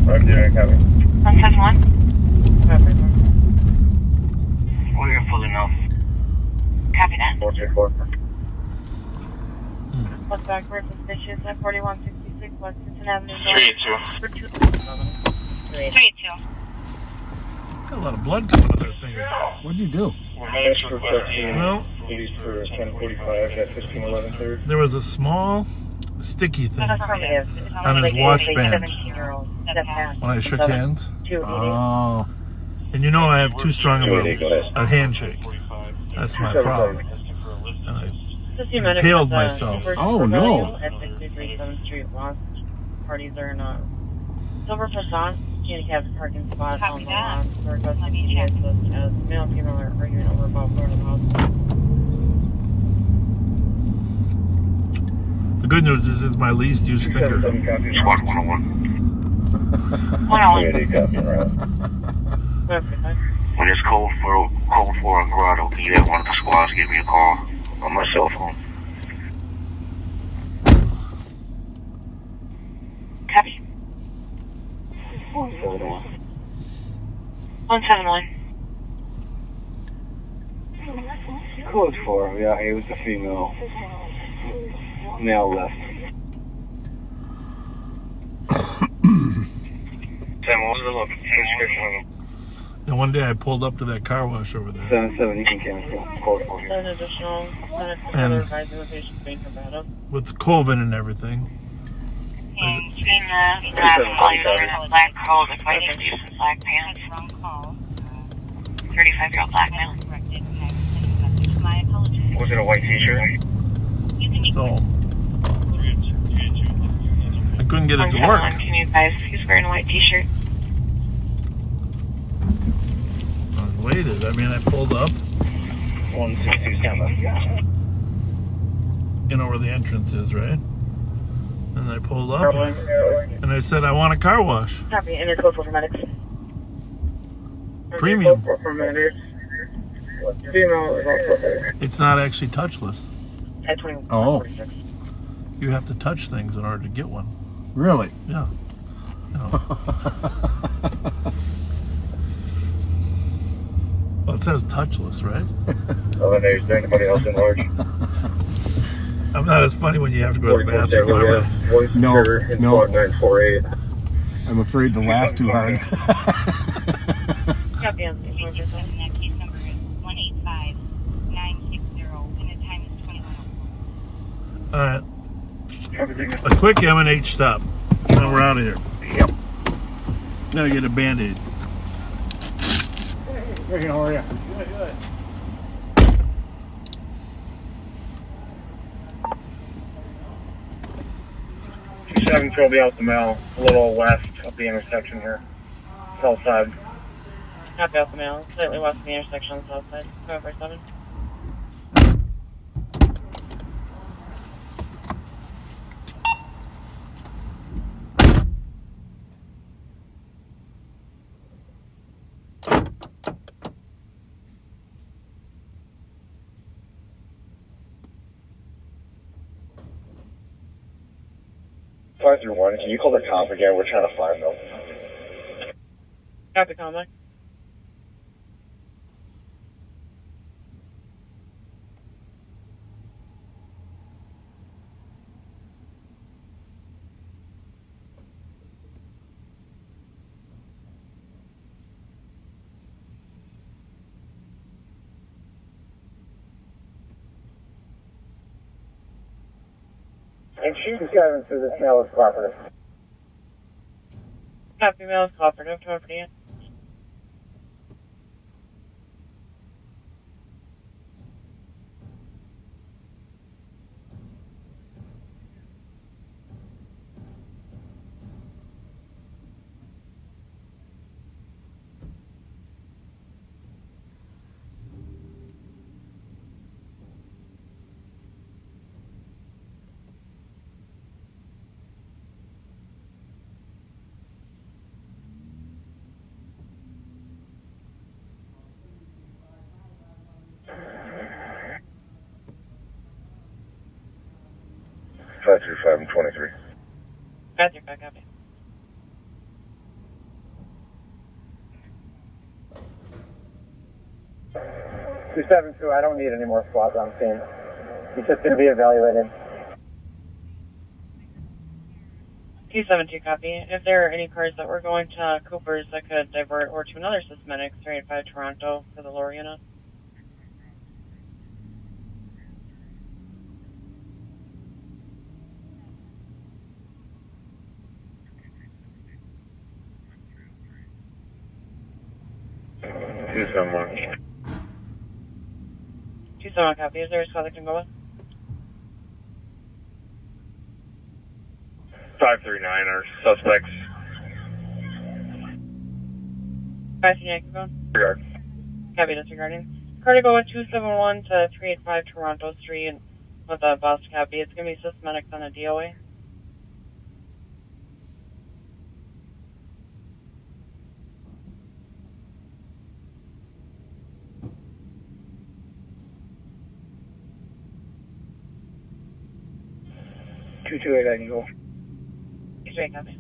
509 copy. 171. Copy. We're fully now. Copy that. 424. What's backwards suspicious at 4166 West Clinton Avenue. 382. 382. Got a lot of blood coming out of their finger. What'd you do? Thanks for 15. Well, 80s for 1045 at 1511 3rd. there was a small sticky thing Affirmative. on his watch band 17-year-old that passed. when I shook hands. Oh. And you know I have too strong of a handshake. That's my problem. And I impaled myself. Oh, no. 233 7th Street West. Parties are in a silver facade, handicapped parking spot on the lawn. The requested PD assist as male, female are arguing over about floor of the house. The good news is it's my least used finger. Squad 101. 101. When it's code 4 on Grotto, can you have one of the squads give me a call on my cell phone? Copy. 171. Code 4, yeah, it was the female. Male left. Sam, what was the description of him? And one day I pulled up to that car wash over there. 77, you can cancel. Code 4 here. An additional clinic And- for advising the patient being combative. With COVID and everything. And seeing the black coat with white shoes and black pants. 35-year-old black male. Was it a white t-shirt? So I couldn't get it to work. 171, can you advise he's wearing a white t-shirt? I waited. I mean, I pulled up. 162, stand by. You know where the entrance is, right? And I pulled up, and I said, I want a car wash. Copy, and it's code 4 for medics. Premium. For medics. Female is also there. It's not actually touchless. At 21. Oh, You have to touch things in order to get one. really? Yeah. No. Well, it says touchless, right? Is there anybody else in large? I'm not as funny when you have to go to the bathroom. No, no. 948. I'm afraid to laugh too hard. Copy on the Case number is 185960, and the time is 21:04. All right. A quick M&H stop. And we're out of here. Yep. Gotta get a Band-Aid. Hey, how are you? Good, good. Will be out the mail, a little west of the intersection here. South side. Copy off the mail, slightly west of the intersection on the south side. 547. Can you call the cop again? We're trying to find them. Copy, Contact. And shoot the cabin through this mail is cooperative. Copy, mail is cooperative. 248. Fletcher 523. 535, copy. Two 7-2, I don't need any more squads on scene. He's just going to be evaluated. 272, copy. If there are any cars that were going to Cooper's that could divert or to another systematic 385 Toronto for the lower unit. Two someone. 271, copy. Is there a squad that can go with? 539 are suspects. 539, keep going. Regard. Copy, disregarding. Car to go with 271 to 385 Toronto Street with a bus. Copy. It's going to be systematics on a DOA. I can go. Straight, copy.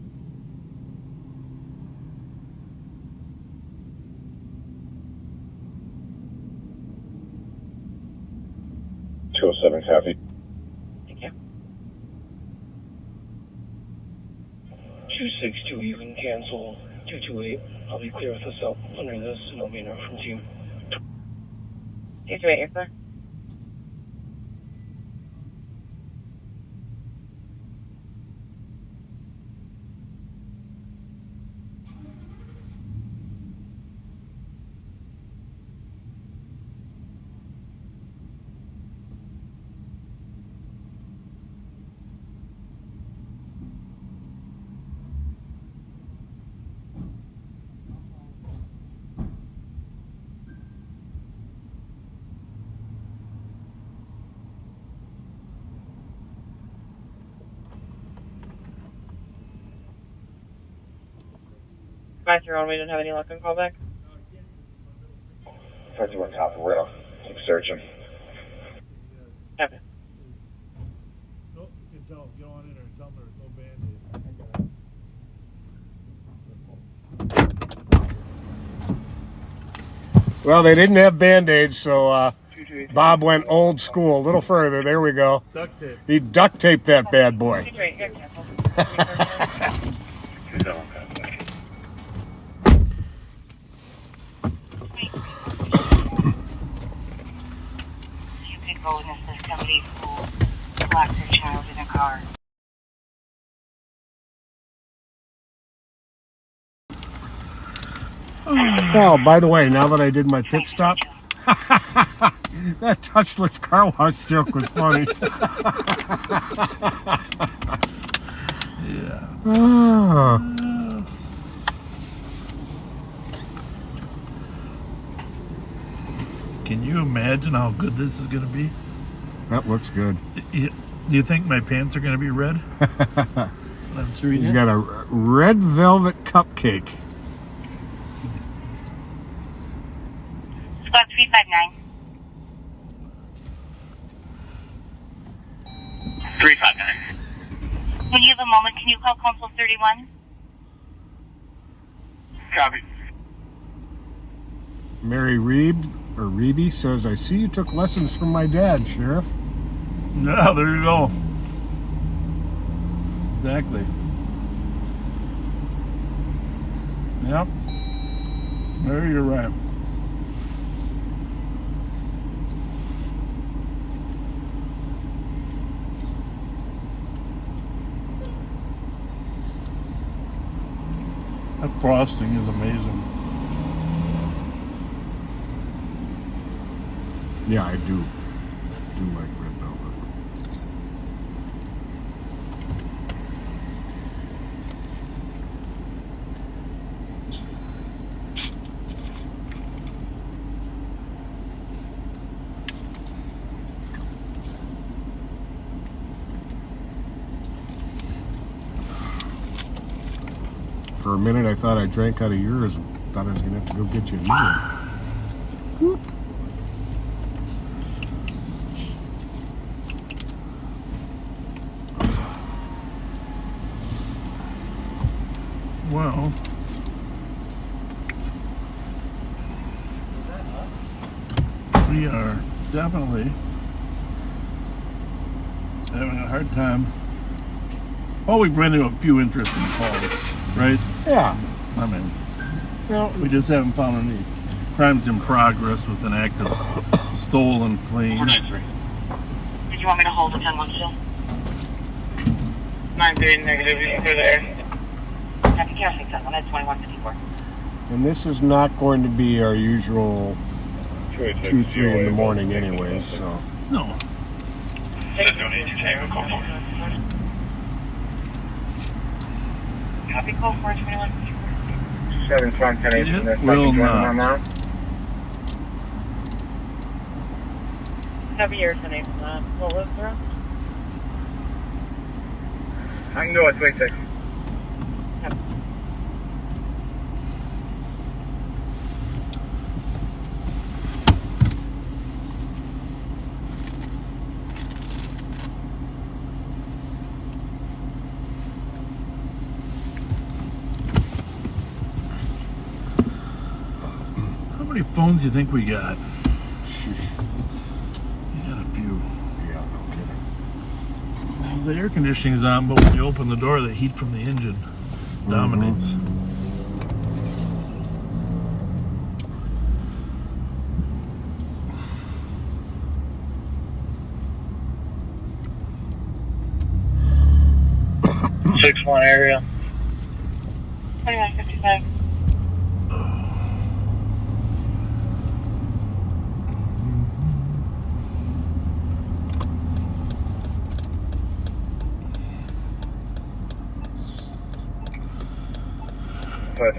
Copy. Thank you. 262, you can cancel. 228, I'll be clear with the cell under this, and I'll be in from team. 228, you're clear. Back to your own, we didn't have any luck on callback. 51 top, we're gonna keep searching. Copy. Nope, you can tell, go on in there and tell them there's no Band-Aid. Well, they didn't have Band-Aids, so Bob went old school, a little further. There we go. Duct tape. He duct taped that bad boy. Straight, you're careful. You could go and assist somebody who locks their child in a car. Oh, by the way, now that I did my pit stop, that touchless car wash joke was funny. Yeah. Oh. Can you imagine how good this is going to be? That looks good. Do you think my pants are going to be red? He's got a red velvet cupcake. Squad 359. 359. When you have a moment, can you call Console 31? Copy. Mary Reeby says, I see you took lessons from my dad, Sheriff. Yeah, there you go. Exactly. Yep. Mary, you're right. That frosting is amazing. Yeah, I do like red velvet. For a minute, I thought I drank out of yours and thought I was going to have to go get you a new one. Whoop. Well, we are definitely having a hard time. Oh, we've run into a few interesting calls, right? Yeah. I mean, no, we just haven't found any crimes in progress with an active stolen fleeing. 493. Did you want me to hold the 10-1 still? 93 negative, you clear the air. Happy casting that one at 2154. And this is not going to be our usual 2, 3 in the morning anyways, so. No. Copy call 421. 710 It will not. Copy your 10 from that. What was the rest? I can go at 26. How many phones do you think we got? We got a few. Yeah, no kidding. Well, the air conditioning's on, but when you open the door, the heat from the engine dominates. Mm-hmm. 6-1 area. 2155.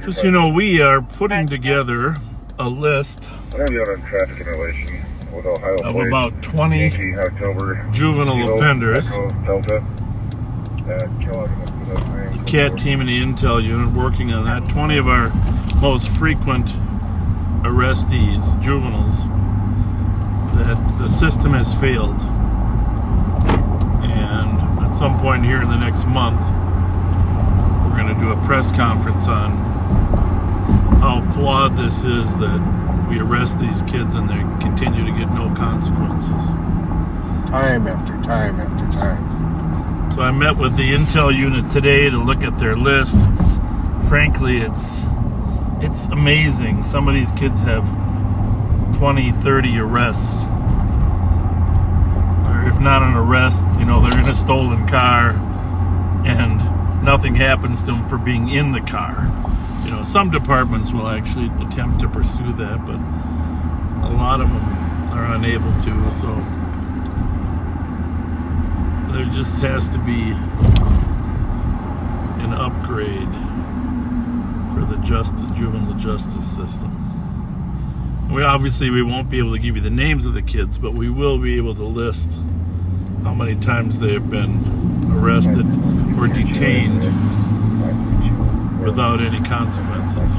Just, you know, we are putting together a list I'm going to be on a traffic interrelation with Ohio of Police, about 20 Yankee, October, juvenile Kilo, offenders. Echo, Delta. The CAT team and the Intel unit working on that. 20 of our most frequent arrestees, juveniles, that the system has failed. And at some point here in the next month, we're going to do a press conference on how flawed this is that we arrest these kids and they continue to get no consequences. Time after time after time. So I met with the Intel unit today to look at their list. Frankly, it's amazing. Some of these kids have 20, 30 arrests. Or if not an arrest, you know, they're in a stolen car and nothing happens to them for being in the car. You know, some departments will actually attempt to pursue that, but a lot of them are unable to, so there just has to be an upgrade for the juvenile justice system. We won't be able to give you the names of the kids, but we will be able to list how many times they have been arrested or detained without any consequences.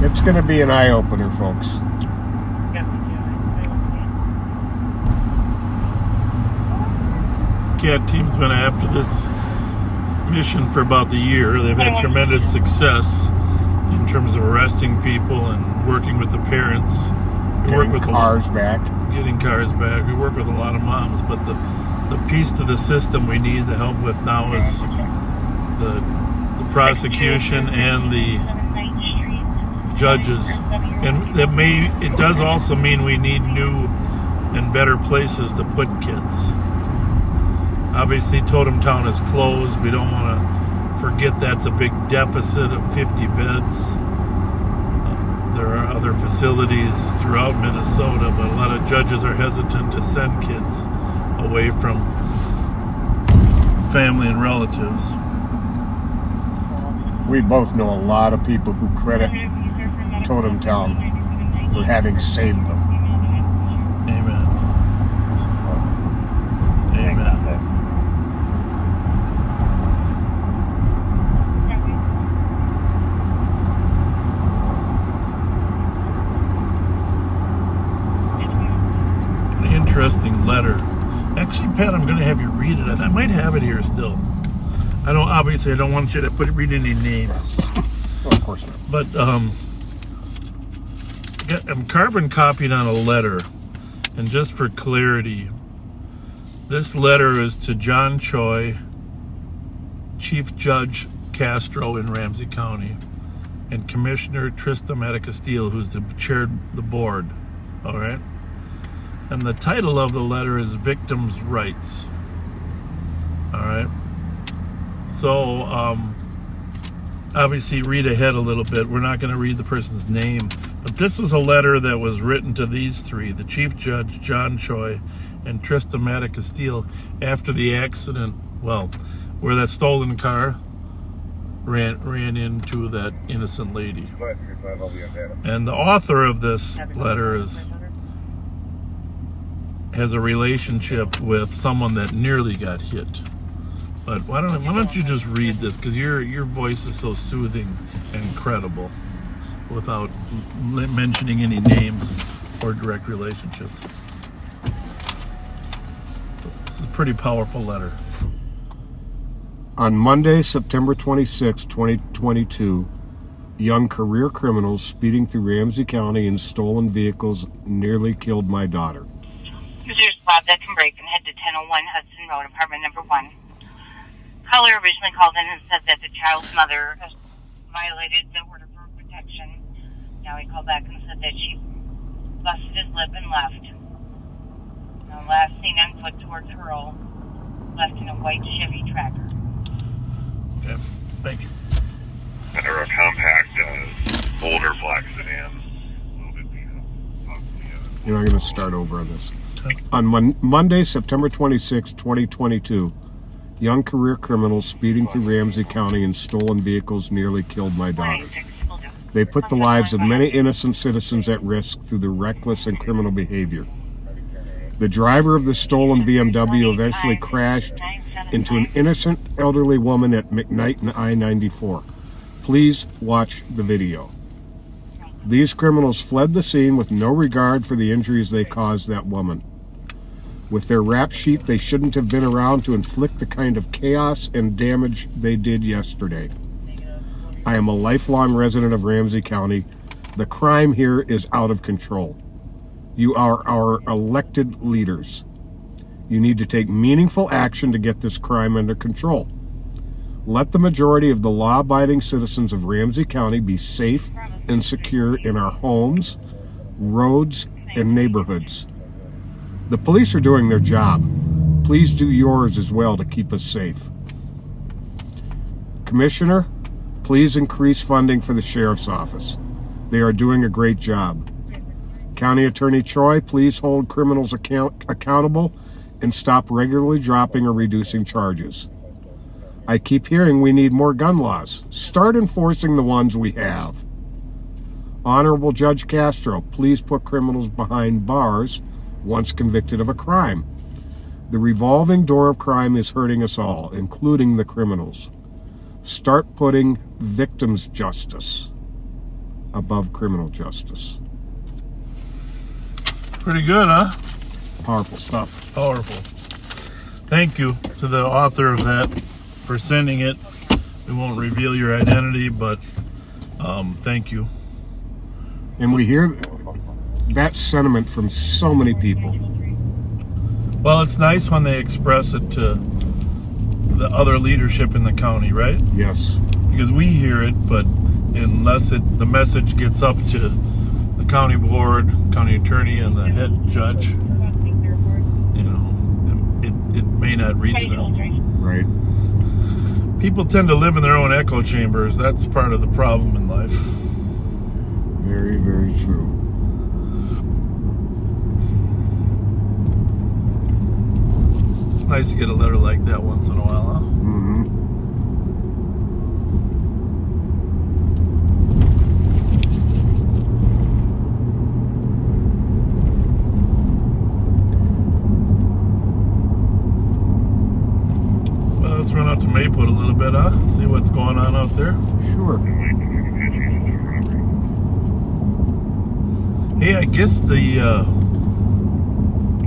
It's going to be an eye-opener, folks. CAT team's been after this mission for about the year. They've had tremendous success in terms of arresting people and working with the parents. Getting cars back. Getting cars back. We work with a lot of moms, but the piece to the system we need the help with now is the prosecution and the judges. And it does also mean we need new and better places to put kids. Obviously, Totem Town is closed. We don't want to forget that's a big deficit of 50 beds. There are other facilities throughout Minnesota, but a lot of judges are hesitant to send kids away from family and relatives. We both know a lot of people who credit Totem Town for having saved them. Amen. Amen. An interesting letter. Actually, Pat, I'm going to have you read it. I might have it here still. I don't want you to read any names. Well, of course not. But I'm carbon copied on a letter, and just for clarity, this letter is to John Choi, Chief Judge Castro in Ramsey County, and Commissioner Trista Maticastile, who's chaired the board. All right. And the title of the letter is Victims' Rights. All right. So, obviously read ahead a little bit. We're not going to read the person's name, but this was a letter that was written to these three, the Chief Judge, John Choi, and Trista Maticastile, after the accident, where that stolen car ran into that innocent lady. And the author of this letter has a relationship with someone that nearly got hit. But why don't you just read this, because your voice is so soothing and credible without mentioning any names or direct relationships. This is a pretty powerful letter. On Monday, September 26, 2022, young career criminals speeding through Ramsey County in stolen vehicles nearly killed my daughter. Users Bob that can break and head to 1001 Hudson Road, apartment number 1. Caller originally called in and said that the child's mother violated the order for protection. Now he called back and said that she busted his lip and left. Now, last seen on foot towards Earl, left in a white Chevy Tracker. Okay, thank you. Or a compact, older black sedan. You're not going to start over on this. On Monday, September 26, 2022, young career criminals speeding through Ramsey County in stolen vehicles nearly killed my daughter. They put the lives of many innocent citizens at risk through their reckless and criminal behavior. The driver of the stolen BMW eventually crashed into an innocent elderly woman at McKnight and I-94. Please watch the video. These criminals fled the scene with no regard for the injuries they caused that woman. With their rap sheet, they shouldn't have been around to inflict the kind of chaos and damage they did yesterday. I am a lifelong resident of Ramsey County. The crime here is out of control. You are our elected leaders. You need to take meaningful action to get this crime under control. Let the majority of the law-abiding citizens of Ramsey County be safe and secure in our homes, roads, and neighborhoods. The police are doing their job. Please do yours as well to keep us safe. Commissioner, please increase funding for the Sheriff's Office. They are doing a great job. County Attorney Choi, please hold criminals accountable and stop regularly dropping or reducing charges. I keep hearing we need more gun laws. Start enforcing the ones we have. Honorable Judge Castro, please put criminals behind bars once convicted of a crime. The revolving door of crime is hurting us all, including the criminals. Start putting victims' justice above criminal justice. Pretty good, huh? Powerful stuff. Powerful. Thank you to the author of that for sending it. We won't reveal your identity, but thank you. And we hear that sentiment from so many people. Well, it's nice when they express it to the other leadership in the county, right? Yes. Because we hear it, but unless the message gets up to the county board, county attorney, and the head judge, it may not reach them. Right. People tend to live in their own echo chambers. That's part of the problem in life. Very, very true. It's nice to get a letter like that once in a while, huh? Mm-hmm. Well, let's run out to Mayput a little bit, huh? See what's going on out there. Sure. Hey, I guess the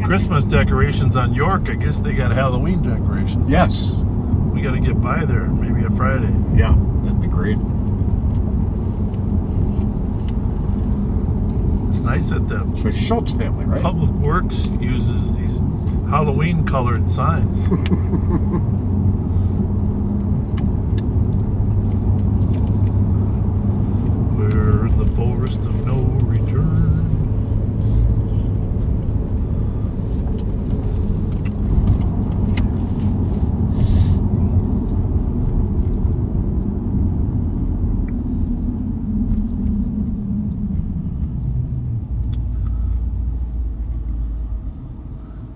Christmas decorations on York, I guess they got Halloween decorations. Yes. We got to get by there, maybe a Friday. Yeah, that'd be great. It's nice that the Schultz family, right? Public Works uses these Halloween colored signs. We're in the forest of no return.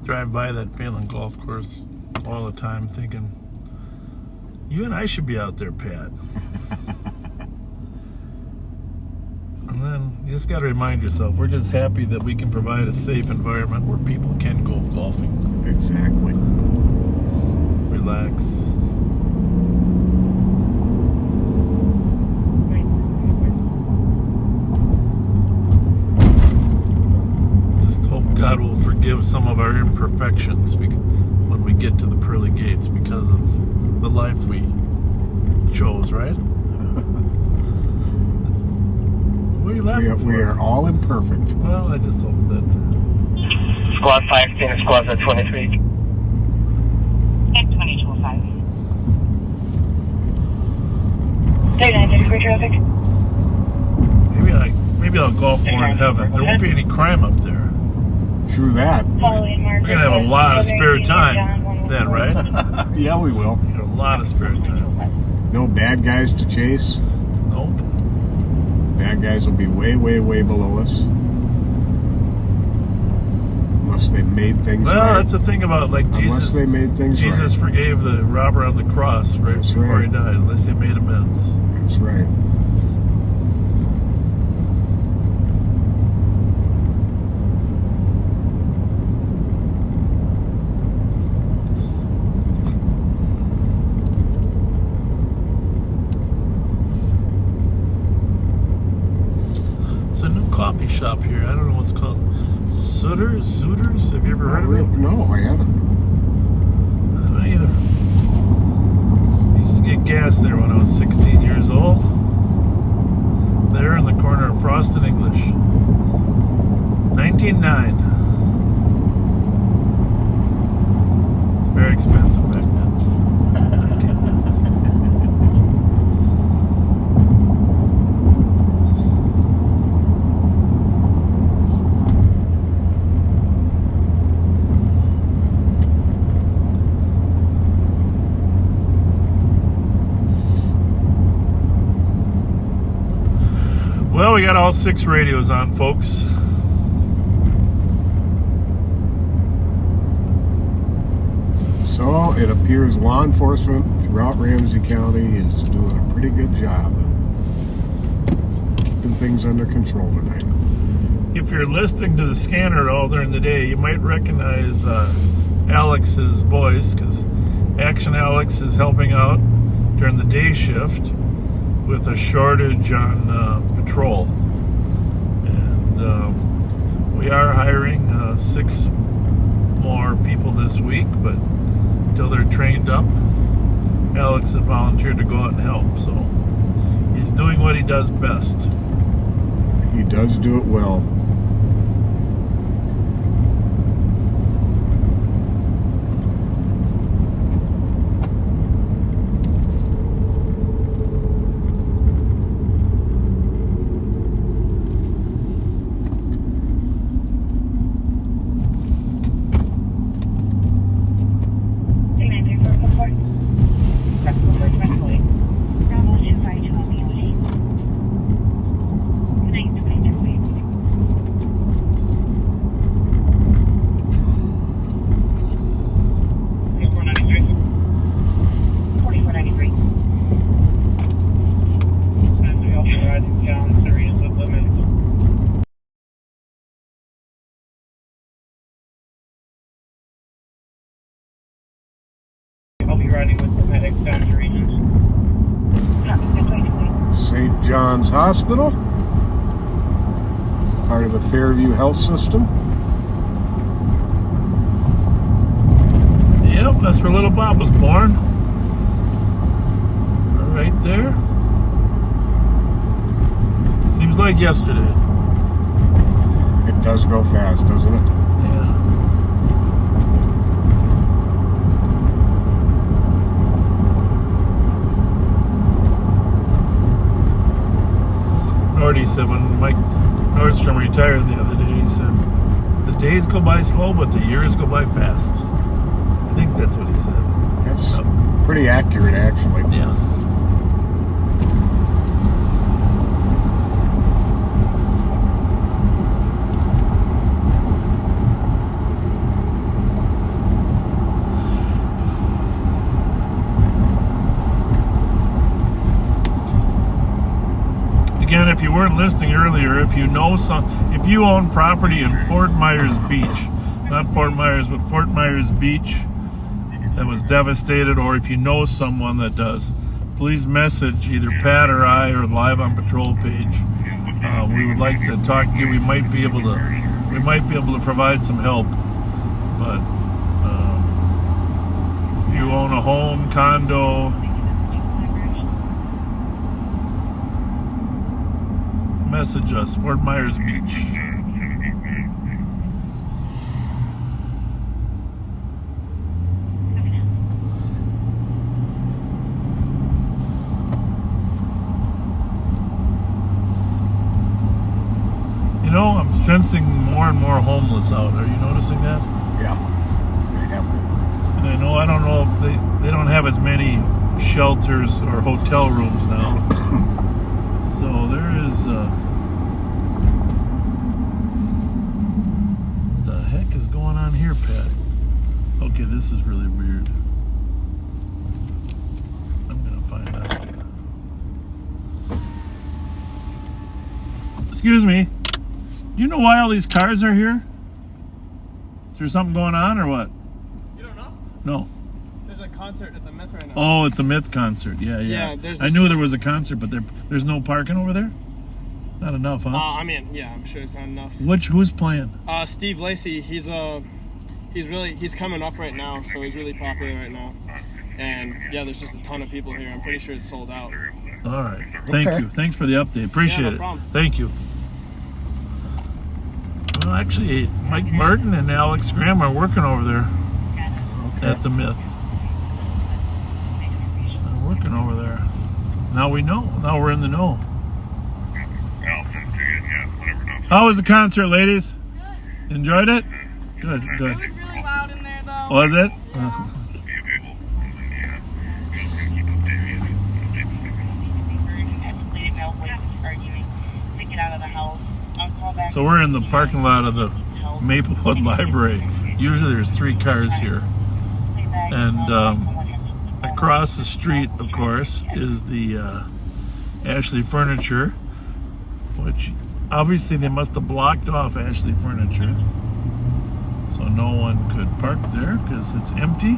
Drive by that Phelan golf course all the time thinking You and I should be out there, Pat. And then you just got to remind yourself, we're just happy that we can provide a safe environment where people can go golfing. Exactly. Relax. Just hope God will forgive some of our imperfections when we get to the pearly gates because of the life we chose, right? What are you laughing for? We are all imperfect. Well, I just hope that. Squad 510, squad 23. And 2205. 39 traffic. Maybe I'll golf more in heaven. There won't be any crime up there. True that. Following We're Mark. gonna have a lot of spare time then, right? Yeah, we will. A lot of spare time. No bad guys to chase. Nope. Bad guys will be way, way, way below us. Unless they made things right. Well, that's the thing about Unless Jesus. they made things Jesus right. forgave the robber on the cross before he died, unless they made amends. That's right. It's a new coffee shop here. I don't know what's called. Suitors? Have you ever heard of it? No, I haven't. I haven't either. I used to get gas there when I was 16 years old. There in the corner of Frost and English. 19.9. It's very expensive back then. Well, we got all 6 radios on, folks. So it appears law enforcement throughout Ramsey County is doing a pretty good job of keeping things under control tonight. If you're listening to the scanner all during the day, you might recognize Alex's voice, because Action Alex is helping out during the day shift with a shortage on patrol. And we are hiring 6 more people this week, but until they're trained up, Alex has volunteered to go out and help. So he's doing what he does best. He does do it well. St. John's Hospital, part of the Fairview Health System. Yep, that's where little Bob was born. Right there. Seems like yesterday. It does go fast, doesn't it? Yeah. Nordy said when Mike Nordstrom retired the other day, he said, the days go by slow, but the years go by fast. I think that's what he said. That's pretty accurate, actually. Yeah. weren't listening earlier, if you own property in Fort Myers Beach, not Fort Myers, but Fort Myers Beach, that was devastated, or if you know someone that does, please message either Pat or I or Live on Patrol page. We would like to talk to you. We might be able to provide some help. But if you own a home, condo, message us, Fort Myers Beach. You know, I'm sensing more and more homeless out. Are you noticing that? Yeah, they have been. And I don't know if they don't have as many shelters or hotel rooms now. So there is what the heck is going on here, Pat? Okay, this is really weird. I'm gonna find out. Excuse me. Do you know why all these cars are here? Is there something going on or what? You don't know? No. There's a concert at the Myth right now. Oh, it's a Myth concert. Yeah. I knew there was a concert, but there's no parking over there? Not enough, huh? I mean, yeah, I'm sure it's not enough. Who's playing? Steve Lacy. He's coming up right now, so he's really popular right now. And yeah, there's just a ton of people here. I'm pretty sure it's sold out. All right. Thank you. Thanks for the update. Appreciate no it. problem. Thank you. Well, actually, Mike Martin and Alex Graham are working over there at the Myth. They're working over there. Now we know. Now we're in the know. How was the concert, ladies? Good. Enjoyed it? Good. It was really loud in there, though. Was it? So we're in the parking lot of the Maplewood Library. Usually there's 3 cars here. And across the street, of course, is the Ashley Furniture, which obviously they must have blocked off Ashley Furniture. So no one could park there because it's empty.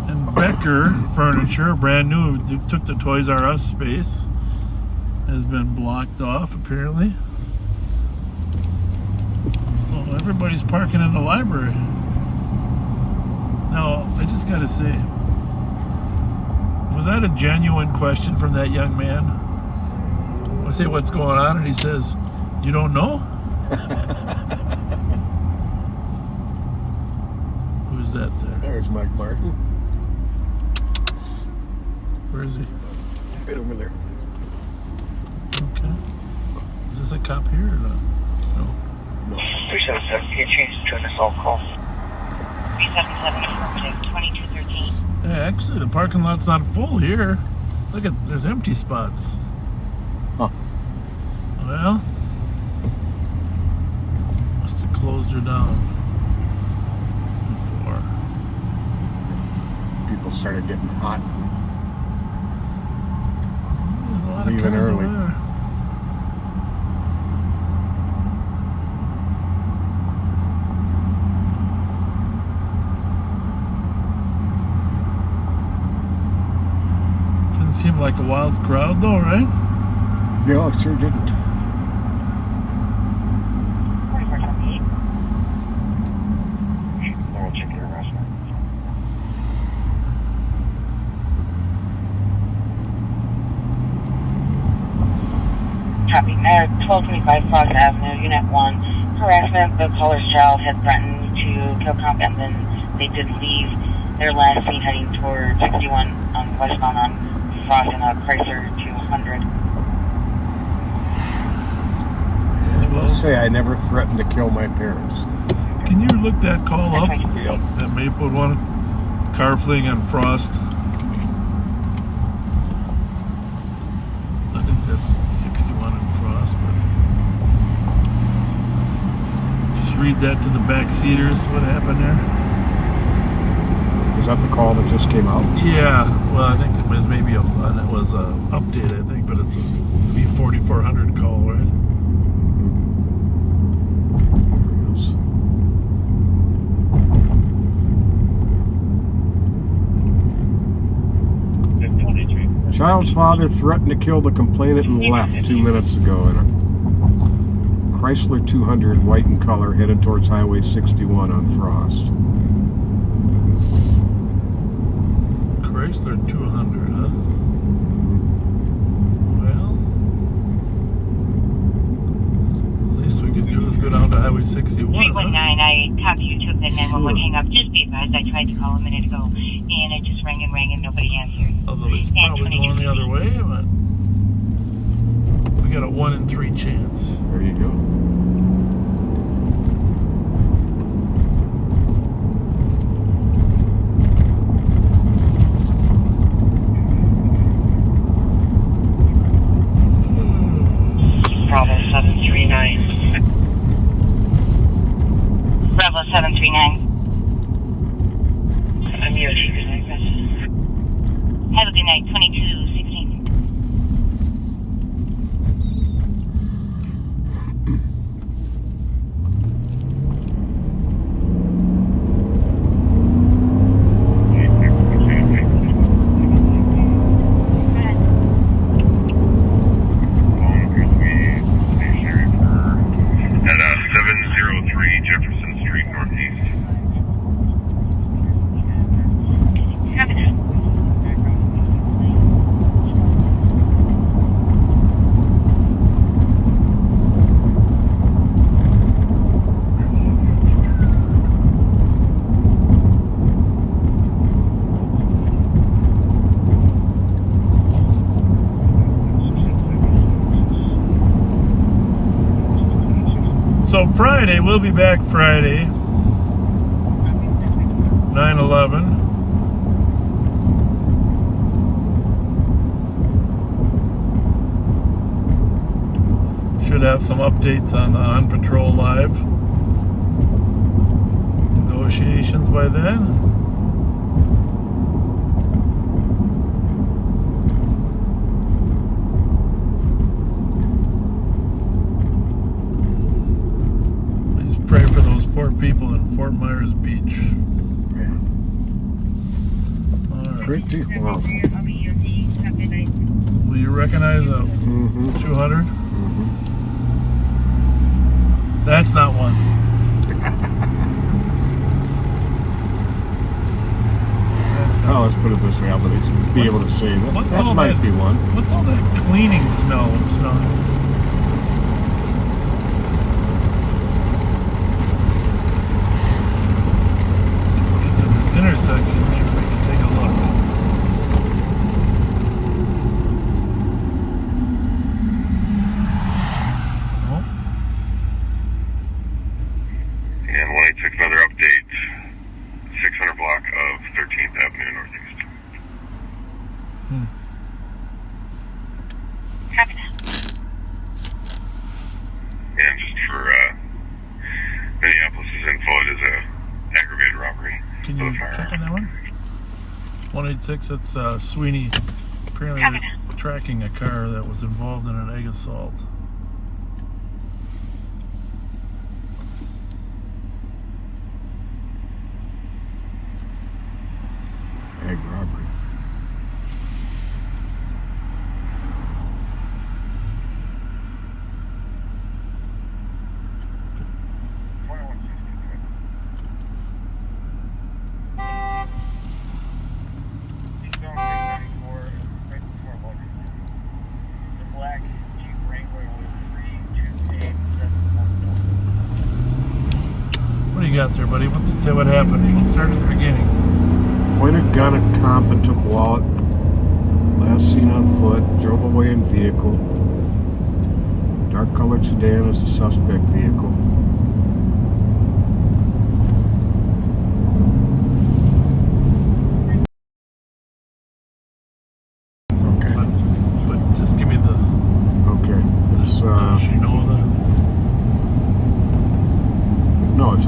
And Becker Furniture, brand new, took the Toys R Us space, has been blocked off apparently. So everybody's parking in the library. Now, I just gotta say, was that a genuine question from that young man? I say, what's going on? And he says, you don't know? Who's that there? There's Mike Martin. Where is he? Right over there. Okay. Is this a cop here or not? No. 377, can you change to an assault call? 377, affirmative, 2213. Hey, actually, the parking lot's not full here. Look at, there's empty spots. Huh. Well, must have closed her down before. People started getting hot. There's a lot of Leaving cars early. over there. Didn't seem like a wild crowd though, right? Yeah, it sure didn't. 4428. We'll check your arrest. Copy. 1225 Frost Avenue, Unit 1. Harassment. The caller's child had threatened to kill cop, and then they did leave their last seen heading toward 61 westbound on Frost in a Chrysler 200. I'll say I never threatened to kill my parents. Can you look that call up? Yep. That Maplewood one? Car fleeing on Frost. I think that's 61 in Frost, but just read that to the back seaters. What happened there? Was that the call that just came out? Yeah, well, I think it was maybe it was a update, I think, but it's 4400 call, right? Child's father threatened to kill the complainant and left 2 minutes ago in a Chrysler 200, white in color, headed towards Highway 61 on Frost. Chrysler 200, huh? Well, at least we could do is go down to Highway 61. 319, I copy you took the 911 hang up. Just be advised, I tried to call a minute ago, and it just rang and nobody answered. Although he's probably going the other way, but we got a 1 in 3 chance. There you go. Bravo 739. Bravo 739. I'm here. Good night, guys. Have a good night, 2216. At 703 Jefferson Street Northeast. So Friday, we'll be back Friday, 9/11. Should have some updates on the On Patrol Live negotiations by then. Pray for those poor people in Fort Myers Beach. Man. All right. Pretty horrible. Will you recognize a 200? That's not one. Oh, let's put it this way. I'll at least be able to say that. What's That all might be one. What's all that cleaning smell I'm smelling? Intersection, maybe we can take a look. Oh. And 186, another update. 600 block of 13th Avenue Northeast. And just for Minneapolis' info, it is a aggravated robbery. Can you check on that one? 186, that's Sweeney apparently tracking a car that was involved in an egg assault. Egg robbery. What do you got there, buddy? What's it say? What happened? We'll start at the beginning. Pointed gun at comp and took wallet. Last seen on foot. Drove away in vehicle. Dark colored sedan is the suspect vehicle. Okay. But just give me the... Okay. It's does she know that? No, it's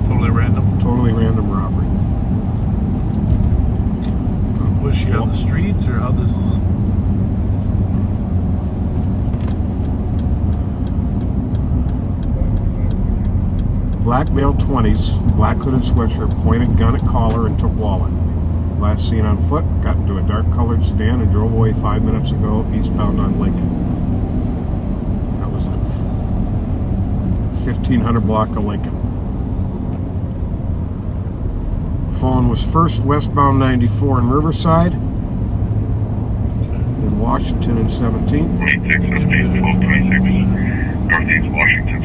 totally random. Totally random robbery. Was she on the street or how this? black male 20s, black hooded sweatshirt, pointed gun at collar, and took wallet. Last seen on foot, got into a dark colored sedan and drove away 5 minutes ago, eastbound on Lincoln. That was at 1500 block of Lincoln. Phone was first westbound 94 in Riverside, then Washington and 17th. 26, Northeast Washington.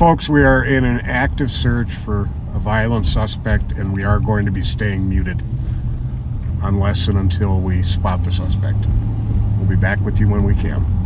folks, we are in an active search for a violent suspect, and we are going to be staying muted unless and until we spot the suspect. We'll be back with you when we can.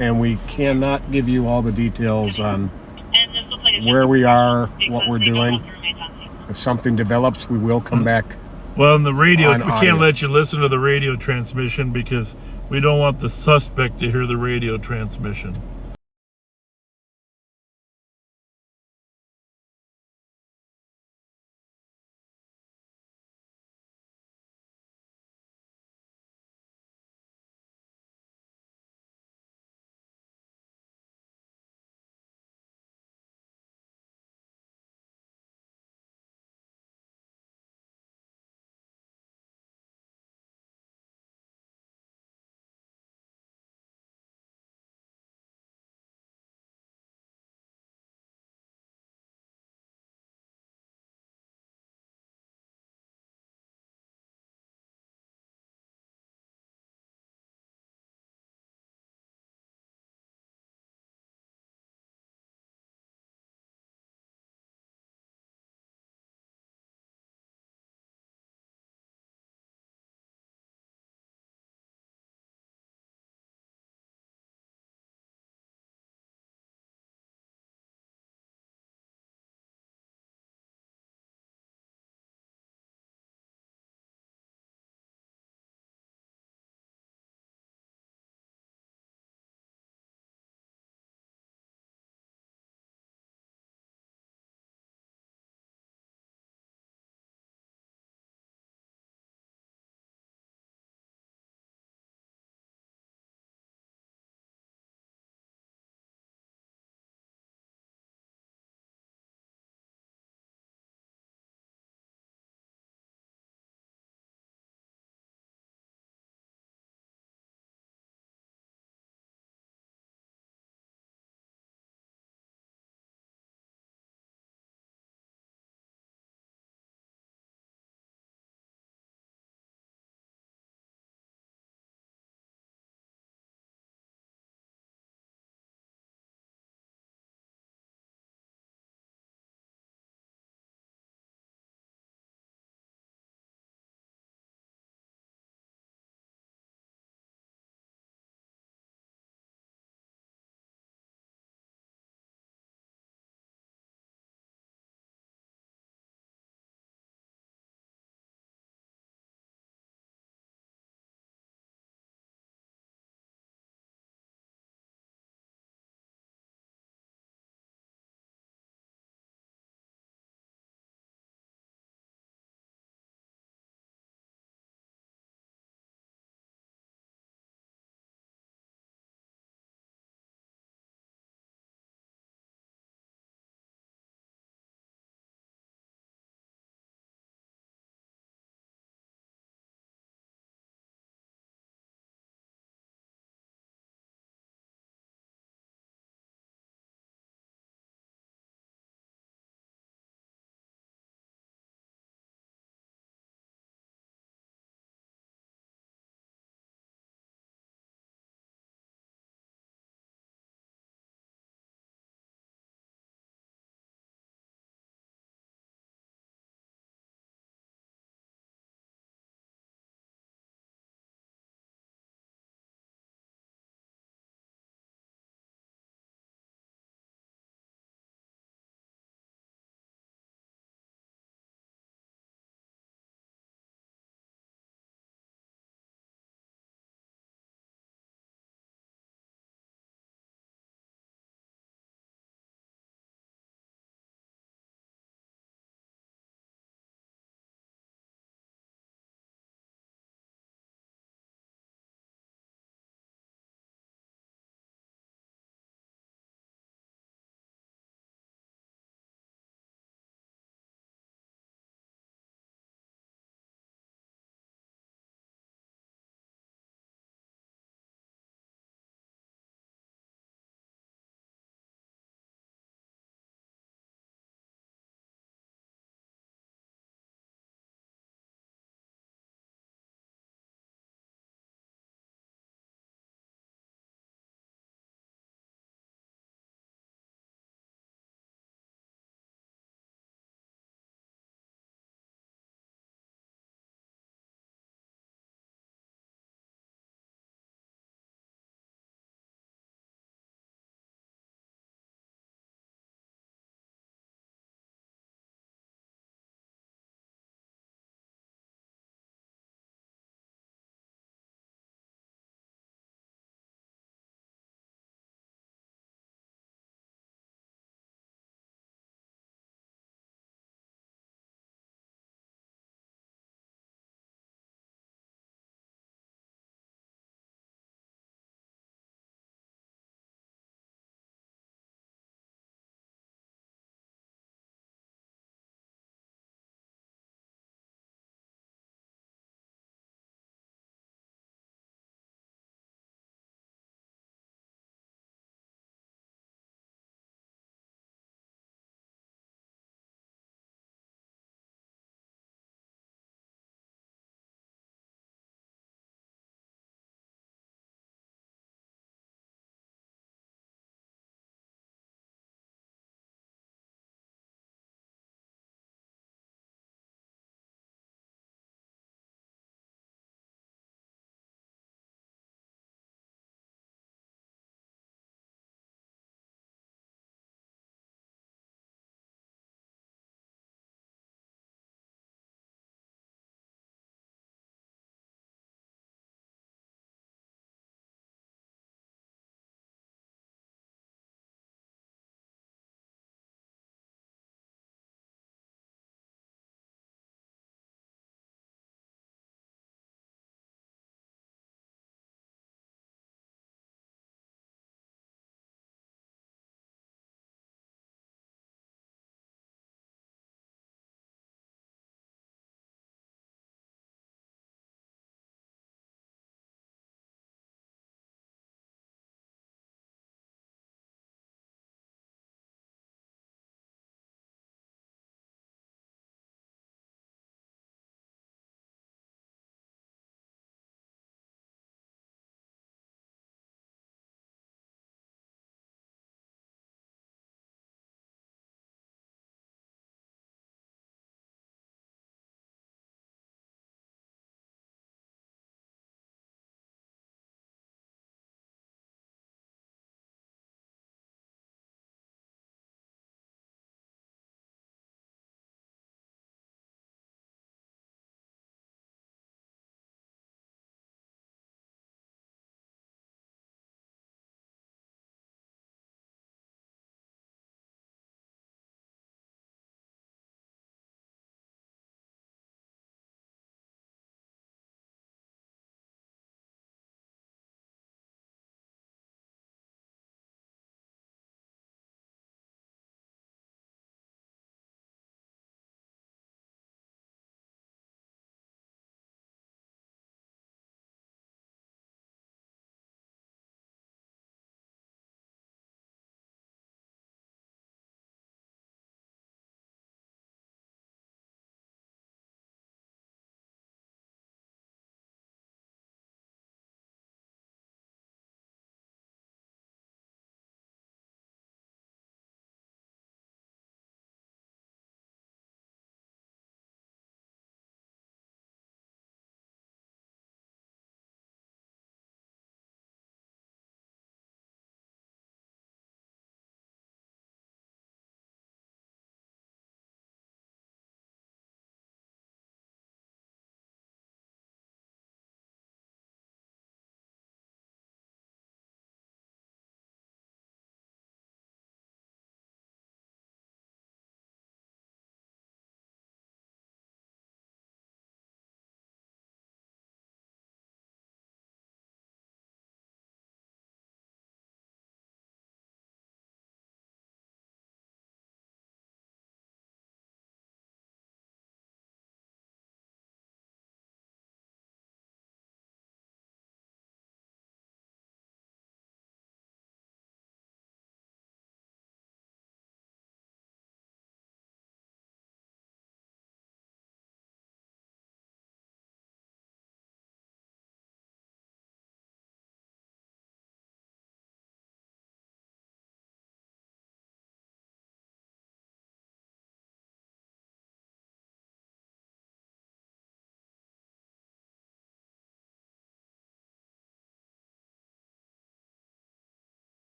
and we cannot give you all the details on where we are, what we're doing. If something develops, we will come back. Well, in the radio, we audio. can't let you listen to the radio transmission because we don't want the suspect to hear the radio transmission.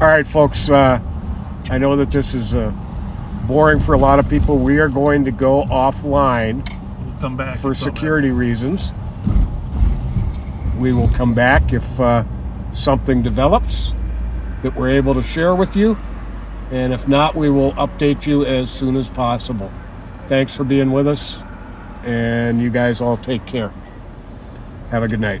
All right, folks. I know that this is boring for a lot of people. We are going to go offline. We'll come back for security reasons. We will come back if something develops that we're able to share with you. And if not, we will update you as soon as possible. Thanks for being with us. And you guys all take care. Have a good night.